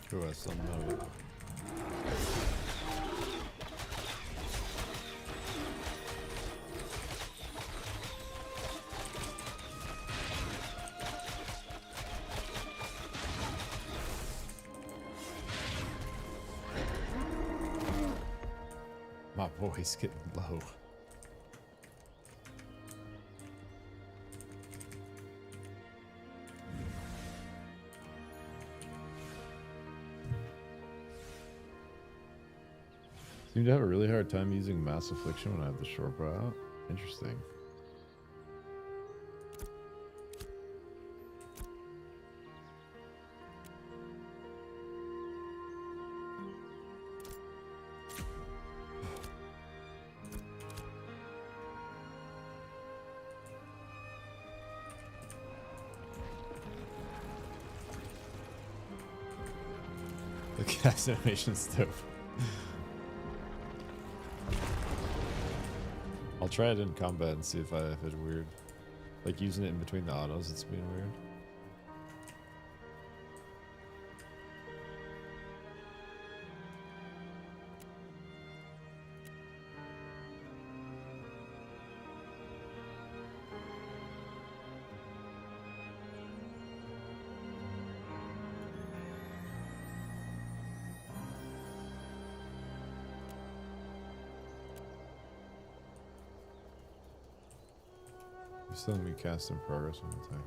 Sure, some of it. My voice getting low. Seem to have a really hard time using Mass Affliction when I have the short bow out. Interesting. The cast animation's dope. I'll try it in combat and see if it's weird. Like using it in between the autos, it's being weird. You're still gonna be cast in progress when attacking.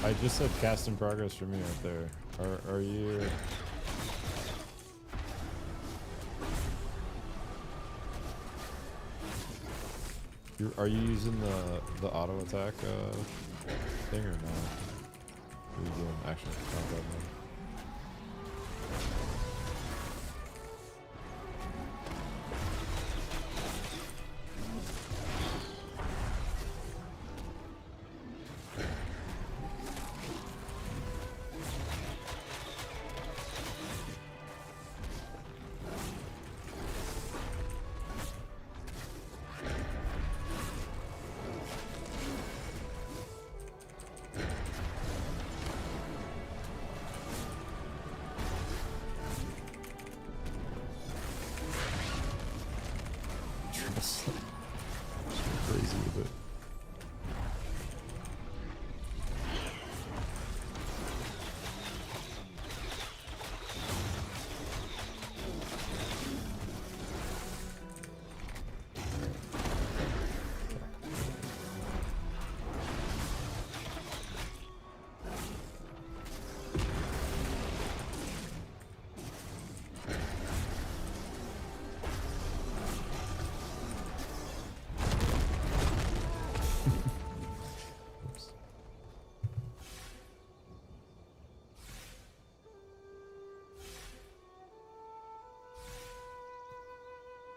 I just said cast in progress for me right there. Are you? Are you using the auto attack thing or not? Are you doing action combat mode? Crazy with it.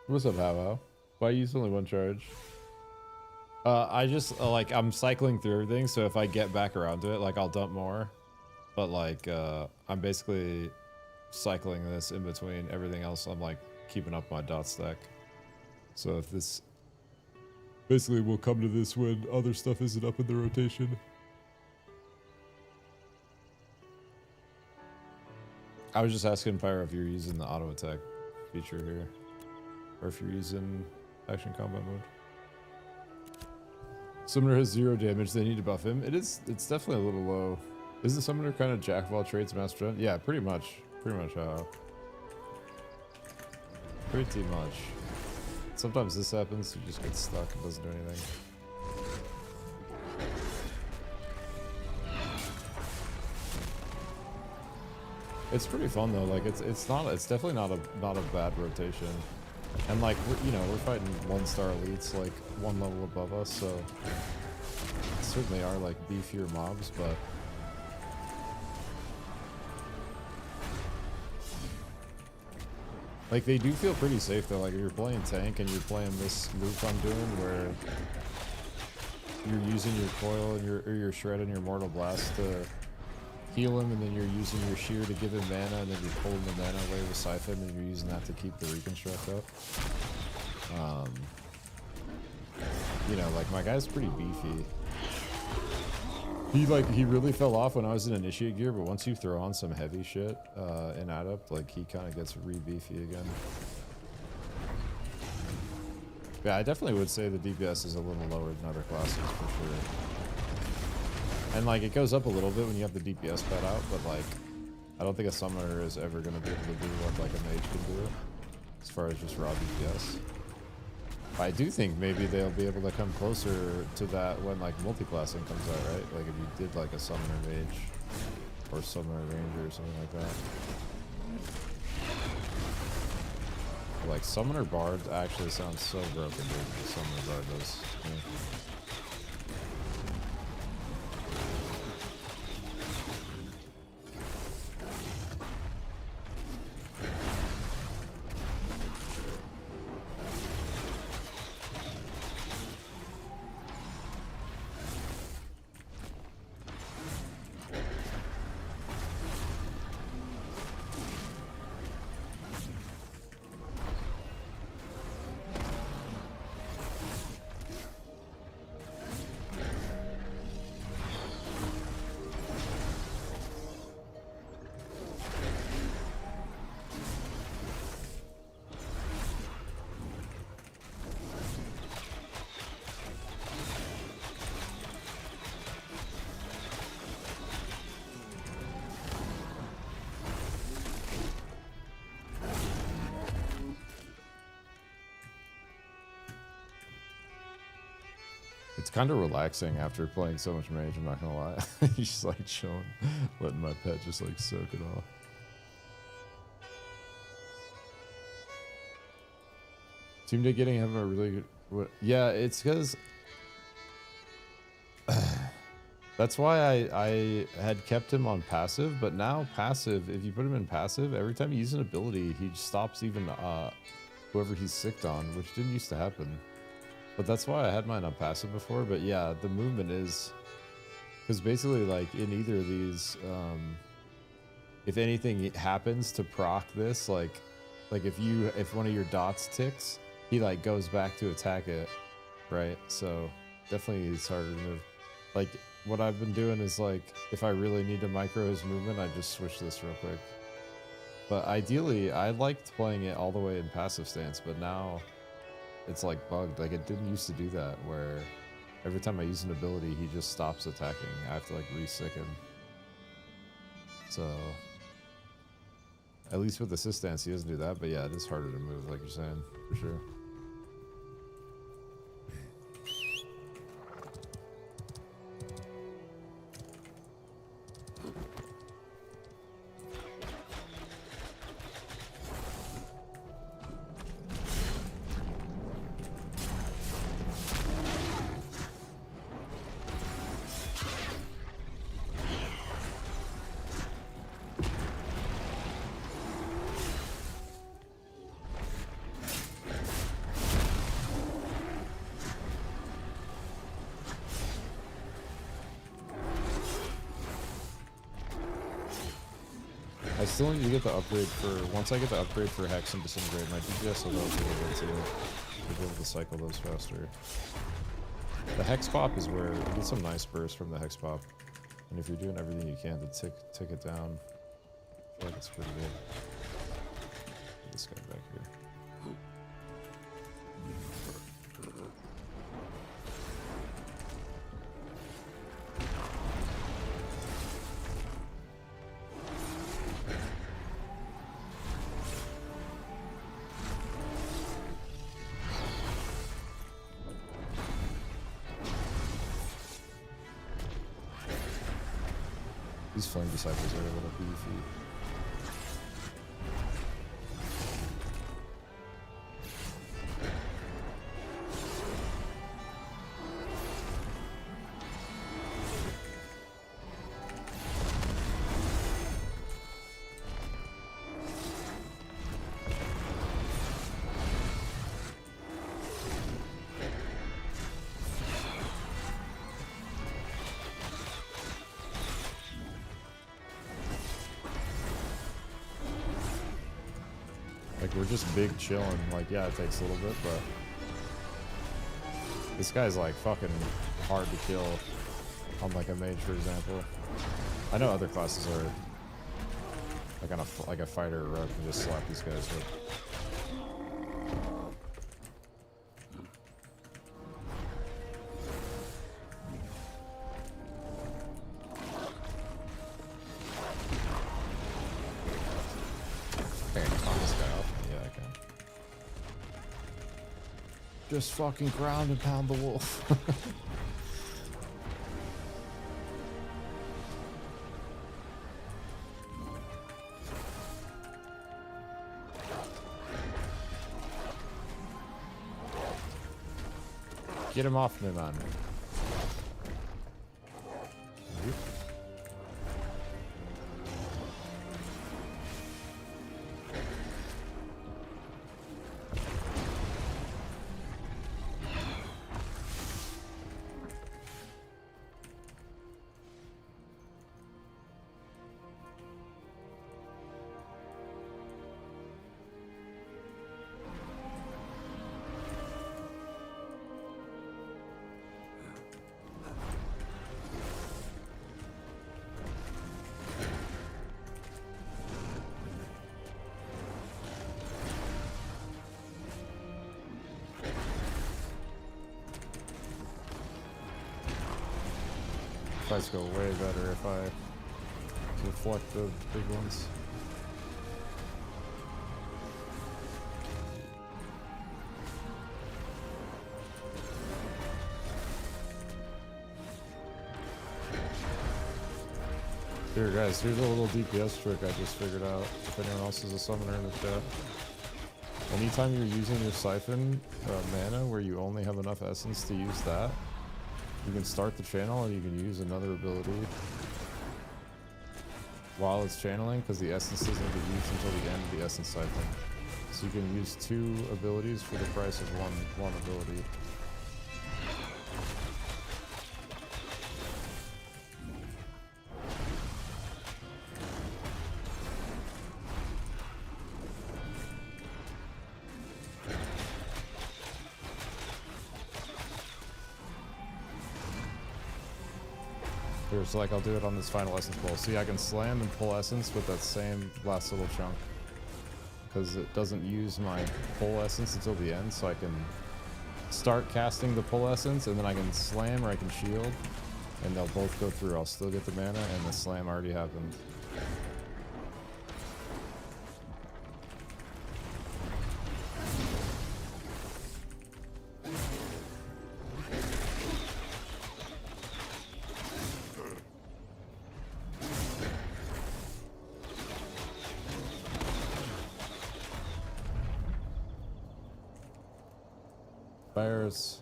What's up, How? Why use only one charge? I just like I'm cycling through everything, so if I get back around to it, like I'll dump more. But like I'm basically cycling this in between everything else. I'm like keeping up my dot stack. So if this basically we'll come to this when other stuff isn't up in the rotation. I was just asking Pyro if you're using the auto attack feature here. Or if you're using action combat mode. Summoner has 0 damage, they need to buff him. It's definitely a little low. Is the Summoner kind of jack of all trades, Master Gen? Yeah, pretty much. Pretty much how. Pretty much. Sometimes this happens, you just get stuck and doesn't do anything. It's pretty fun though, like it's definitely not a bad rotation. And like we're fighting 1-star elites like one level above us, so certainly are like beefier mobs, but like they do feel pretty safe though. Like if you're playing tank and you're playing this move I'm doing where you're using your coil and your shred and your mortal blast to heal him, and then you're using your shear to give him mana, and then you're pulling the mana away with Siphon, and you're using that to keep the reconstruct up. Like my guy's pretty beefy. He really fell off when I was in initiate gear, but once you throw on some heavy shit in adept, like he kind of gets re-beefy again. Yeah, I definitely would say the DPS is a little lower than other classes for sure. And like it goes up a little bit when you have the DPS pad out, but like I don't think a summoner is ever gonna be able to do what like a mage can do as far as just raw DPS. I do think maybe they'll be able to come closer to that when like multiclassing comes out, right? Like if you did like a summoner mage or summoner ranger or something like that. Like summoner bard actually sounds so broken, dude. The summoner bard does. Yeah. It's kind of relaxing after playing so much mage, I'm not gonna lie. He's just like chilling, letting my pet just like soak it off. Team Day getting him a really good... Yeah, it's because... That's why I had kept him on passive, but now passive, if you put him in passive, every time you use an ability, he stops even whoever he's sicked on, which didn't used to happen. But that's why I had mine on passive before. But yeah, the movement is... Because basically, like, in either of these, if anything happens to proc this, like if one of your dots ticks, he, like, goes back to attack it, right? So, definitely it's harder to move. Like, what I've been doing is, like, if I really need to micro his movement, I just switch this real quick. But ideally, I liked playing it all the way in passive stance, but now... It's like bugged. Like it didn't used to do that where every time I use an ability he just stops attacking. I have to like re-sick him. So at least with assist stance he doesn't do that, but yeah, it is harder to move like you're saying, for sure. I still need to get the upgrade for, once I get the upgrade for Hex and Disintegrate, my DPS will go up a little bit too. To be able to cycle those faster. The Hex Pop is where you get some nice burst from the Hex Pop. And if you're doing everything you can to tick it down, I feel like it's pretty good. Get this guy back here. These Flame Disciples are a little beefy. Like, we're just big chilling. Like, yeah, it takes a little bit, but this guy's like fucking hard to kill on like a mage, for example. I know other classes are like on a fighter or rogue can just slap these guys with. Just fucking ground and pound the wolf. Get him off me, man. Fights go way better if I deflect the big ones. Here guys, here's a little DPS trick I just figured out, if anyone else is a summoner in the chat. Anytime you're using your siphon mana where you only have enough essence to use that, you can start the channel and you can use another ability while it's channeling, because the essence doesn't get used until the end of the essence siphon. So you can use 2 abilities for the price of one ability. So like I'll do it on this final essence bowl. See, I can slam and pull essence with that same last little chunk, because it doesn't use my pull essence until the end, so I can start casting the pull essence and then I can slam or I can shield and they'll both go through. I'll still get the mana and the slam already happened. Fires.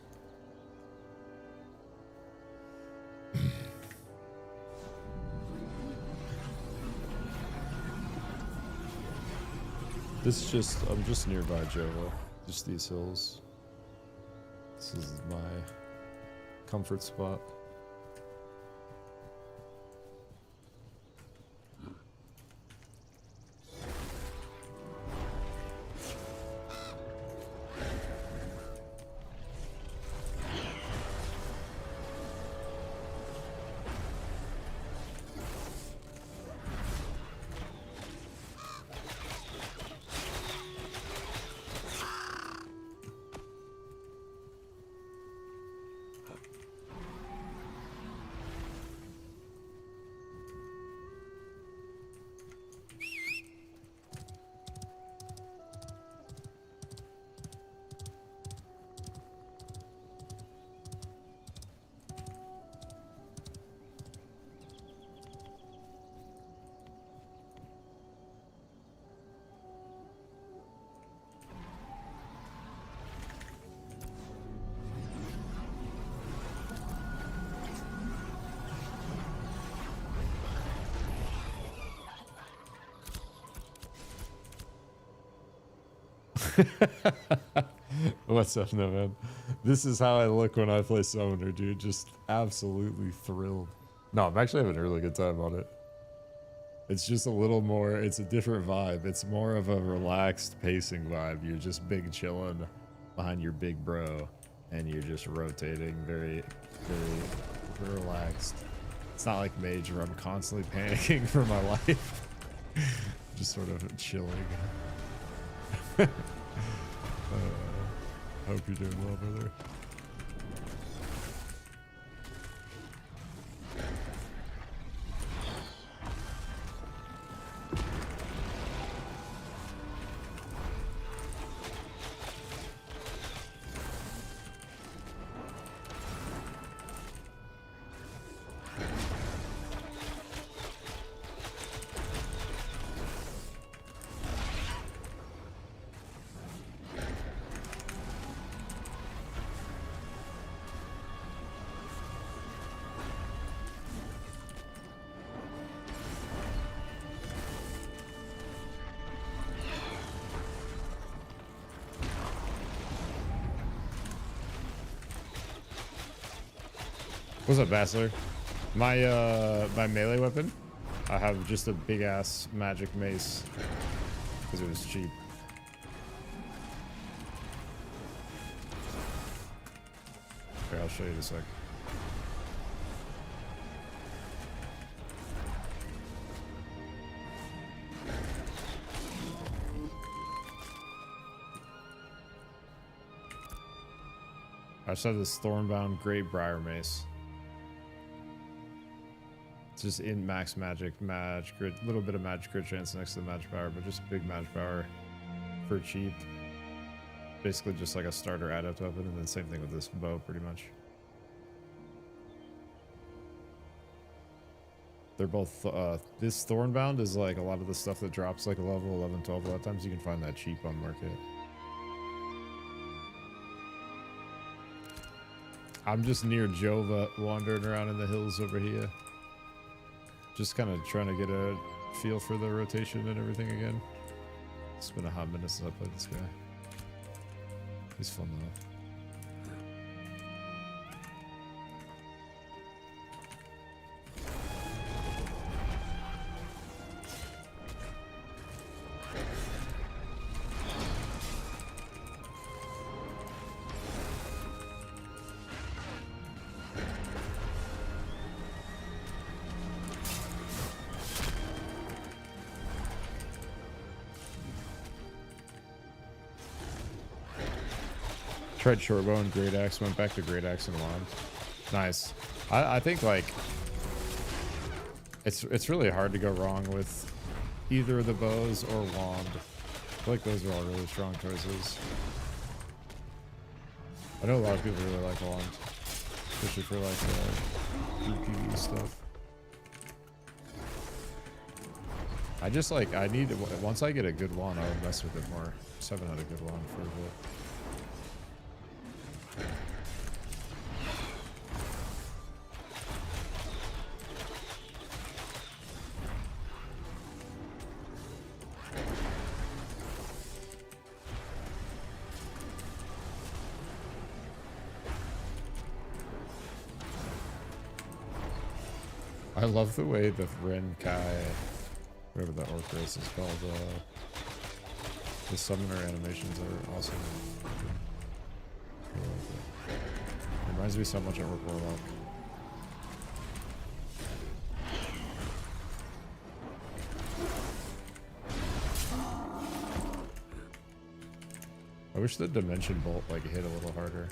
This is just, I'm just nearby Jova. Just these hills. This is my comfort spot. What's up, no man? This is how I look when I play Summoner, dude. Just absolutely thrilled. No, I'm actually having a really good time on it. It's just a little more, it's a different vibe. It's more of a relaxed pacing vibe. You're just big chilling behind your big bro and you're just rotating very, very relaxed. It's not like Mage where I'm constantly panicking for my life. Just sort of chilling. Hope you're doing well, brother. What's up, Bachelor? My my melee weapon, I have just a big ass magic mace because it was cheap. Okay, I'll show you in a sec. I just have this Thornbound Great Briar Mace. It's just in max magic, magic crit, little bit of magic crit chance next to the magic power, but just big magic power for cheap. Basically just like a starter adept weapon, and then same thing with this bow pretty much. They're both, this Thornbound is like a lot of the stuff that drops like a level 11, 12. A lot of times you can find that cheap on market. I'm just near Jova, wandering around in the hills over here. Just kind of trying to get a feel for the rotation and everything again. It's been a hot minute since I played this guy. He's fun though. Tried shortbow and great axe, went back to great axe and wand. Nice. I think like it's really hard to go wrong with either of the bows or wand. I feel like those are all really strong choices. I know a lot of people really like wand, especially for like PvE stuff. I just like, I need, once I get a good wand, I'll mess with it more. 7 had a good wand for a bit. I love the way the Ren Kai, whatever that orc race is called, the summoner animations are awesome. I like it. Reminds me so much of Orc Warlock. I wish the dimension bolt like hit a little harder.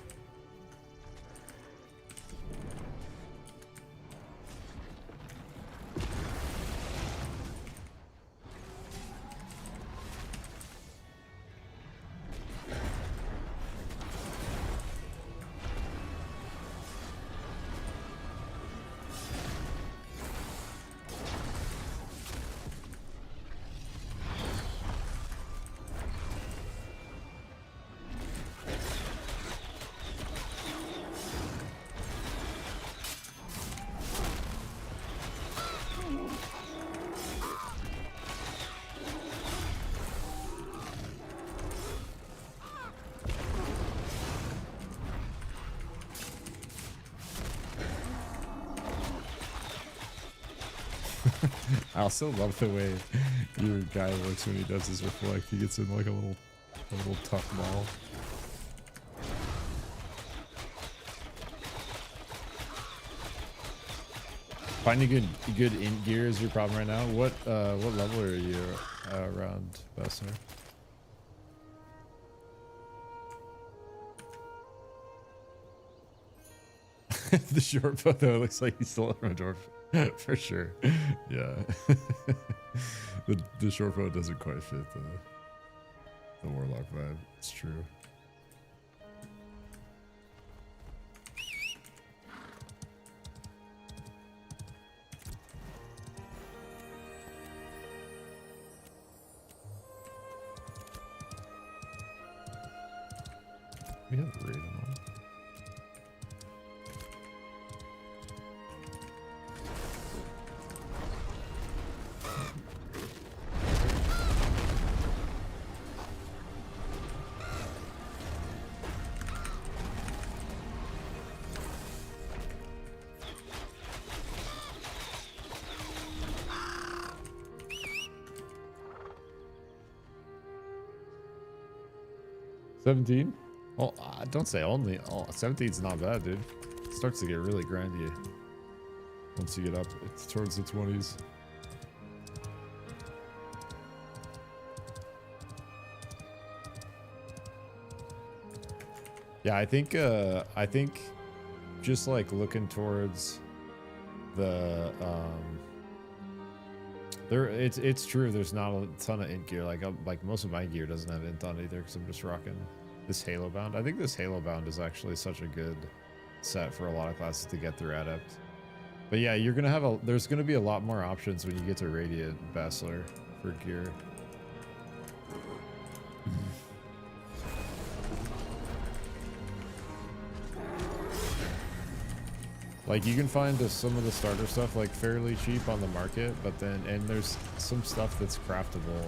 I also love the way your guy looks when he does his reflect. He gets in like a little tuck ball. Finding good int gear is your problem right now. What level are you around, Bessner? The short bow though looks like he's still on a dwarf. For sure. Yeah. the short bow doesn't quite fit the warlock vibe. It's true. We have a rating on. 17? Well, don't say only. Oh, 17's not bad, dude. It starts to get really grindy once you get up towards the 20s. Yeah, I think just like looking towards the it's true there's not a ton of int gear. Like most of my gear doesn't have int on either because I'm just rocking this Halo bound. I think this Halo bound is actually such a good set for a lot of classes to get through adept. But yeah, you're gonna have there's gonna be a lot more options when you get to Radiant Bachelor for gear. Like you can find some of the starter stuff like fairly cheap on the market, but then and there's some stuff that's craftable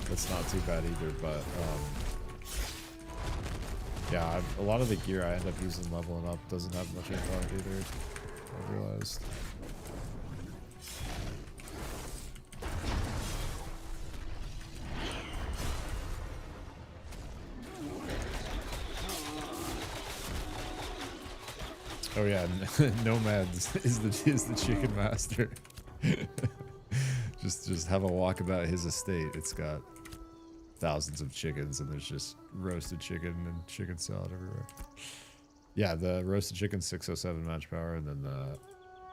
that's not too bad either. But yeah, a lot of the gear I end up using leveling up doesn't have much info on it either. I realized. Oh yeah, Nomads is the chicken master. just have a walk about his estate. It's got thousands of chickens and there's just roasted chicken and chicken salad everywhere. Yeah, the roasted chicken 607 match power, and then the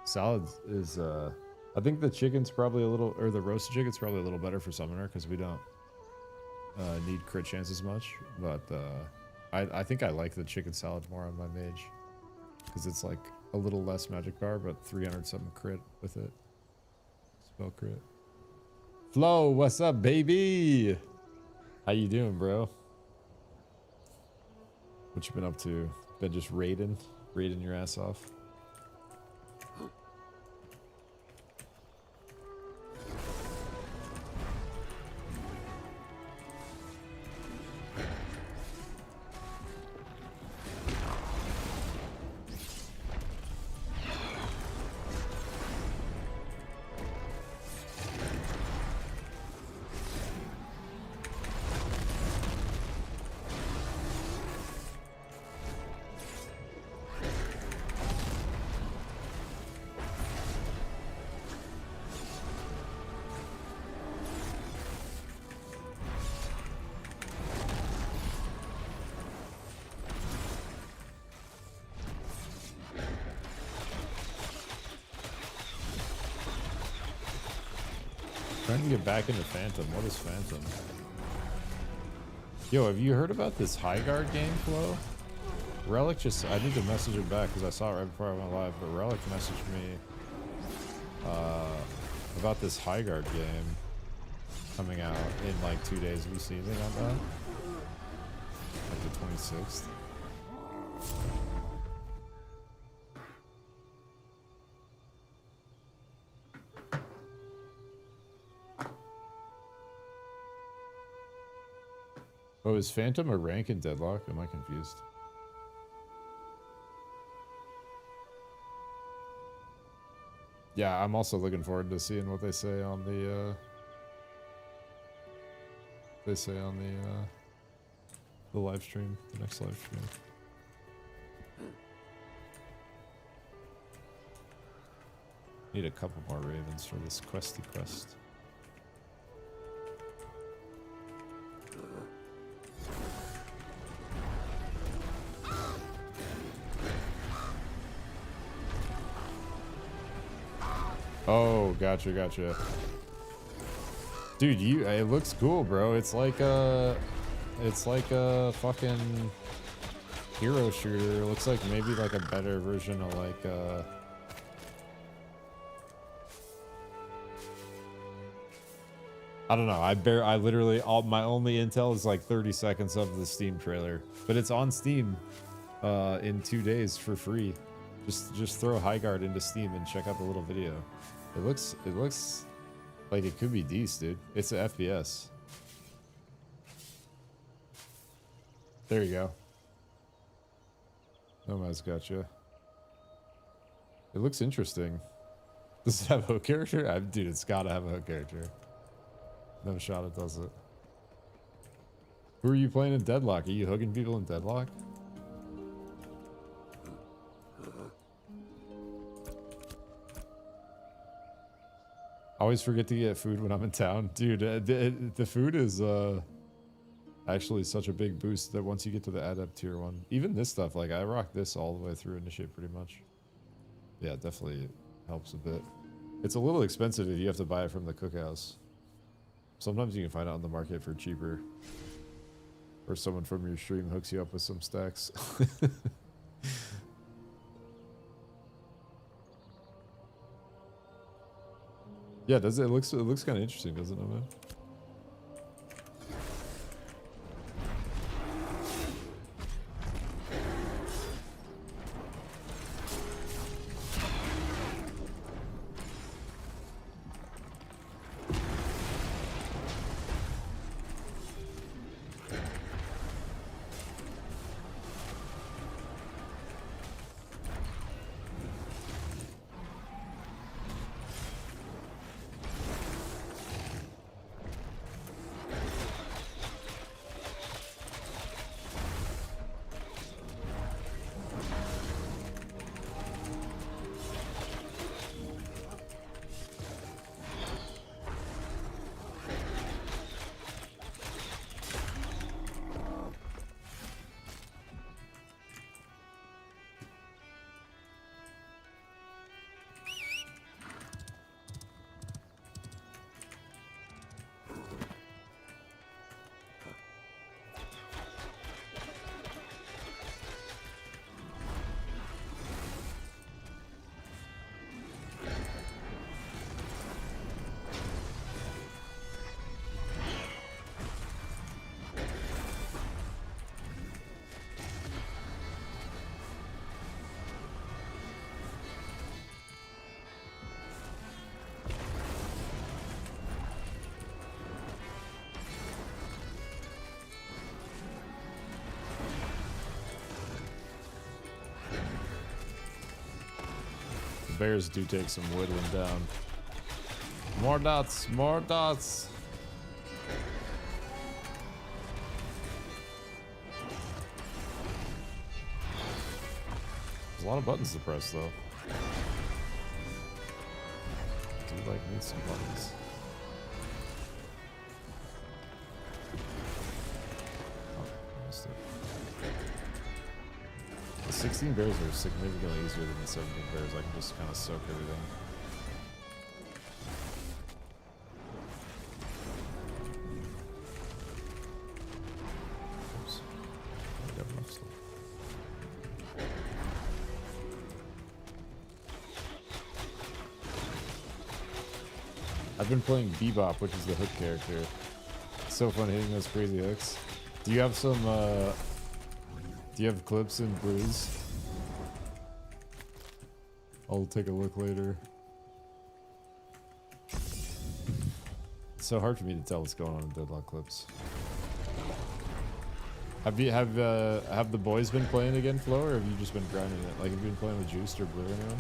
salad is I think the chicken's probably a little, or the roasted chicken's probably a little better for summoner because we don't need crit chances much. But I think I like the chicken salad more on my mage. Because it's like a little less magic power, but 300 something crit with it. Spell crit. Flo, what's up, baby? How you doing, bro? What you been up to? Been just raiding your ass off? Trying to get back into Phantom. What is Phantom? Yo, have you heard about this High Guard game, Flo? Relic just... I need to message him back because I saw it right before I went live, but Relic messaged me about this High Guard game coming out in like 2 days. Have you seen anything on that? Like the 26th? Oh, is Phantom a rank in Deadlock? Am I confused? Yeah, I'm also looking forward to seeing what they say on the the live stream, the next live stream. Need a couple more ravens for this questy quest. Oh, gotcha. Dude, it looks cool, bro. It's like a fucking hero shooter. It looks like maybe like a better version of like I don't know. I literally my only intel is like 30 seconds of the Steam trailer, but it's on Steam in 2 days for free. Just throw High Guard into Steam and check out the little video. It looks like it could be decent, dude. It's an FPS. There you go. Nomad's gotcha. It looks interesting. Does it have a hook character? Dude, it's gotta have a hook character. No shot it does it. Who are you playing in Deadlock? Are you hooking people in Deadlock? I always forget to get food when I'm in town. Dude, the food is actually such a big boost that once you get to the adept tier 1. Even this stuff, like I rock this all the way through initiate pretty much. Yeah, it definitely helps a bit. It's a little expensive if you have to buy it from the cookhouse. Sometimes you can find it on the market for cheaper. Or someone from your stream hooks you up with some stacks. Yeah, does it looks kind of interesting, doesn't it, man? Bears do take some whittling down. More dots, more dots. There's a lot of buttons to press though. Do like need some buttons. Oh, I missed it. The 16 bears are significantly easier than the 17 bears. I can just kind of soak everything. Oops. I got enough stuff. I've been playing Bebop, which is the hook character. It's so fun hitting those crazy hooks. Do you have some, do you have clips in Breeze? I'll take a look later. It's so hard for me to tell what's going on in Deadlock clips. Have the boys been playing again, Flo, or have you just been grinding it? Like, have you been playing with Juiced or Blue or anyone?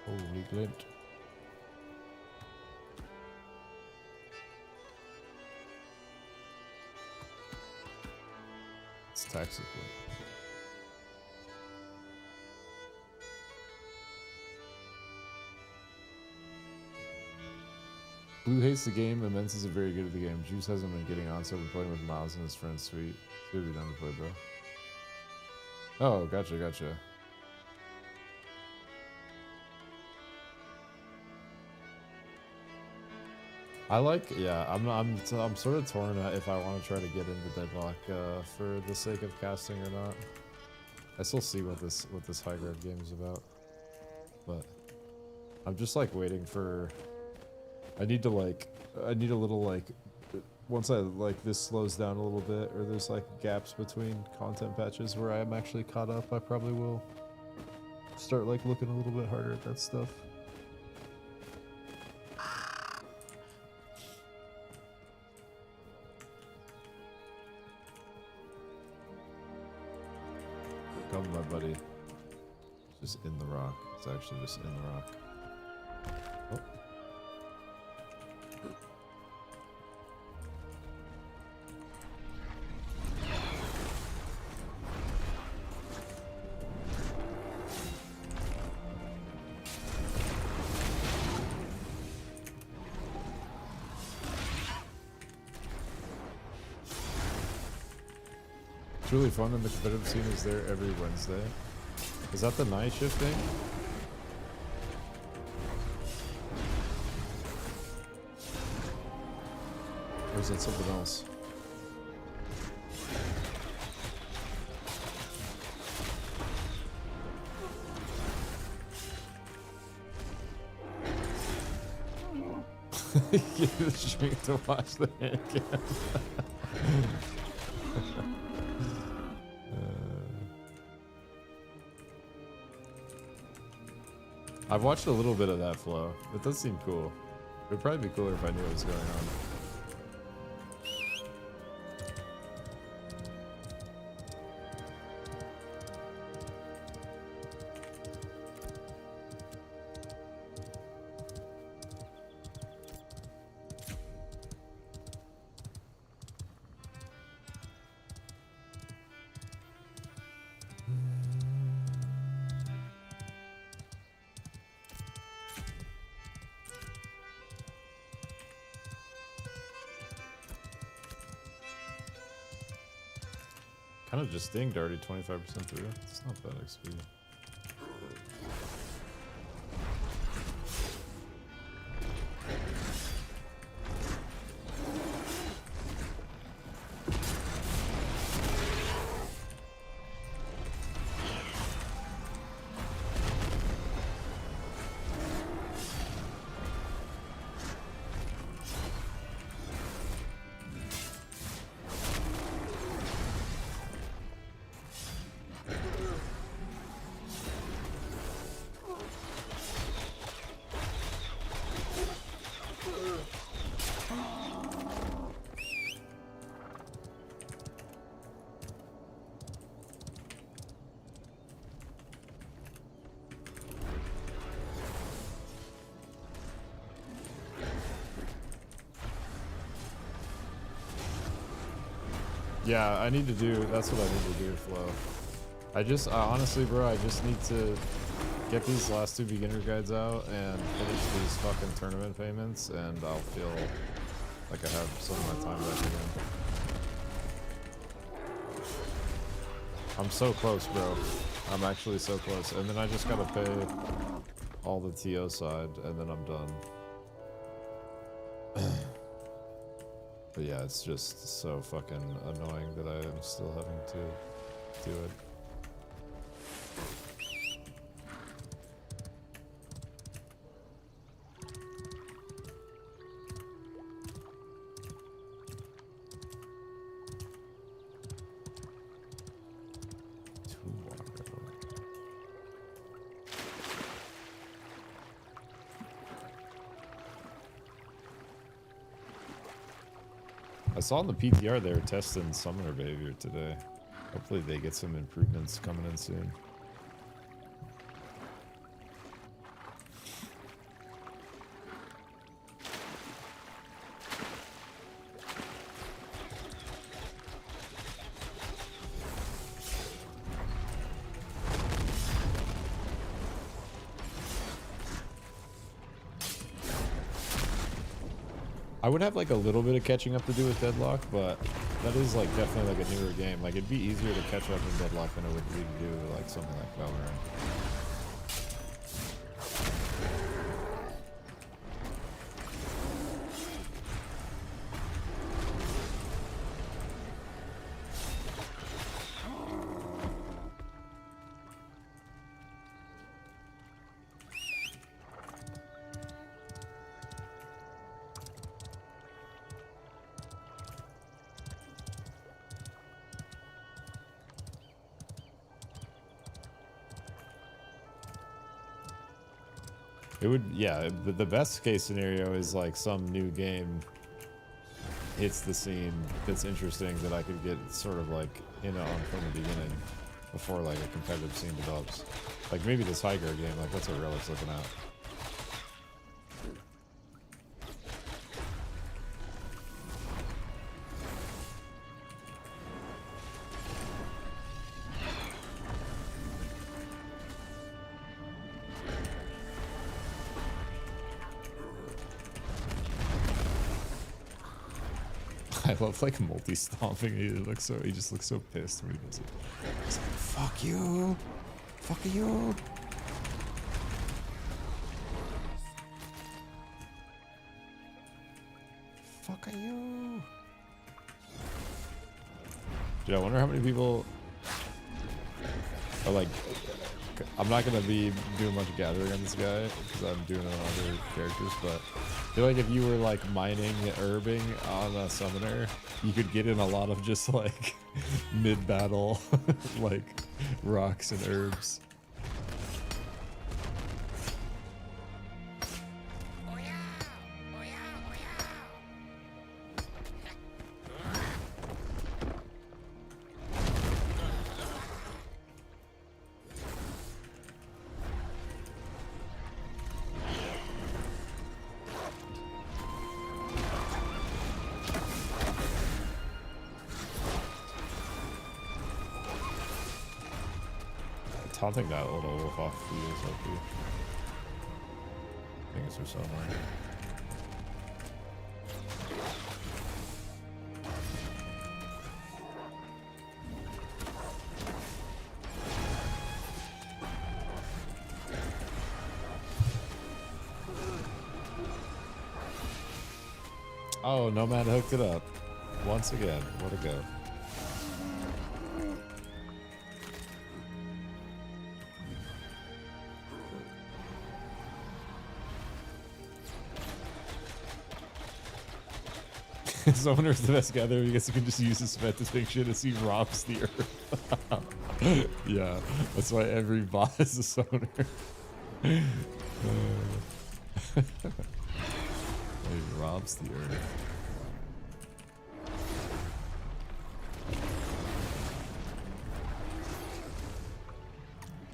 Holy glint. It's taxable. Blue hates the game, Immense isn't very good at the game. Juice hasn't been getting on, so I've been playing with Miles and his friend Sweet. Should be done to play, bro. Oh, gotcha, gotcha. I like, yeah, I'm sort of torn if I want to try to get into Deadlock for the sake of casting or not. I still see what this high grade game is about, but I'm just like waiting for. I need a little like, once this slows down a little bit, or there's like gaps between content patches where I am actually caught up, I probably will start like looking a little bit harder at that stuff. Come, my buddy. It's just in the rock. It's actually just in the rock. Oh. It's really fun, and the competitive scene is there every Wednesday. Is that the night shift thing? Or is it something else? Give the stream to watch the hand cam. I've watched a little bit of that flow. It does seem cool. It would probably be cooler if I knew what was going on. Kind of just dinged already 25% through. It's not bad XP. Yeah, I need to do, that's what I need to do, Flo. Honestly, bro, I just need to get these last 2 beginner guides out and finish these fucking tournament payments, and I'll feel like I have some of my time back again. I'm so close, bro. I'm actually so close. And then I just gotta pay all the TO side, and then I'm done. But yeah, it's just so fucking annoying that I am still having to do it. I saw in the PTR they were testing Summoner behavior today. Hopefully they get some improvements coming in soon. I would have like a little bit of catching up to do with Deadlock, but that is like definitely like a newer game. Like it'd be easier to catch up in Deadlock than it would be to do like something like Valorant. It would, yeah, the best case scenario is like some new game hits the scene that's interesting that I could get sort of like in on from the beginning before like a competitive scene develops. Like maybe this Highgar game, like that's what Relic's looking at. I love like multi-stomping. He just looks so pissed when he does it. He's like, fuck you! Fuck you! Fuck you! Dude, I wonder how many people are like, I'm not gonna be doing much gathering on this guy because I'm doing it on other characters, but I feel like if you were like mining herbing on a summoner, you could get in a lot of just like mid-battle like rocks and herbs. Taunting that little wolf off the SLP. I think it's her somewhere. Oh, Nomad hooked it up. Once again, what a go. Summoner's the best gatherer because you can just use his spec to think shit as he robs the earth. Yeah, that's why every bot is a summoner. He robs the earth.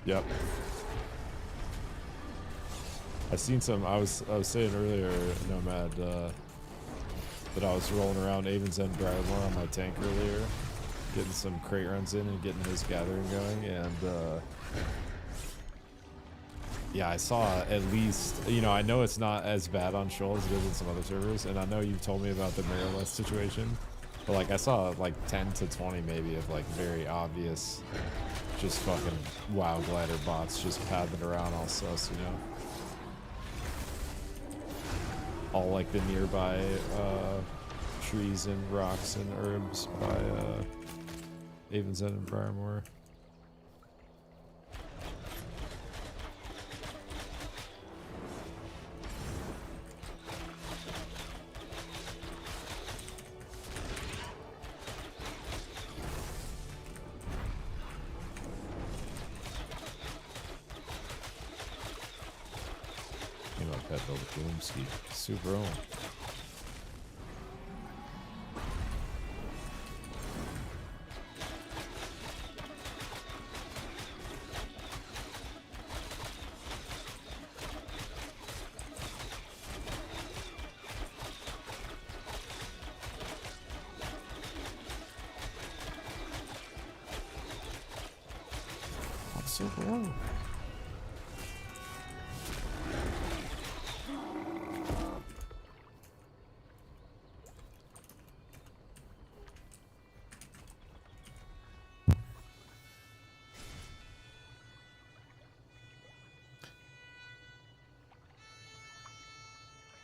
Yep. I've seen some. I was saying earlier, Nomad, that I was rolling around Avon's End Bradmore on my tank earlier, getting some crate runs in and getting his gathering going, and yeah, I saw at least, you know, I know it's not as bad on Shoal as it is in some other servers, and I know you've told me about the Mirrorless situation, but like I saw like 10 to 20 maybe of like very obvious, just fucking WoW glider bots just pathing around all sus, you know? All like the nearby trees and rocks and herbs by Avon's End and Briarmore. You know, pet build a boom ski. Super own. Super own.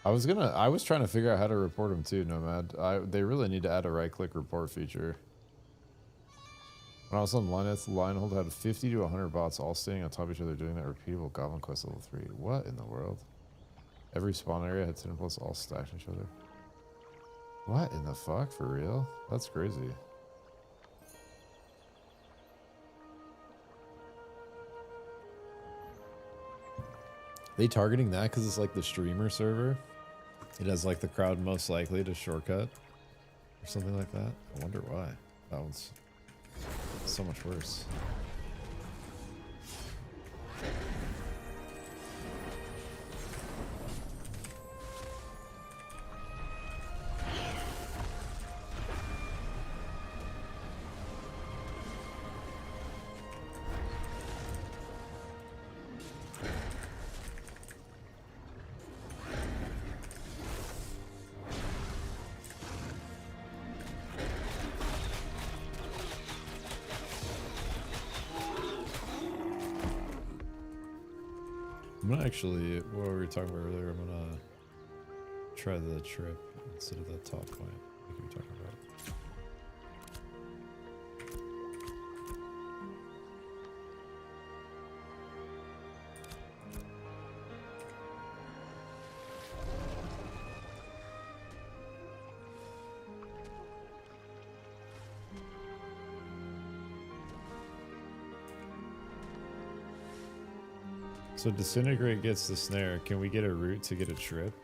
I was trying to figure out how to report them too, Nomad. They really need to add a right-click report feature. When I was on Linus, Lionhold had 50 to 100 bots all staying on top of each other doing that repeatable Goblin Quest level 3. What in the world? Every spawn area had 10 plus all stacked each other. What in the fuck? For real? That's crazy. They targeting that because it's like the streamer server? It has like the crowd most likely to shortcut or something like that. I wonder why. That one's so much worse. I'm gonna actually, what we were talking about earlier, I'm gonna try the trip instead of that top point like we were talking about. So Disintegrate gets the snare. Can we get a route to get a trip?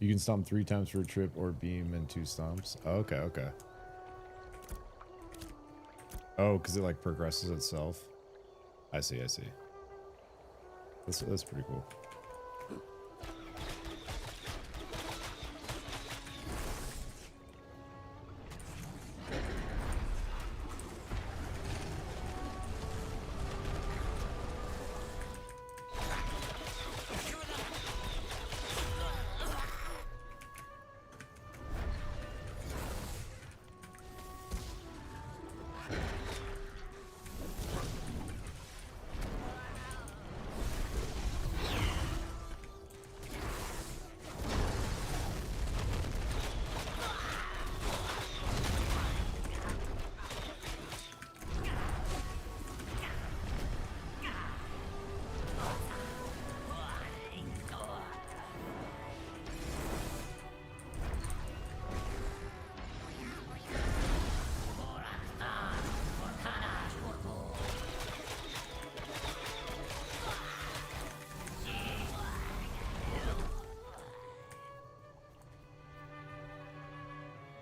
You can stomp 3 times for a trip or beam and 2 stomps. Oh, okay, okay. Oh, because it like progresses itself. I see, I see. That's pretty cool.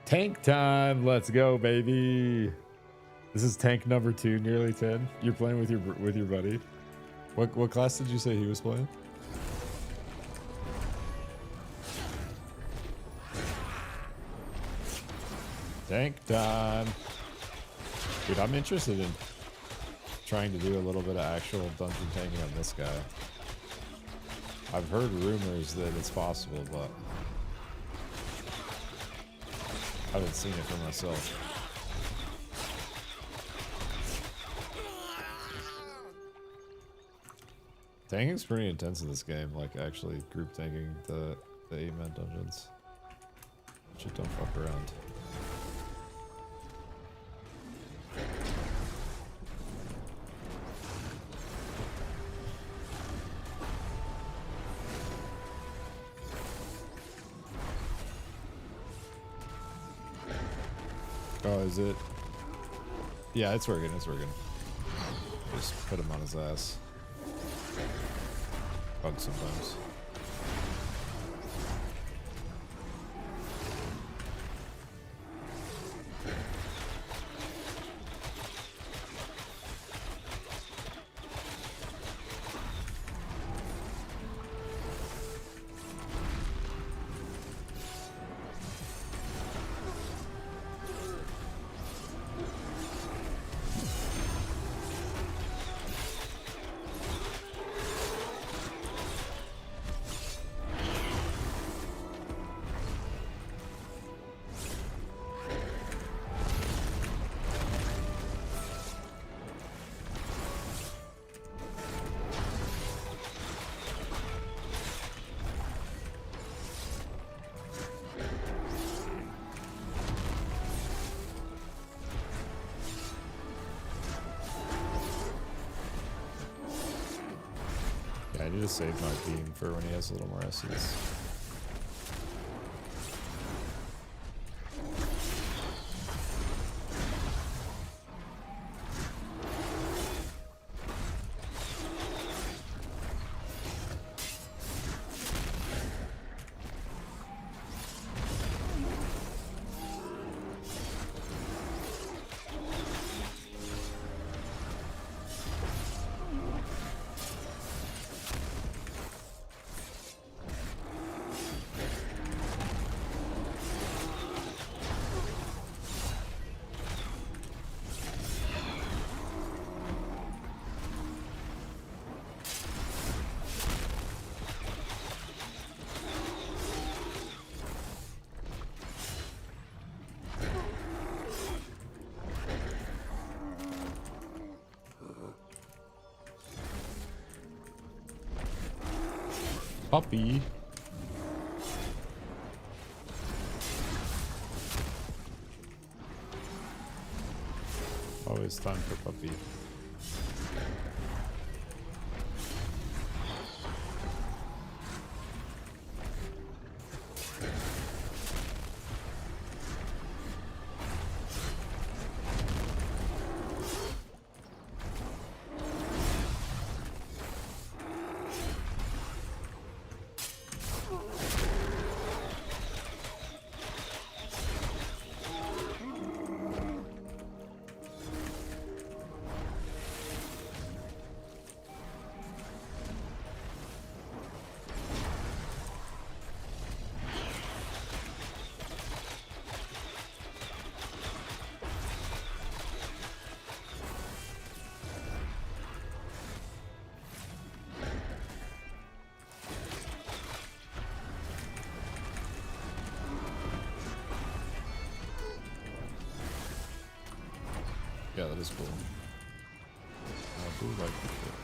Tank time, let's go, baby. This is tank number 2, nearly 10. You're playing with your buddy. What class did you say he was playing? Tank time. Dude, I'm interested in trying to do a little bit of actual dungeon tanking on this guy. I've heard rumors that it's possible, but I haven't seen it for myself. Tanking's pretty intense in this game, like actually group tanking the 8-man dungeons. Shit, don't fuck around. Oh, is it? Yeah, it's working, it's working. Just put him on his ass. Bug sometimes. I need to save my beam for when he has a little more essence. Puppy. Always time for puppy. Yeah, that is cool. I do like the shit.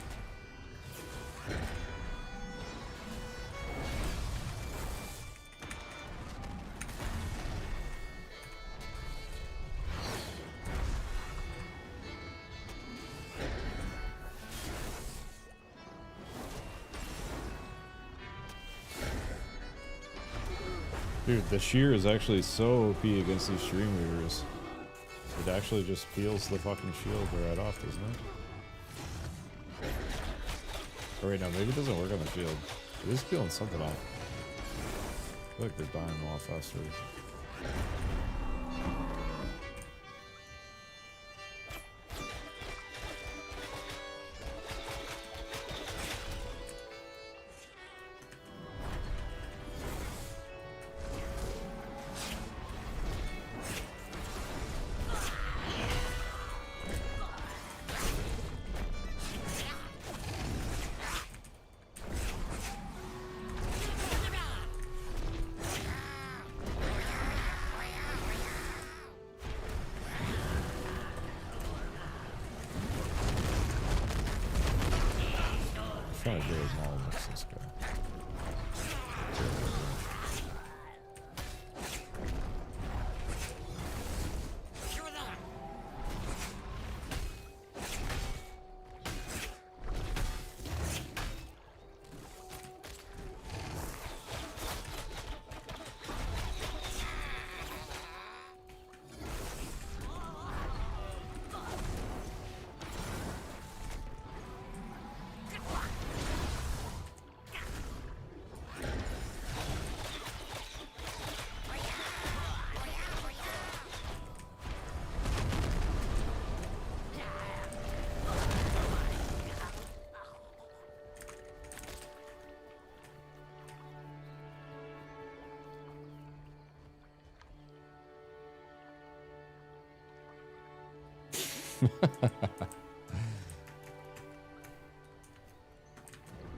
Dude, the shear is actually so OP against these stream weavers. It actually just peels the fucking shield right off, doesn't it? Oh wait, no, maybe it doesn't work on the shield. It is peeling something off. I feel like they're dying a lot faster. Trying to do is all mix this guy.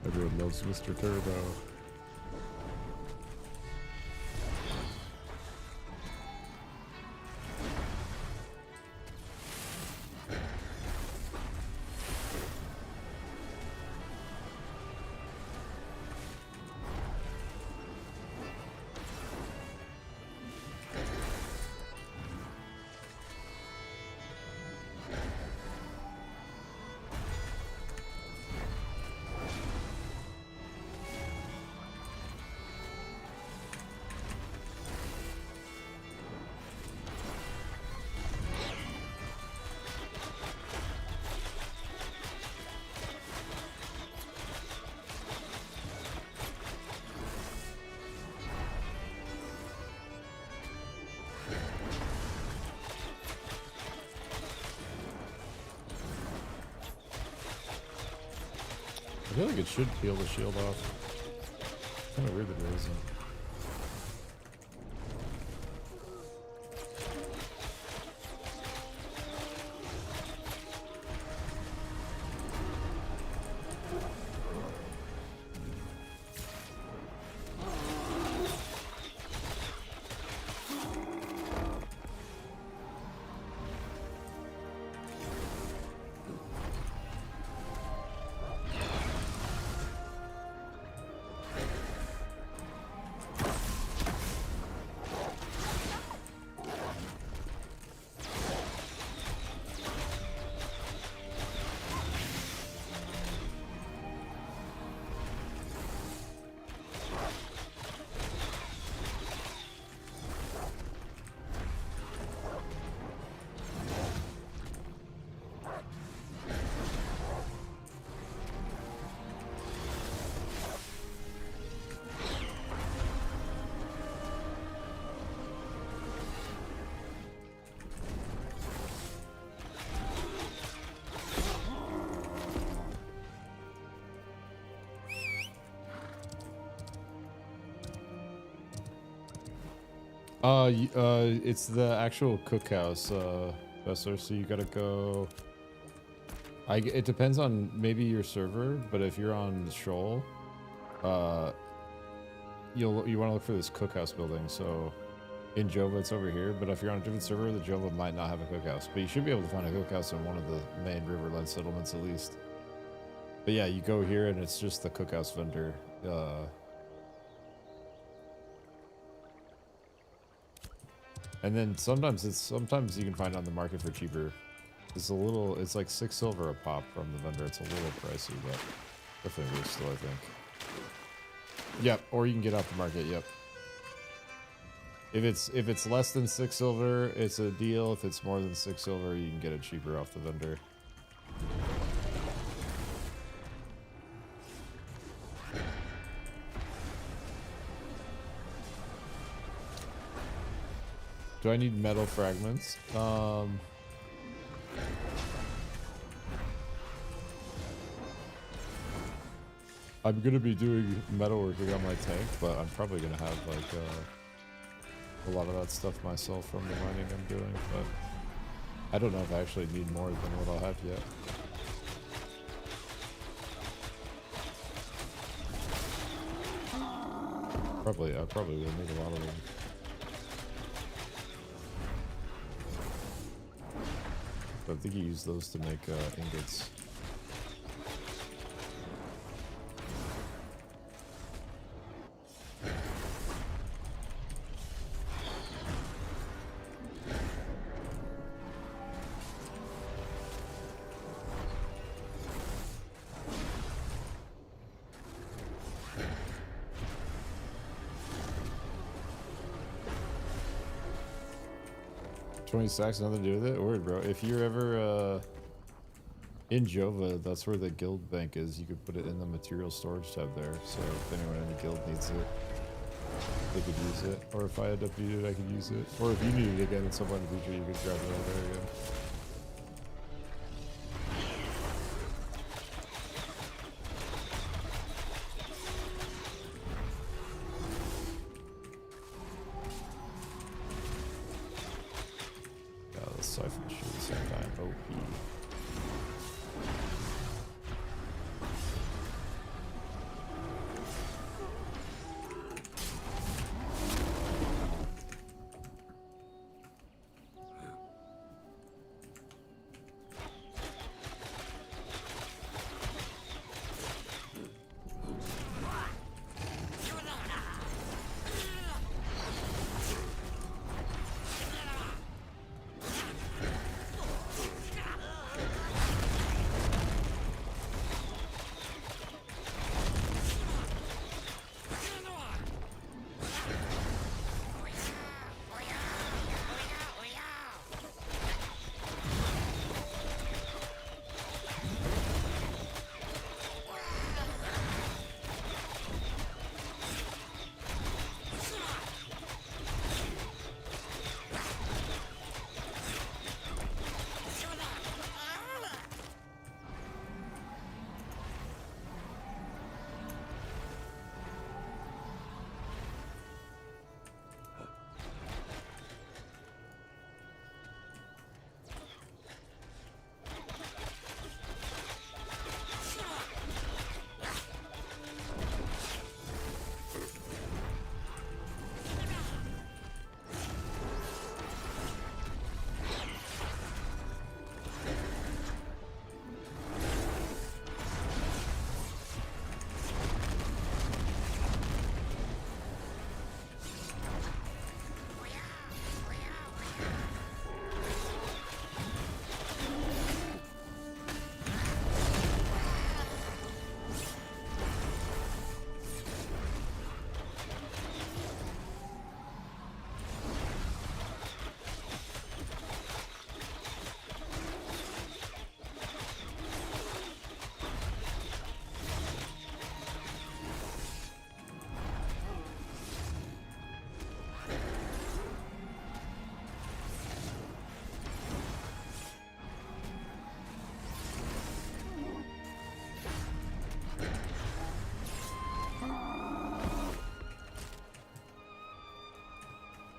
Everyone loves Mr. Turbo. feel like it should peel the shield off. Kind of weird that it isn't. It's the actual cookhouse, Besser, so you gotta go... it depends on maybe your server, but if you're on Shoal, you want to look for this cookhouse building, so... In Jova, it's over here, but if you're on a different server, the Jova might not have a cookhouse. But you should be able to find a cookhouse in one of the main Riverland settlements, at least. But yeah, you go here, and it's just the cookhouse vendor, and then sometimes you can find it on the market for cheaper. It's like 6 silver a pop from the vendor. It's a little pricey, but definitely worth still, I think. Yep, or you can get off the market, yep. If it's less than 6 silver, it's a deal. If it's more than 6 silver, you can get it cheaper off the vendor. Do I need metal fragments? I'm gonna be doing metalworking on my tank, but I'm probably gonna have like a lot of that stuff myself from the mining I'm doing, but I don't know if I actually need more than what I'll have yet. I probably will need a lot of them. But I think you use those to make ingots. Stacks, nothing to do with it? Word, bro. If you're ever in Jova, that's where the guild bank is. You could put it in the material storage tab there. So if anyone in the guild needs it, they could use it. Or if I end up needing it, I could use it. Or if you need it again at some point in the future, you could grab it over there again.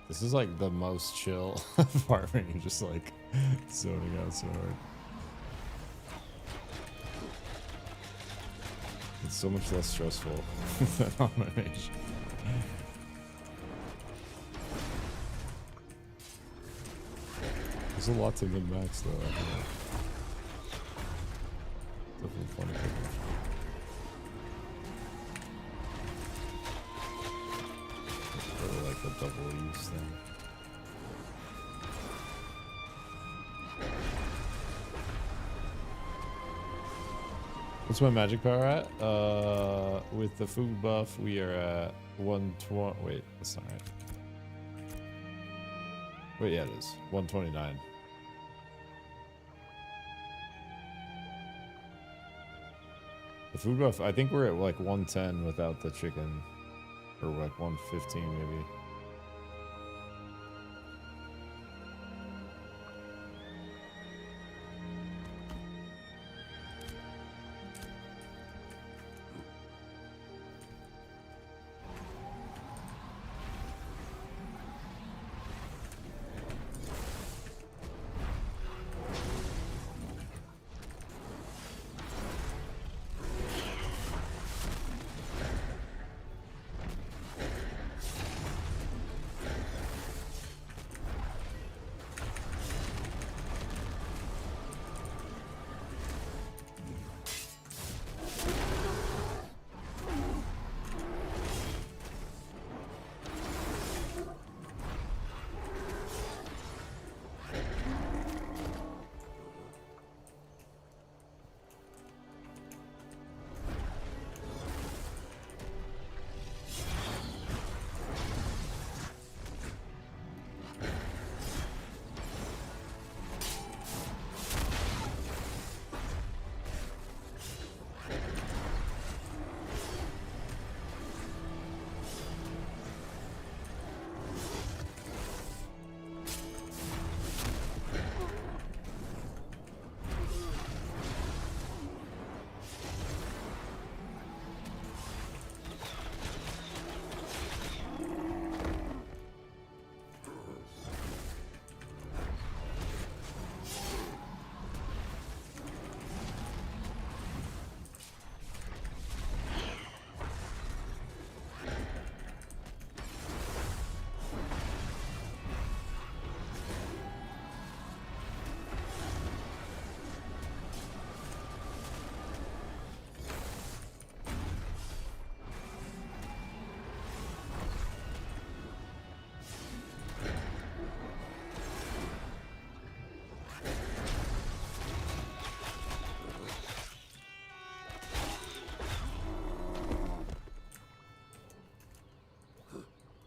This is like the most chill farming. You're just like zoning out so hard. It's so much less stressful than on my mage. There's a lot to min-max though. I feel like. Definitely fun to pick up. Really like the double use thing. What's my magic power at? With the food buff, we are at 120. Wait, that's not right. Wait, yeah, it is 129. The food buff, I think we're at like 110 without the chicken, or like 115 maybe.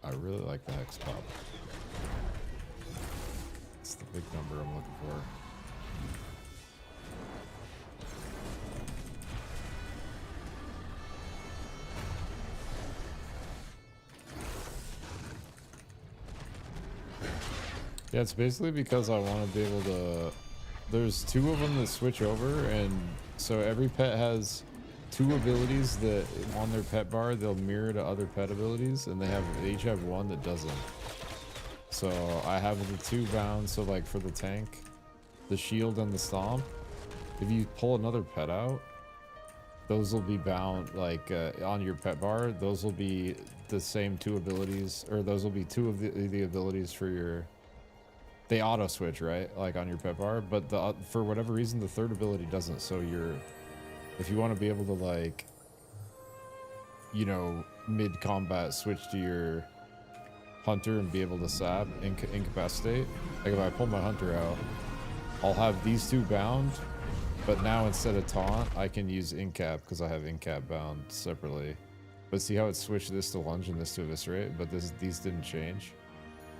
I really like the hex pop. It's the big number I'm looking for. Yeah, it's basically because I want to be able to... There's two of them that switch over, and so every pet has two abilities that on their pet bar they'll mirror to other pet abilities, and they each have one that doesn't. So I have the two bound, so like for the tank, the shield and the stomp, if you pull another pet out, those will be bound like on your pet bar. Those will be the same two abilities, or those will be two of the abilities for your... They auto switch, right? Like on your pet bar, but for whatever reason the third ability doesn't. So if you want to be able to, like, you know, mid combat switch to your hunter and be able to sap incapacitate, like if I pull my hunter out, I'll have these two bound, but now instead of taunt I can use incap because I have incap bound separately. But see how it switched this to lunge and this to eviscerate, but these didn't change.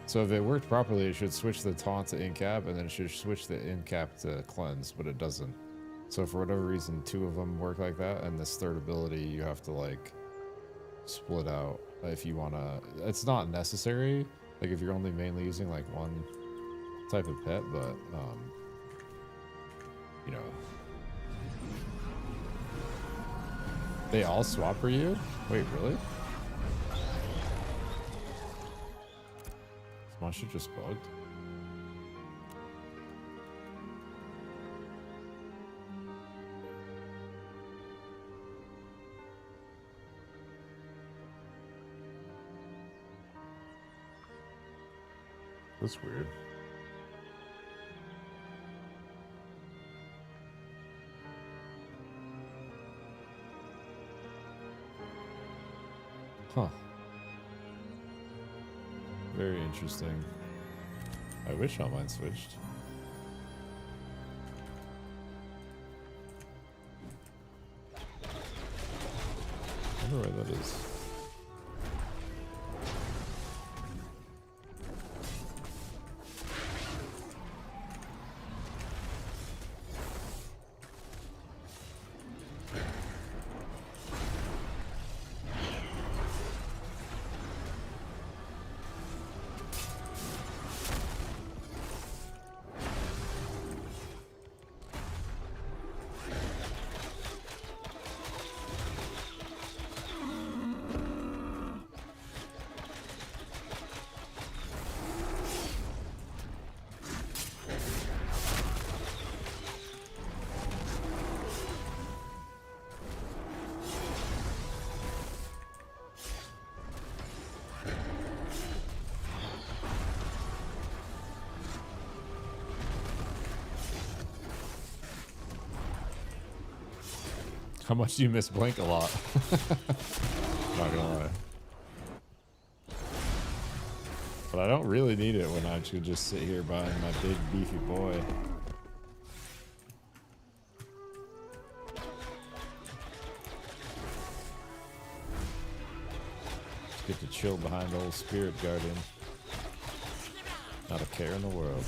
So if it worked properly, it should switch the taunt to incap, and then it should switch the incap to cleanse, but it doesn't. So for whatever reason, two of them work like that, and this third ability you have to like split out if you want to. It's not necessary, like if you're only mainly using like one type of pet, but you know, they all swap for you. Wait, really? My shit just bugged. That's weird. Huh. Very interesting. I wish all mine switched. I wonder where that is. How much do you miss Blink a lot? Not gonna lie. But I don't really need it when I should just sit here buying my big beefy boy. Just get to chill behind old Spirit Guardian. Not a care in the world.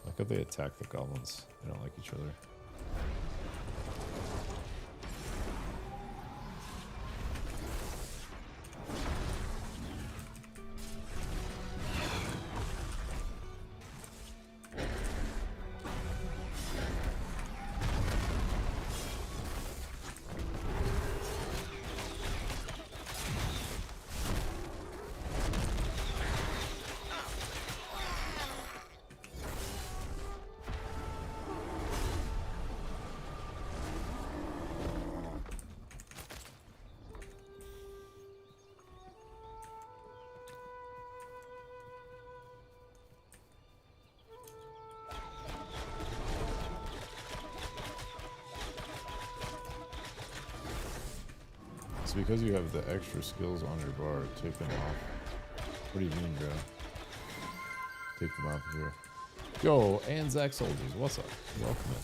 How could they attack the goblins? They don't like each other. Because you have the extra skills on your bar, take them off. What do you mean, bro? Take them off here. Yo, Anzac soldiers, what's up? Welcome in.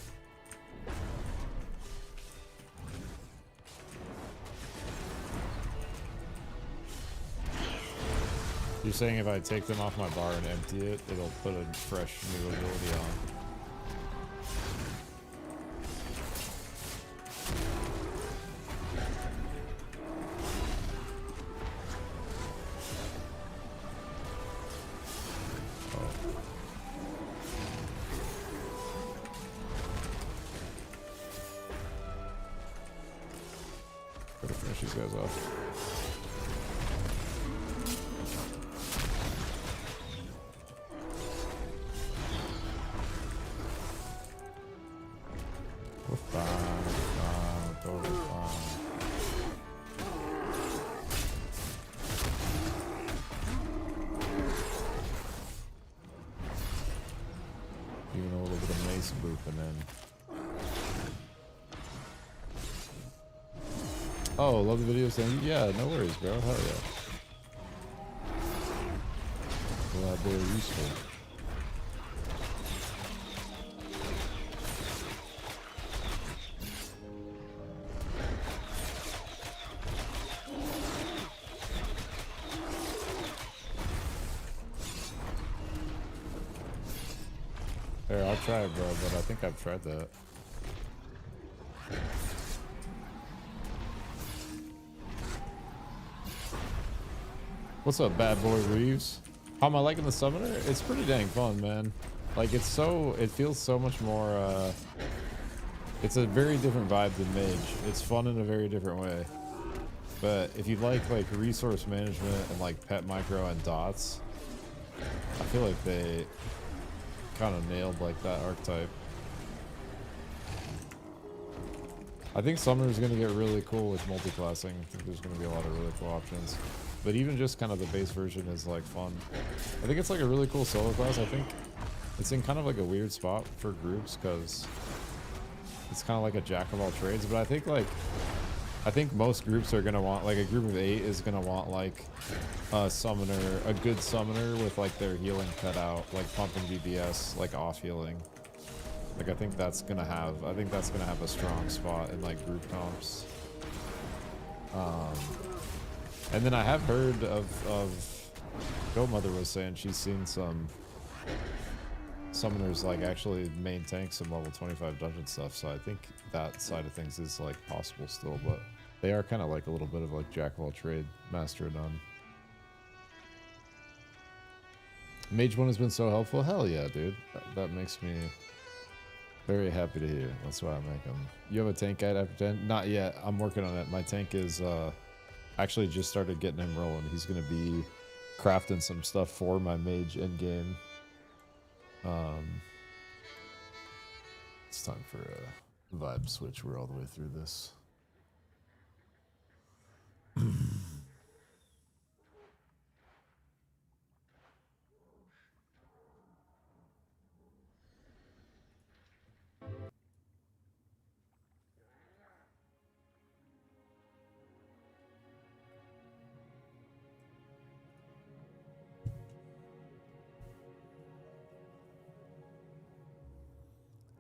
You're saying if I take them off my bar and empty it, it'll put a fresh new ability on. These guys off. We're fine, we're totally fine. Even a little bit of mace booping in. Oh, love the video saying, yeah, no worries, bro. Hell yeah. Glad they're useful. Here, I'll try it, bro, but I think I've tried that. What's up, bad boy Reeves? How am I liking the Summoner? It's pretty dang fun, man. Like, it feels so much more, it's a very different vibe than Mage. It's fun in a very different way. But if you like resource management and like pet micro and dots, I feel like they kind of nailed like that archetype. I think Summoner is going to get really cool with multi-classing. I think there's going to be a lot of really cool options. But even just kind of the base version is like fun. I think it's like a really cool solo class. I think it's in kind of like a weird spot for groups because it's kind of like a jack of all trades. But I think most groups are going to want, like a group of 8 is going to want like a summoner, a good summoner with like their healing cut out, like pumping DBS, like off healing. Like I think that's going to have a strong spot in like group comps. And then I have heard of Goatmother was saying she's seen some summoners like actually main tank some level 25 dungeon stuff, so I think that side of things is like possible still, but they are kind of like a little bit of like jack of all trade, master of none. Mage 1 has been so helpful. Hell yeah, dude. That makes me very happy to hear. That's why I make them. You have a tank guide after 10? Not yet. I'm working on it. My tank is actually just started getting him rolling. He's going to be crafting some stuff for my mage end game. It's time for a vibe switch. We're all the way through this.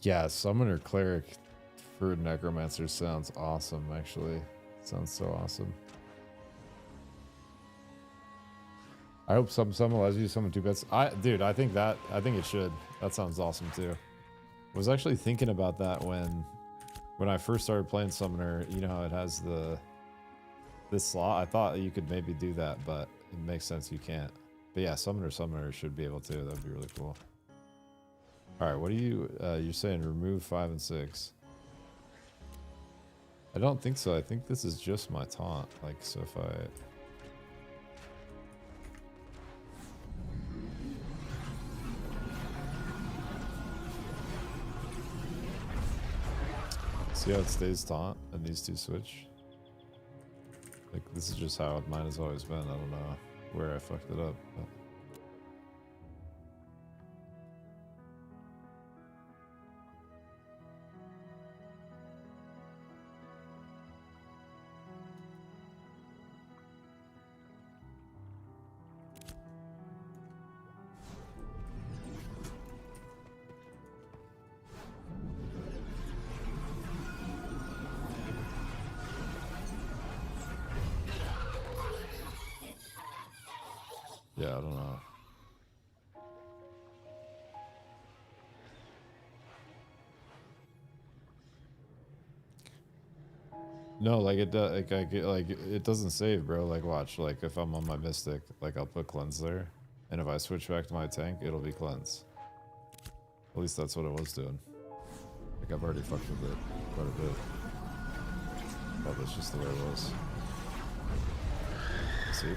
Yeah, Summoner Cleric for Necromancer sounds awesome, actually. Sounds so awesome. I hope some allows you to summon 2 bets. Dude, I think it should. That sounds awesome too. I was actually thinking about that when I first started playing Summoner. You know how it has this slot? I thought you could maybe do that, but it makes sense you can't. But yeah, Summoner should be able to. That would be really cool. Alright, what are you, you're saying remove 5 and 6. I don't think so. I think this is just my taunt. Like, so if I... See how it stays taunt and these 2 switch? Like, this is just how mine has always been. I don't know where I fucked it up. But... yeah, I don't know. No, like it does. Like it doesn't save, bro. Like watch. Like if I'm on my Mystic, like I'll put cleanse there, and if I switch back to my tank, it'll be cleanse. At least that's what it was doing. Like I've already fucked with it quite a bit. But that's just the way it was. See.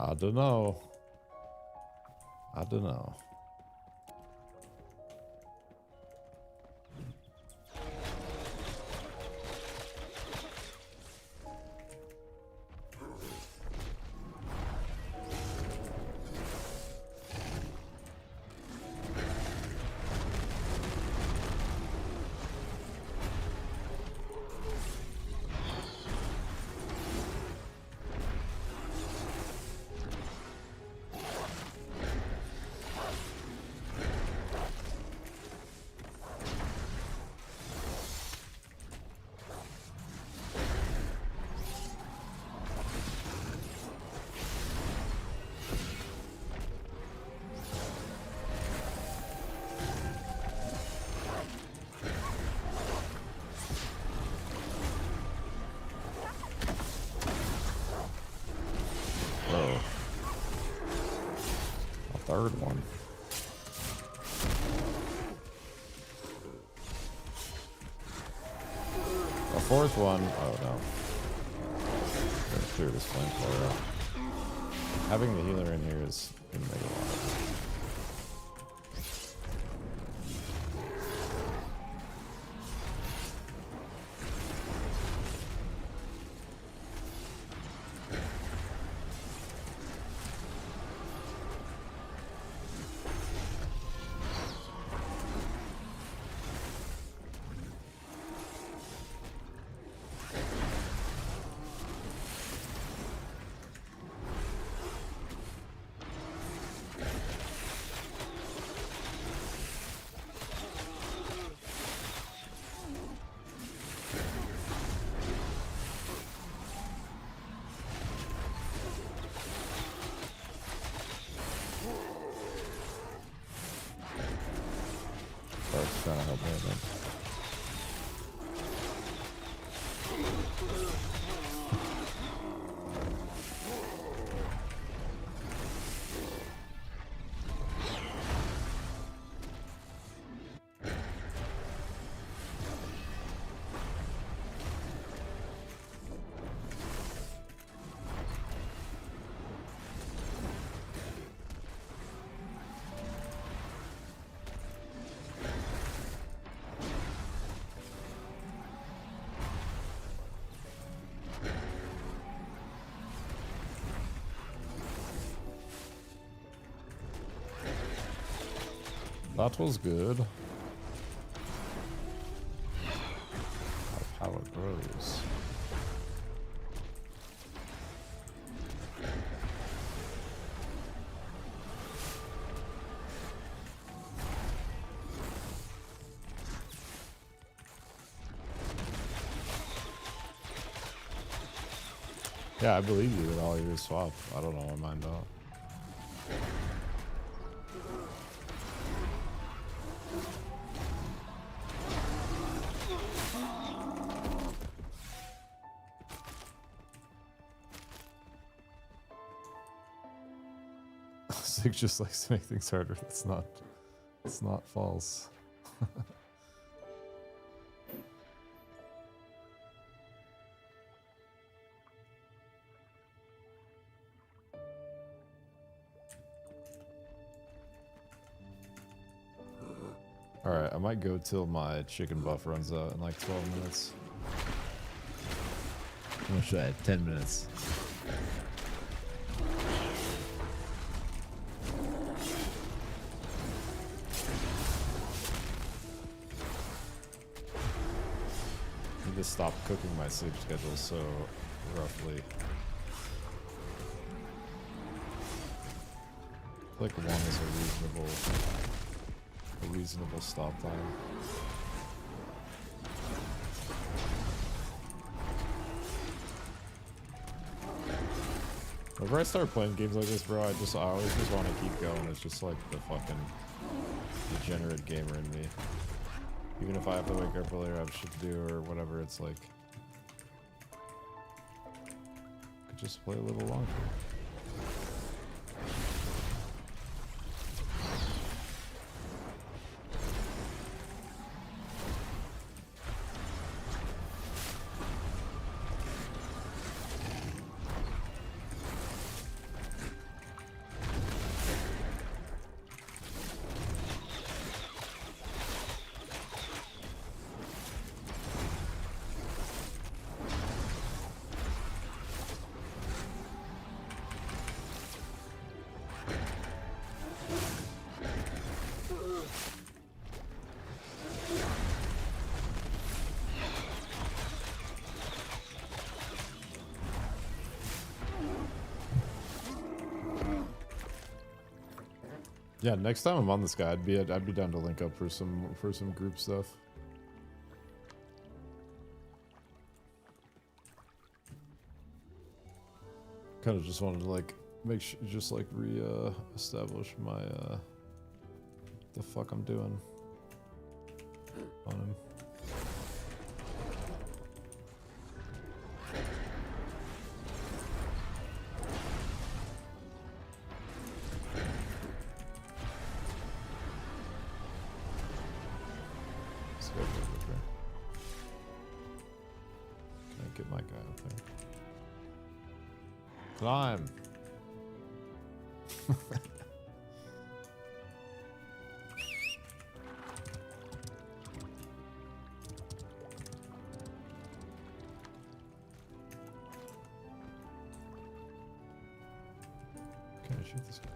I don't know. I don't know. fourth one, oh no. Gotta clear this flamethrower out. Having the healer in here is gonna make a lot. Bart's trying to help me, I think. That was good. How power grows. Yeah, I believe you that all yours swap. I don't know what mine don't. Sig just likes to make things harder. It's not false. Alright, I might go till my chicken buff runs out in like 12 minutes. I'm gonna try 10 minutes. I need to stop cooking my sleep schedule so roughly. Like one is a reasonable stop time. Whenever I start playing games like this, bro, I always just want to keep going. It's just like the fucking degenerate gamer in me. Even if I have to wake up earlier, I have shit to do or whatever, it's like I could just play a little longer. Yeah, next time I'm on this guy, I'd be down to link up for some group stuff. Kind of just wanted to like make sure, just like establish my the fuck I'm doing on him. get my guy up there. Climb. Can I shoot this guy?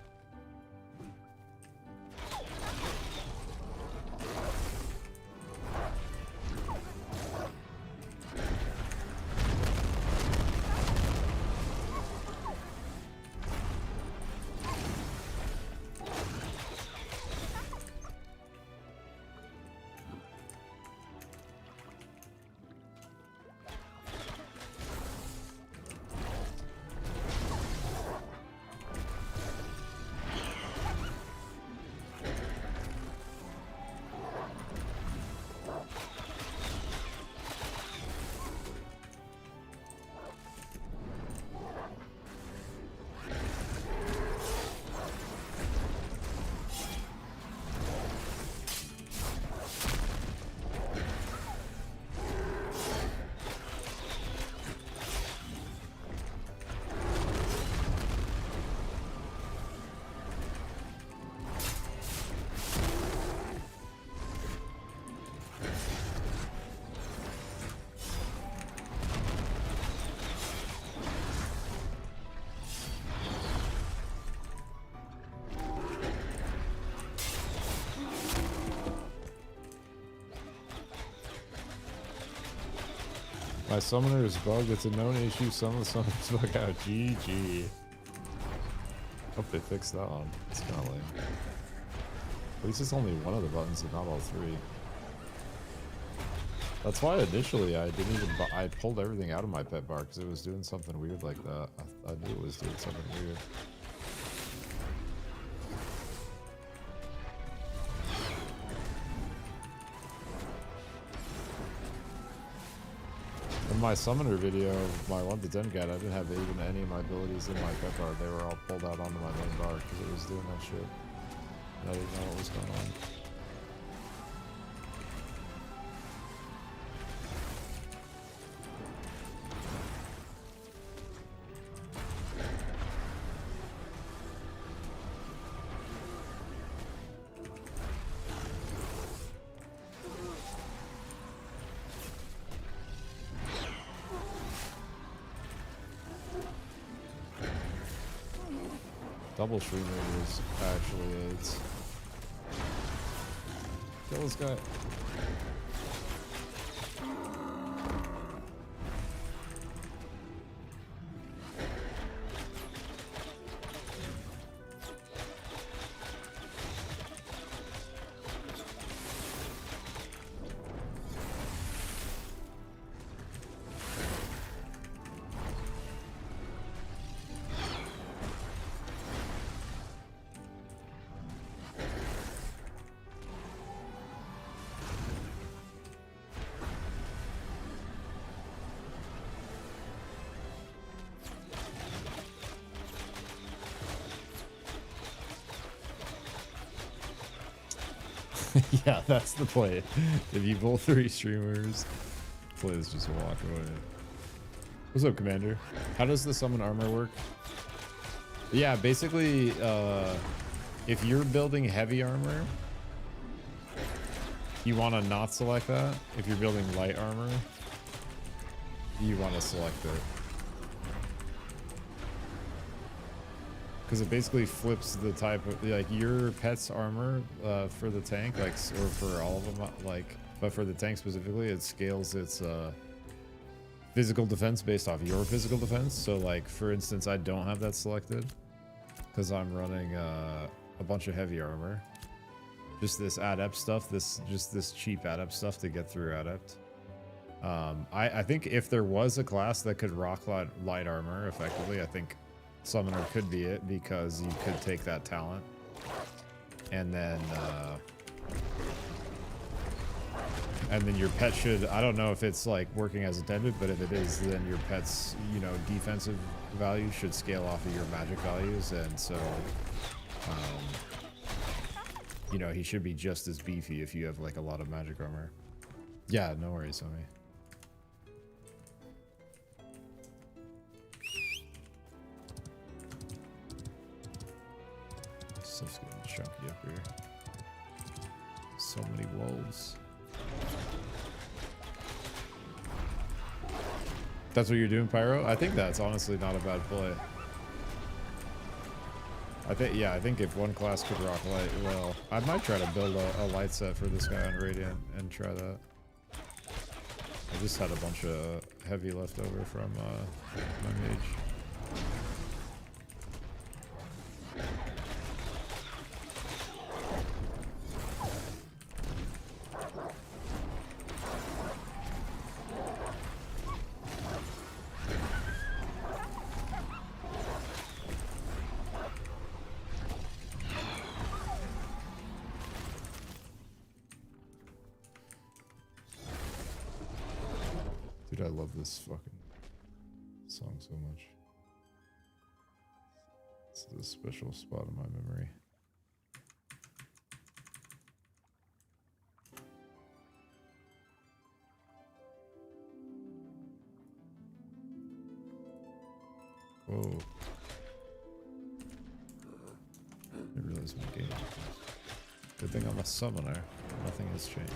My summoner is bugged. It's a known issue. Some of the summons bug out. GG. Hope they fixed that one. It's kind of lame. At least it's only one of the buttons and not all three. That's why initially I didn't even... I pulled everything out of my pet bar because it was doing something weird like that. I knew it was doing something weird. In my summoner video, my 1 to 10 guide, I didn't have even any of my abilities in my pet bar. They were all pulled out onto my main bar because it was doing that shit. And I didn't know what was going on. Double streamers actually aids. Kill this guy. Yeah, that's the play. If you pull 3 streamers, please just walk away. What's up, Commander? How does the summon armor work? Yeah, basically, if you're building heavy armor, you want to not select that. If you're building light armor, you want to select it. Because it basically flips the type of, like, your pet's armor for the tank, like, or for all of them, like, but for the tank specifically, it scales its physical defense based off your physical defense. So, like, for instance, I don't have that selected because I'm running a bunch of heavy armor. Just this adept stuff, just this cheap adept stuff to get through adept. I think if there was a class that could rock light armor effectively, I think Summoner could be it, because you could take that talent and then your pet should, I don't know if it's like working as intended, but if it is, then your pet's, you know, defensive value should scale off of your magic values, and so you know, he should be just as beefy if you have like a lot of magic armor. Yeah, no worries, homie. many wolves. That's what you're doing, Pyro? I think that's honestly not a bad play. I think if one class could rock light, well, I might try to build a light set for this guy on Radiant and try that. I just had a bunch of heavy left over from my mage. Dude, I love this fucking song so much. It's a special spot in my memory. Whoa. I didn't realize my game. Good thing I'm a summoner. Nothing has changed.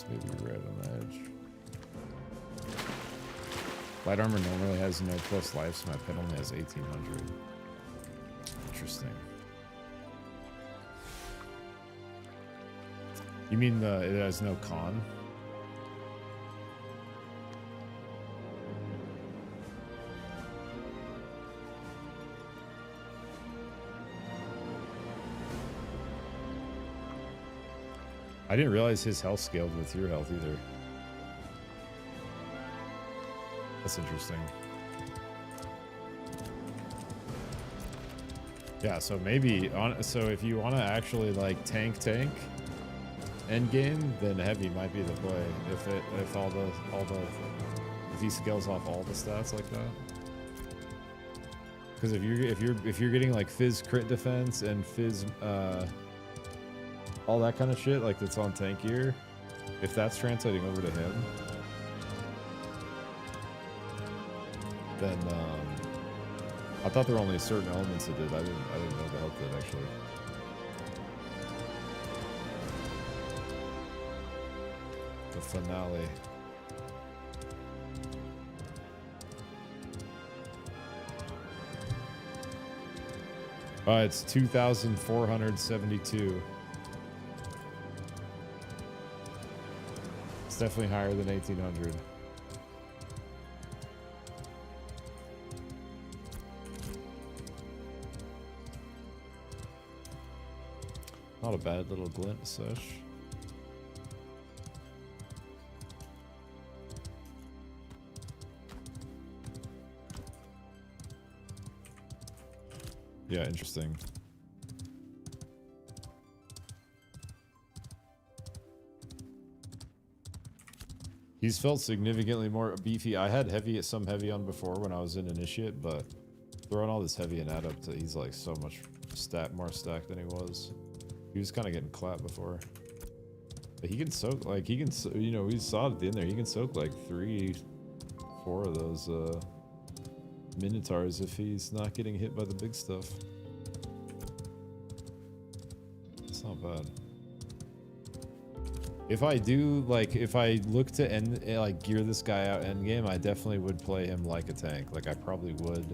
Maybe red on the edge. Light armor normally has no plus life, so my pet only has 1800. Interesting. You mean it has no con? I didn't realize his health scaled with your health either. That's interesting. Yeah, so maybe so if you want to actually like tank end game, then heavy might be the play. If he scales off all the stats like that. Because if you're getting like Fizz crit defense and Fizz all that kind of shit, like that's on tank gear, if that's translating over to him, then I thought there were only certain elements that did. I didn't know the health did actually. The finale. It's 2,472. It's definitely higher than 1,800. Not a bad little glint sesh. Yeah, interesting. He's felt significantly more beefy. I had some heavy on before when I was in Initiate, but throwing all this heavy and add up to, he's like so much more stacked than he was. He was kind of getting clapped before. But he can soak, like, you know, we saw it at the end there, he can soak like 3-4 of those Minotaurs if he's not getting hit by the big stuff. It's not bad. If I do, like, if I look to gear this guy out end game, I definitely would play him like a tank. Like, I probably would.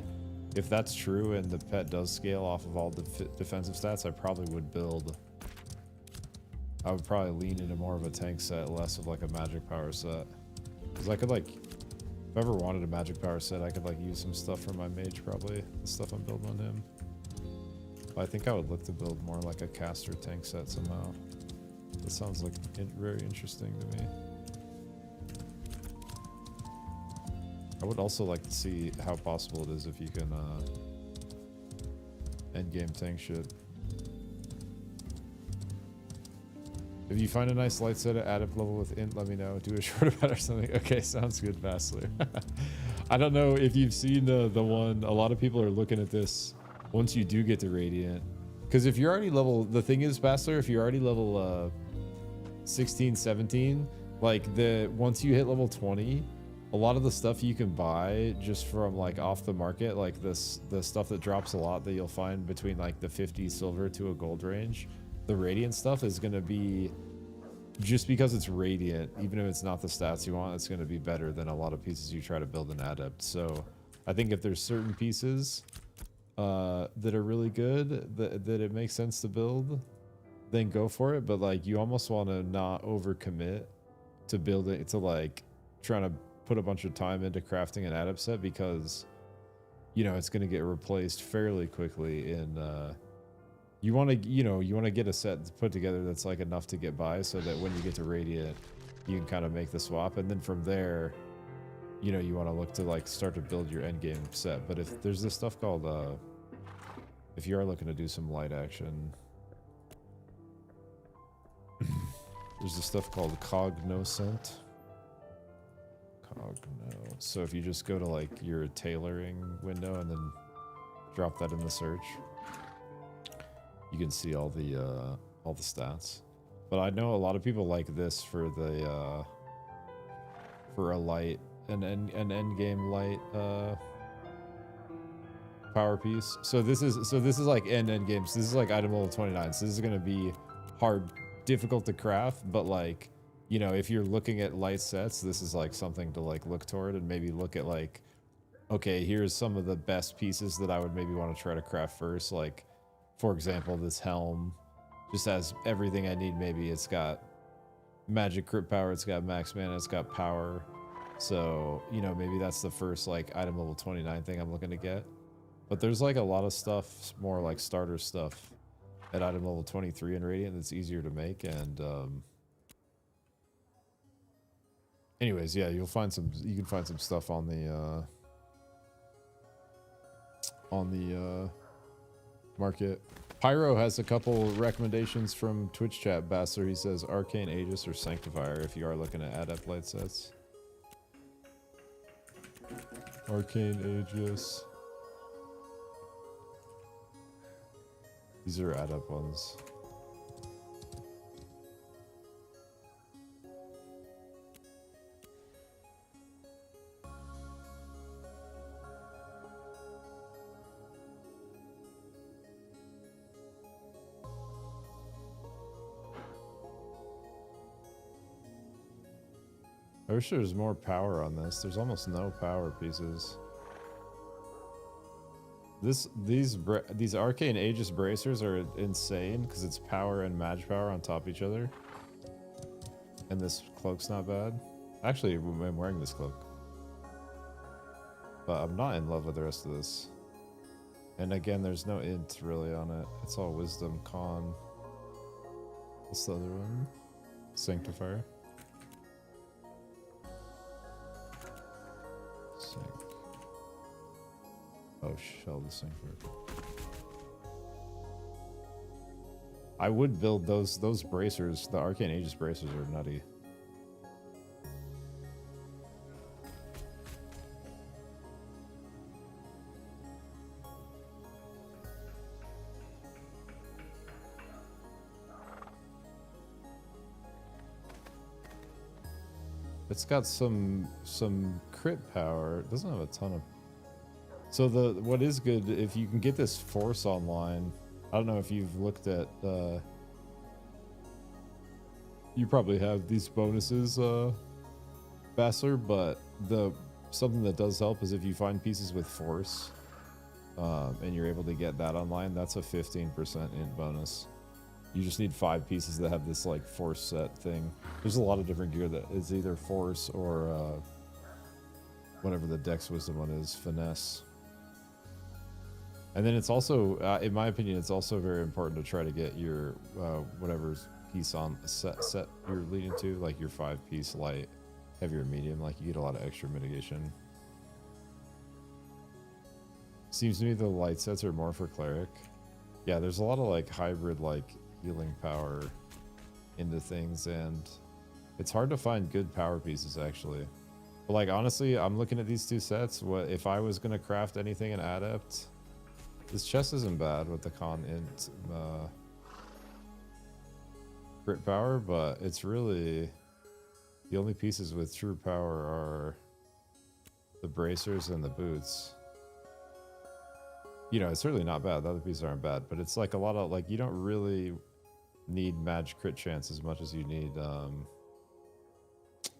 If that's true and the pet does scale off of all the defensive stats, I probably would build. I would probably lean into more of a tank set, less of like a magic power set. Because I could like If I ever wanted a magic power set, I could like use some stuff from my mage, probably the stuff I'm building on him. I think I would look to build more like a caster tank set somehow. That sounds like very interesting to me. I would also like to see how possible it is if you can endgame tank shit. If you find a nice light set at add-up level with int, let me know. Do a short about or something. Okay, sounds good, Vassler. I don't know if you've seen the one. A lot of people are looking at this once you do get to Radiant. Because if you're already level... The thing is, Vassler, if you're already level 16, 17, like once you hit level 20, a lot of the stuff you can buy just from like off the market, like the stuff that drops a lot that you'll find between like the 50 silver to a gold range, the Radiant stuff is going to be, just because it's Radiant, even if it's not the stats you want, it's going to be better than a lot of pieces you try to build in Adept. So I think if there's certain pieces that are really good, that it makes sense to build, then go for it. But like, you almost want to not overcommit to building, to like trying to put a bunch of time into crafting an Adept set, because you know it's going to get replaced fairly quickly in you want to get a set put together that's like enough to get by, so that when you get to Radiant you can kind of make the swap, and then from there, you know, you want to look to like start to build your end game set. But if there's this stuff called if you are looking to do some light action, there's this stuff called Cognoscent. So if you just go to like your tailoring window and then drop that in the search, you can see all the stats. But I know a lot of people like this for the for a light, an end game light power piece. So this is like end games. This is like item level 29. So this is gonna be hard, difficult to craft, but like, you know, if you're looking at light sets, this is like something to like look toward, and maybe look at like, okay, here's some of the best pieces that I would maybe want to try to craft first. Like, for example, this helm just has everything I need. Maybe it's got magic crit power, it's got max mana, it's got power. So, you know, maybe that's the first like item level 29 thing I'm looking to get. But there's like a lot of stuff, more like starter stuff at item level 23 in Radiant that's easier to make. And anyways, yeah, you can find some stuff on the market. Pyro has a couple recommendations from Twitch chat. Bassler, he says Arcane Aegis or Sanctifier if you are looking at Adept light sets. Arcane Aegis. These are Adept ones. I wish there was more power on this. There's almost no power pieces. These Arcane Aegis bracers are insane because it's power and mage power on top of each other. And this cloak's not bad. Actually, I'm wearing this cloak. But I'm not in love with the rest of this. And again, there's no int really on it. It's all wisdom, con. What's the other one? Sanctifier. Oh, shell the Sanctifier. I would build those bracers. The Arcane Aegis bracers are nutty. It's got some crit power. It doesn't have a ton of. So what is good, if you can get this force online, I don't know if you've looked at you probably have these bonuses, Bassler, but something that does help is if you find pieces with force, and you're able to get that online, that's a 15% int bonus. You just need 5 pieces that have this like force set thing. There's a lot of different gear that is either force or whatever the Dex Wisdom one is, finesse. And then it's also, in my opinion, it's also very important to try to get your whatever piece on set you're leading to, like your 5-piece light, heavy or medium. Like you get a lot of extra mitigation. Seems to me the light sets are more for cleric. Yeah, there's a lot of like hybrid like healing power into things, and it's hard to find good power pieces actually. But like honestly, I'm looking at these two sets. What if I was gonna craft anything in Adept? This chest isn't bad with the con int crit power, but it's really the only pieces with true power are the bracers and the boots. You know, it's certainly not bad. The other pieces aren't bad, but it's like a lot of like you don't really need match crit chance as much as you need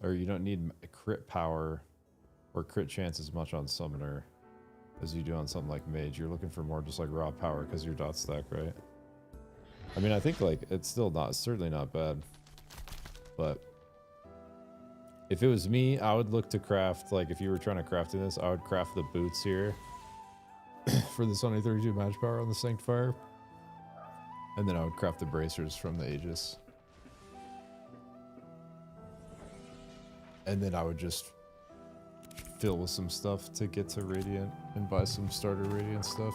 or you don't need crit power or crit chance as much on summoner as you do on something like mage. You're looking for more just like raw power because your dot stack, right? I mean, I think like it's still not, certainly not bad, but if it was me, I would look to craft, like if you were trying to craft in this, I would craft the boots here for the Sunny 32 match power on the Sanctifier. And then I would craft the bracers from the Aegis. And then I would just fill with some stuff to get to Radiant and buy some starter Radiant stuff.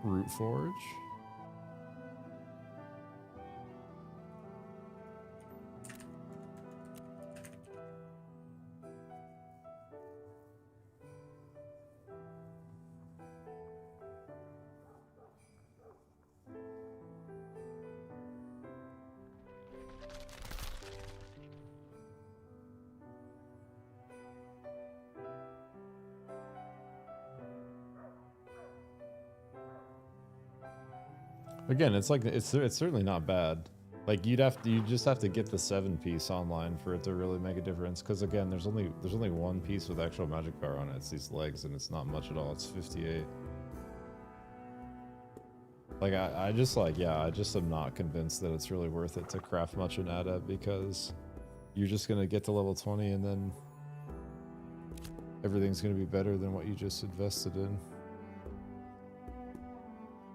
Root Forge. Again, it's like it's certainly not bad. Like you just have to get the 7-piece online for it to really make a difference. Because again, there's only one piece with actual magic power on it. It's these legs, and it's not much at all. It's 58. Like I just like I just am not convinced that it's really worth it to craft much in Adept, because you're just gonna get to level 20 and then everything's gonna be better than what you just invested in.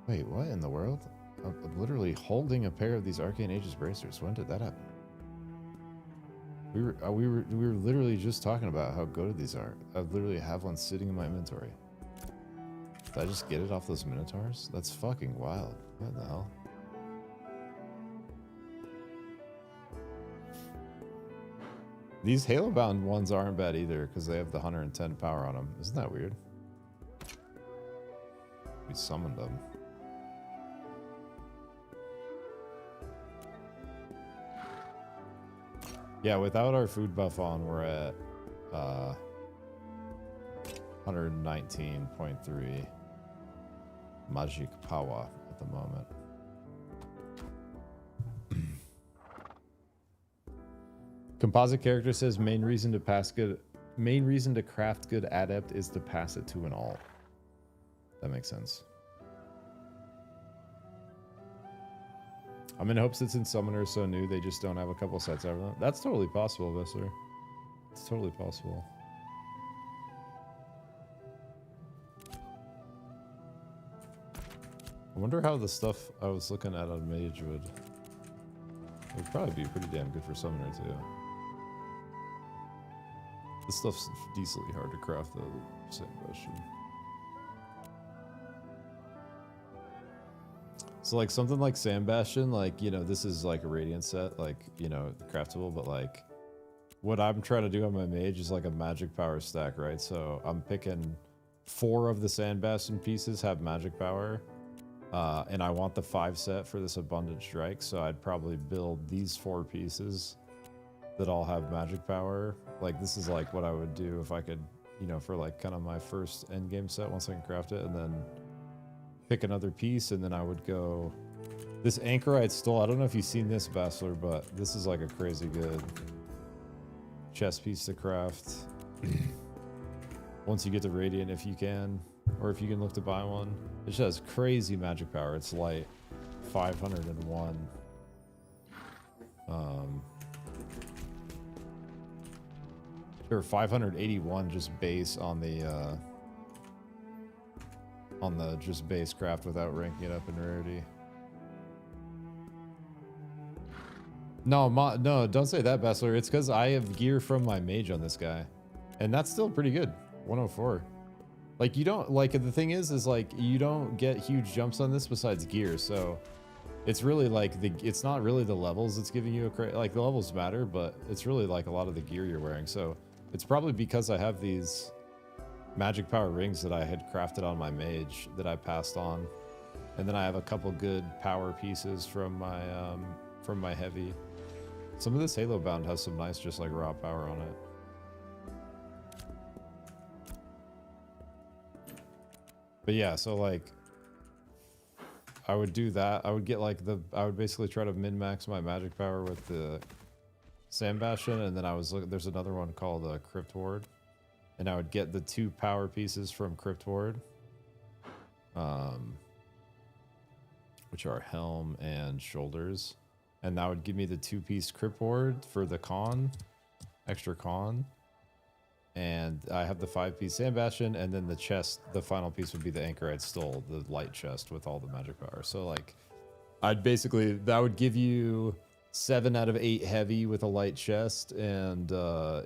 Wait, what in the world? I'm literally holding a pair of these Arcane Aegis bracers. When did that happen? We were literally just talking about how good these are. I literally have one sitting in my inventory. Did I just get it off those Minotaurs? That's fucking wild. What the hell? These Halo bound ones aren't bad either because they have the 110 power on them. Isn't that weird? We summoned them. Yeah, without our food buff on, we're at 119.3 magic power at the moment. Composite character says main reason to craft good adept is to pass it to an alt. That makes sense. I'm in hopes it's in Summoner so new they just don't have a couple sets over them. That's totally possible, Vissler. It's totally possible. I wonder how the stuff I was looking at on Mage would probably be pretty damn good for Summoner too. This stuff's decently hard to craft though, same question. So like something like Sand Bastion, like, you know, this is like a Radiant set, like, you know, craftable, but like what I'm trying to do on my mage is like a magic power stack, right? So I'm picking 4 of the Sand Bastion pieces have magic power, and I want the 5 set for this Abundant Strike, so I'd probably build these 4 pieces that all have magic power. Like this is like what I would do if I could, you know, for like kind of my first endgame set once I can craft it, and then pick another piece, and then I would go this Anchorite Stole. I don't know if you've seen this, Bachelor, but this is like a crazy good chest piece to craft. Once you get the Radiant, if you can, or if you can look to buy one. It just has crazy magic power. It's light 501. Or 581 just base on the just base craft without ranking it up in rarity. No, no, don't say that, Bessler. It's because I have gear from my mage on this guy. And that's still pretty good. 104. Like, you don't, like, the thing is like, you don't get huge jumps on this besides gear, so it's really like, it's not really the levels that's giving you a like, the levels matter, but it's really like a lot of the gear you're wearing, so it's probably because I have these magic power rings that I had crafted on my mage that I passed on, and then I have a couple good power pieces from my heavy. Some of this Halo Bound has some nice just like raw power on it. But yeah, so like I would do that. I would get like I would basically try to min-max my magic power with the Sand Bastion, and then I was looking, there's another one called Crypt Ward, and I would get the 2 power pieces from Crypt Ward, which are Helm and Shoulders, and that would give me the 2-piece Crypt Ward for the extra con, and I have the 5-piece Sand Bastion, and then the chest, the final piece would be the Anchor I stole, the light chest with all the magic power. So like, I'd basically, that would give you 7 out of 8 heavy with a light chest, and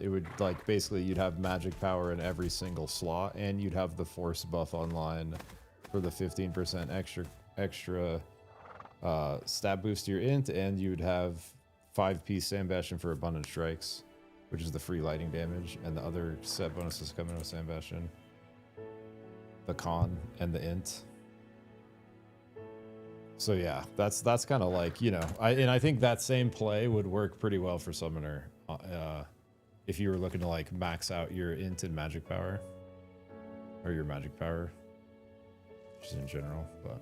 it would like, basically you'd have magic power in every single slot, and you'd have the force buff online for the 15% extra stat boost to your int, and you'd have 5-piece Sand Bastion for abundant strikes, which is the free lighting damage, and the other set bonuses coming with Sand Bastion, the con and the int. So yeah, that's kind of like, you know, I think that same play would work pretty well for Summoner, if you were looking to like max out your int and magic power, or your magic power, just in general. But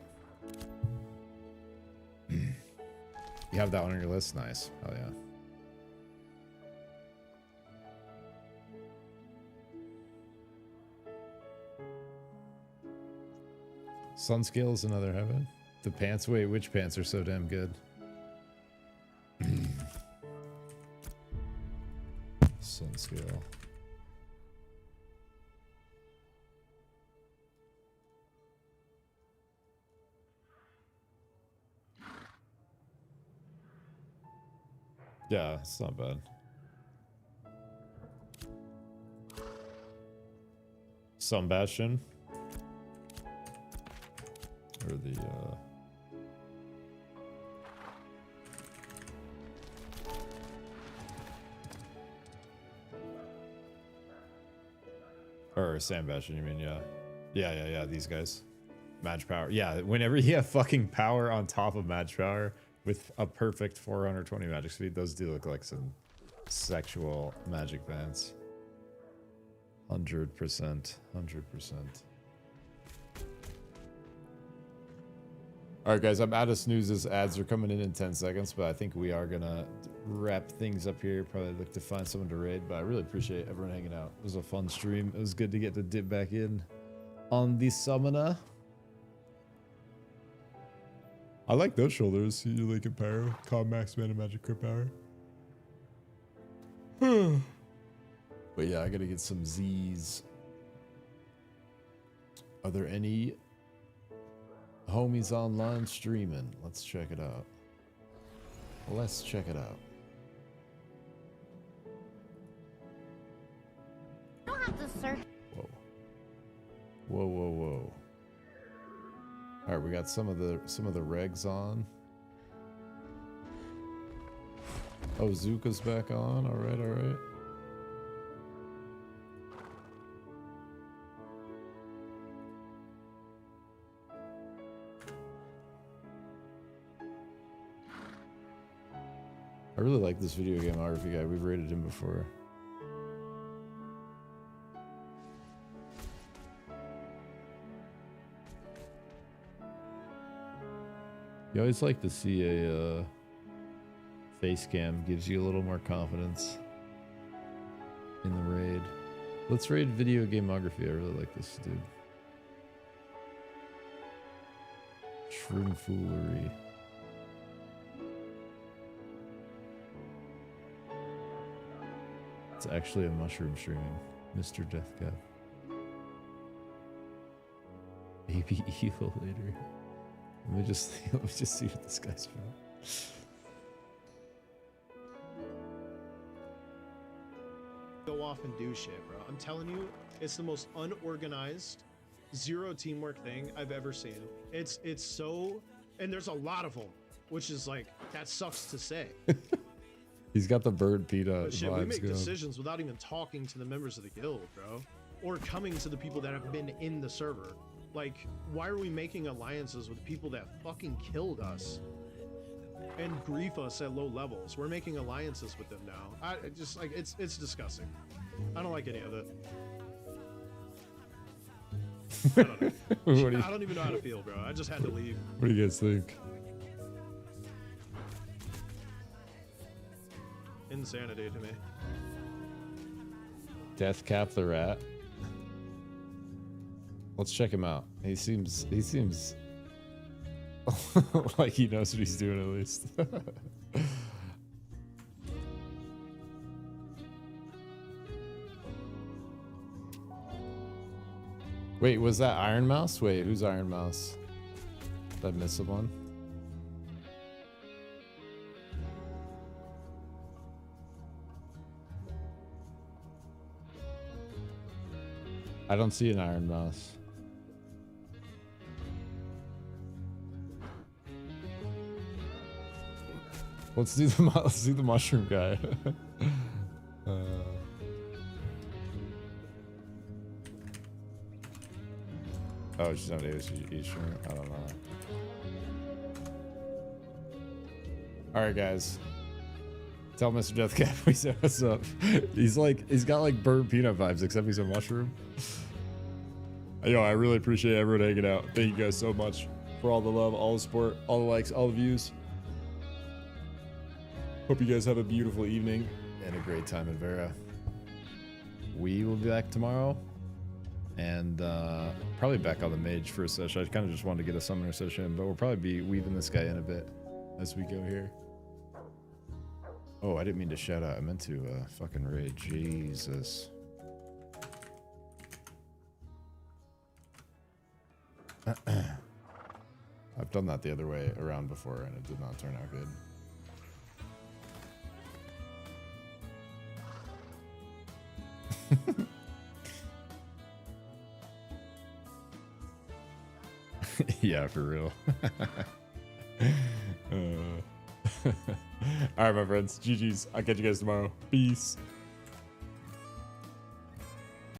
you have that one on your list, nice. Oh yeah. Sunscale is another heaven. The pants, wait, which pants are so damn good? Sunscale. Yeah, it's not bad. Sun Bastion. Or the or Sand Bastion, you mean? Yeah, these guys. Mage power. Yeah, whenever you have fucking power on top of mage power with a perfect 420 magic speed, those do look like some sexual magic pants. 100%. 100%. Alright guys, I'm out of snoozes. Ads are coming in 10 seconds, but I think we are gonna wrap things up here. Probably look to find someone to raid, but I really appreciate everyone hanging out. It was a fun stream. It was good to get to dip back in on the Summoner. I like those shoulders. You like a pyro, calm max mana magic crit power. But yeah, I gotta get some Z's. Are there any homies online streaming? Let's check it out. Let's check it out. You don't have to search. Whoa. Whoa, whoa, whoa. Alright, we got some of the regs on. Oh, Zuka's back on. Alright, alright. I really like this video gameography guy. We've rated him before. You always like to see a face cam. Gives you a little more confidence in the raid. Let's raid video gameography. I really like this dude. Shroom Foolery. It's actually a mushroom streaming. Mr. Deathcap. Baby evil later. Let me just see what this guy's about. Go off and do shit, bro. I'm telling you, it's the most unorganized, zero teamwork thing I've ever seen. It's so, and there's a lot of them, which is like, that sucks to say. He's got the bird peanut But shit, we vibes make going. decisions without even talking to the members of the guild, bro. Or coming to the people that have been in the server. Like, why are we making alliances with people that fucking killed us and grief us at low levels? We're making alliances with them now. I just like it's disgusting. I don't like any of it. I don't know. What do you, I don't even know how to feel, bro. I just had to leave. what do you guys think? Insanity to me. Deathcap the rat. Let's check him out. He seems like he knows what he's doing at least. Wait, was that Iron Mouse? Wait, who's Iron Mouse? Did I miss someone? I don't see an Iron Mouse. Let's do the mushroom guy. Oh, she's not AoC Summoner. I don't know. All right, guys. Tell Mr. Deathcap we said what's up. He's got like burnt peanut vibes, except he's a mushroom. Yo, I really appreciate everyone hanging out. Thank you guys so much for all the love, all the support, all the likes, all the views. Hope you guys have a beautiful evening and a great time in Vera. We will be back tomorrow and probably back on the mage for a session. I kind of just wanted to get a summoner session, but we'll probably be weaving this guy in a bit as we go here. Oh, I didn't mean to shout out. I meant to fucking raid. Jesus. I've done that the other way around before and it did not turn out good. Yeah, for real. All right, my friends. GG's. I'll catch you guys tomorrow. Peace.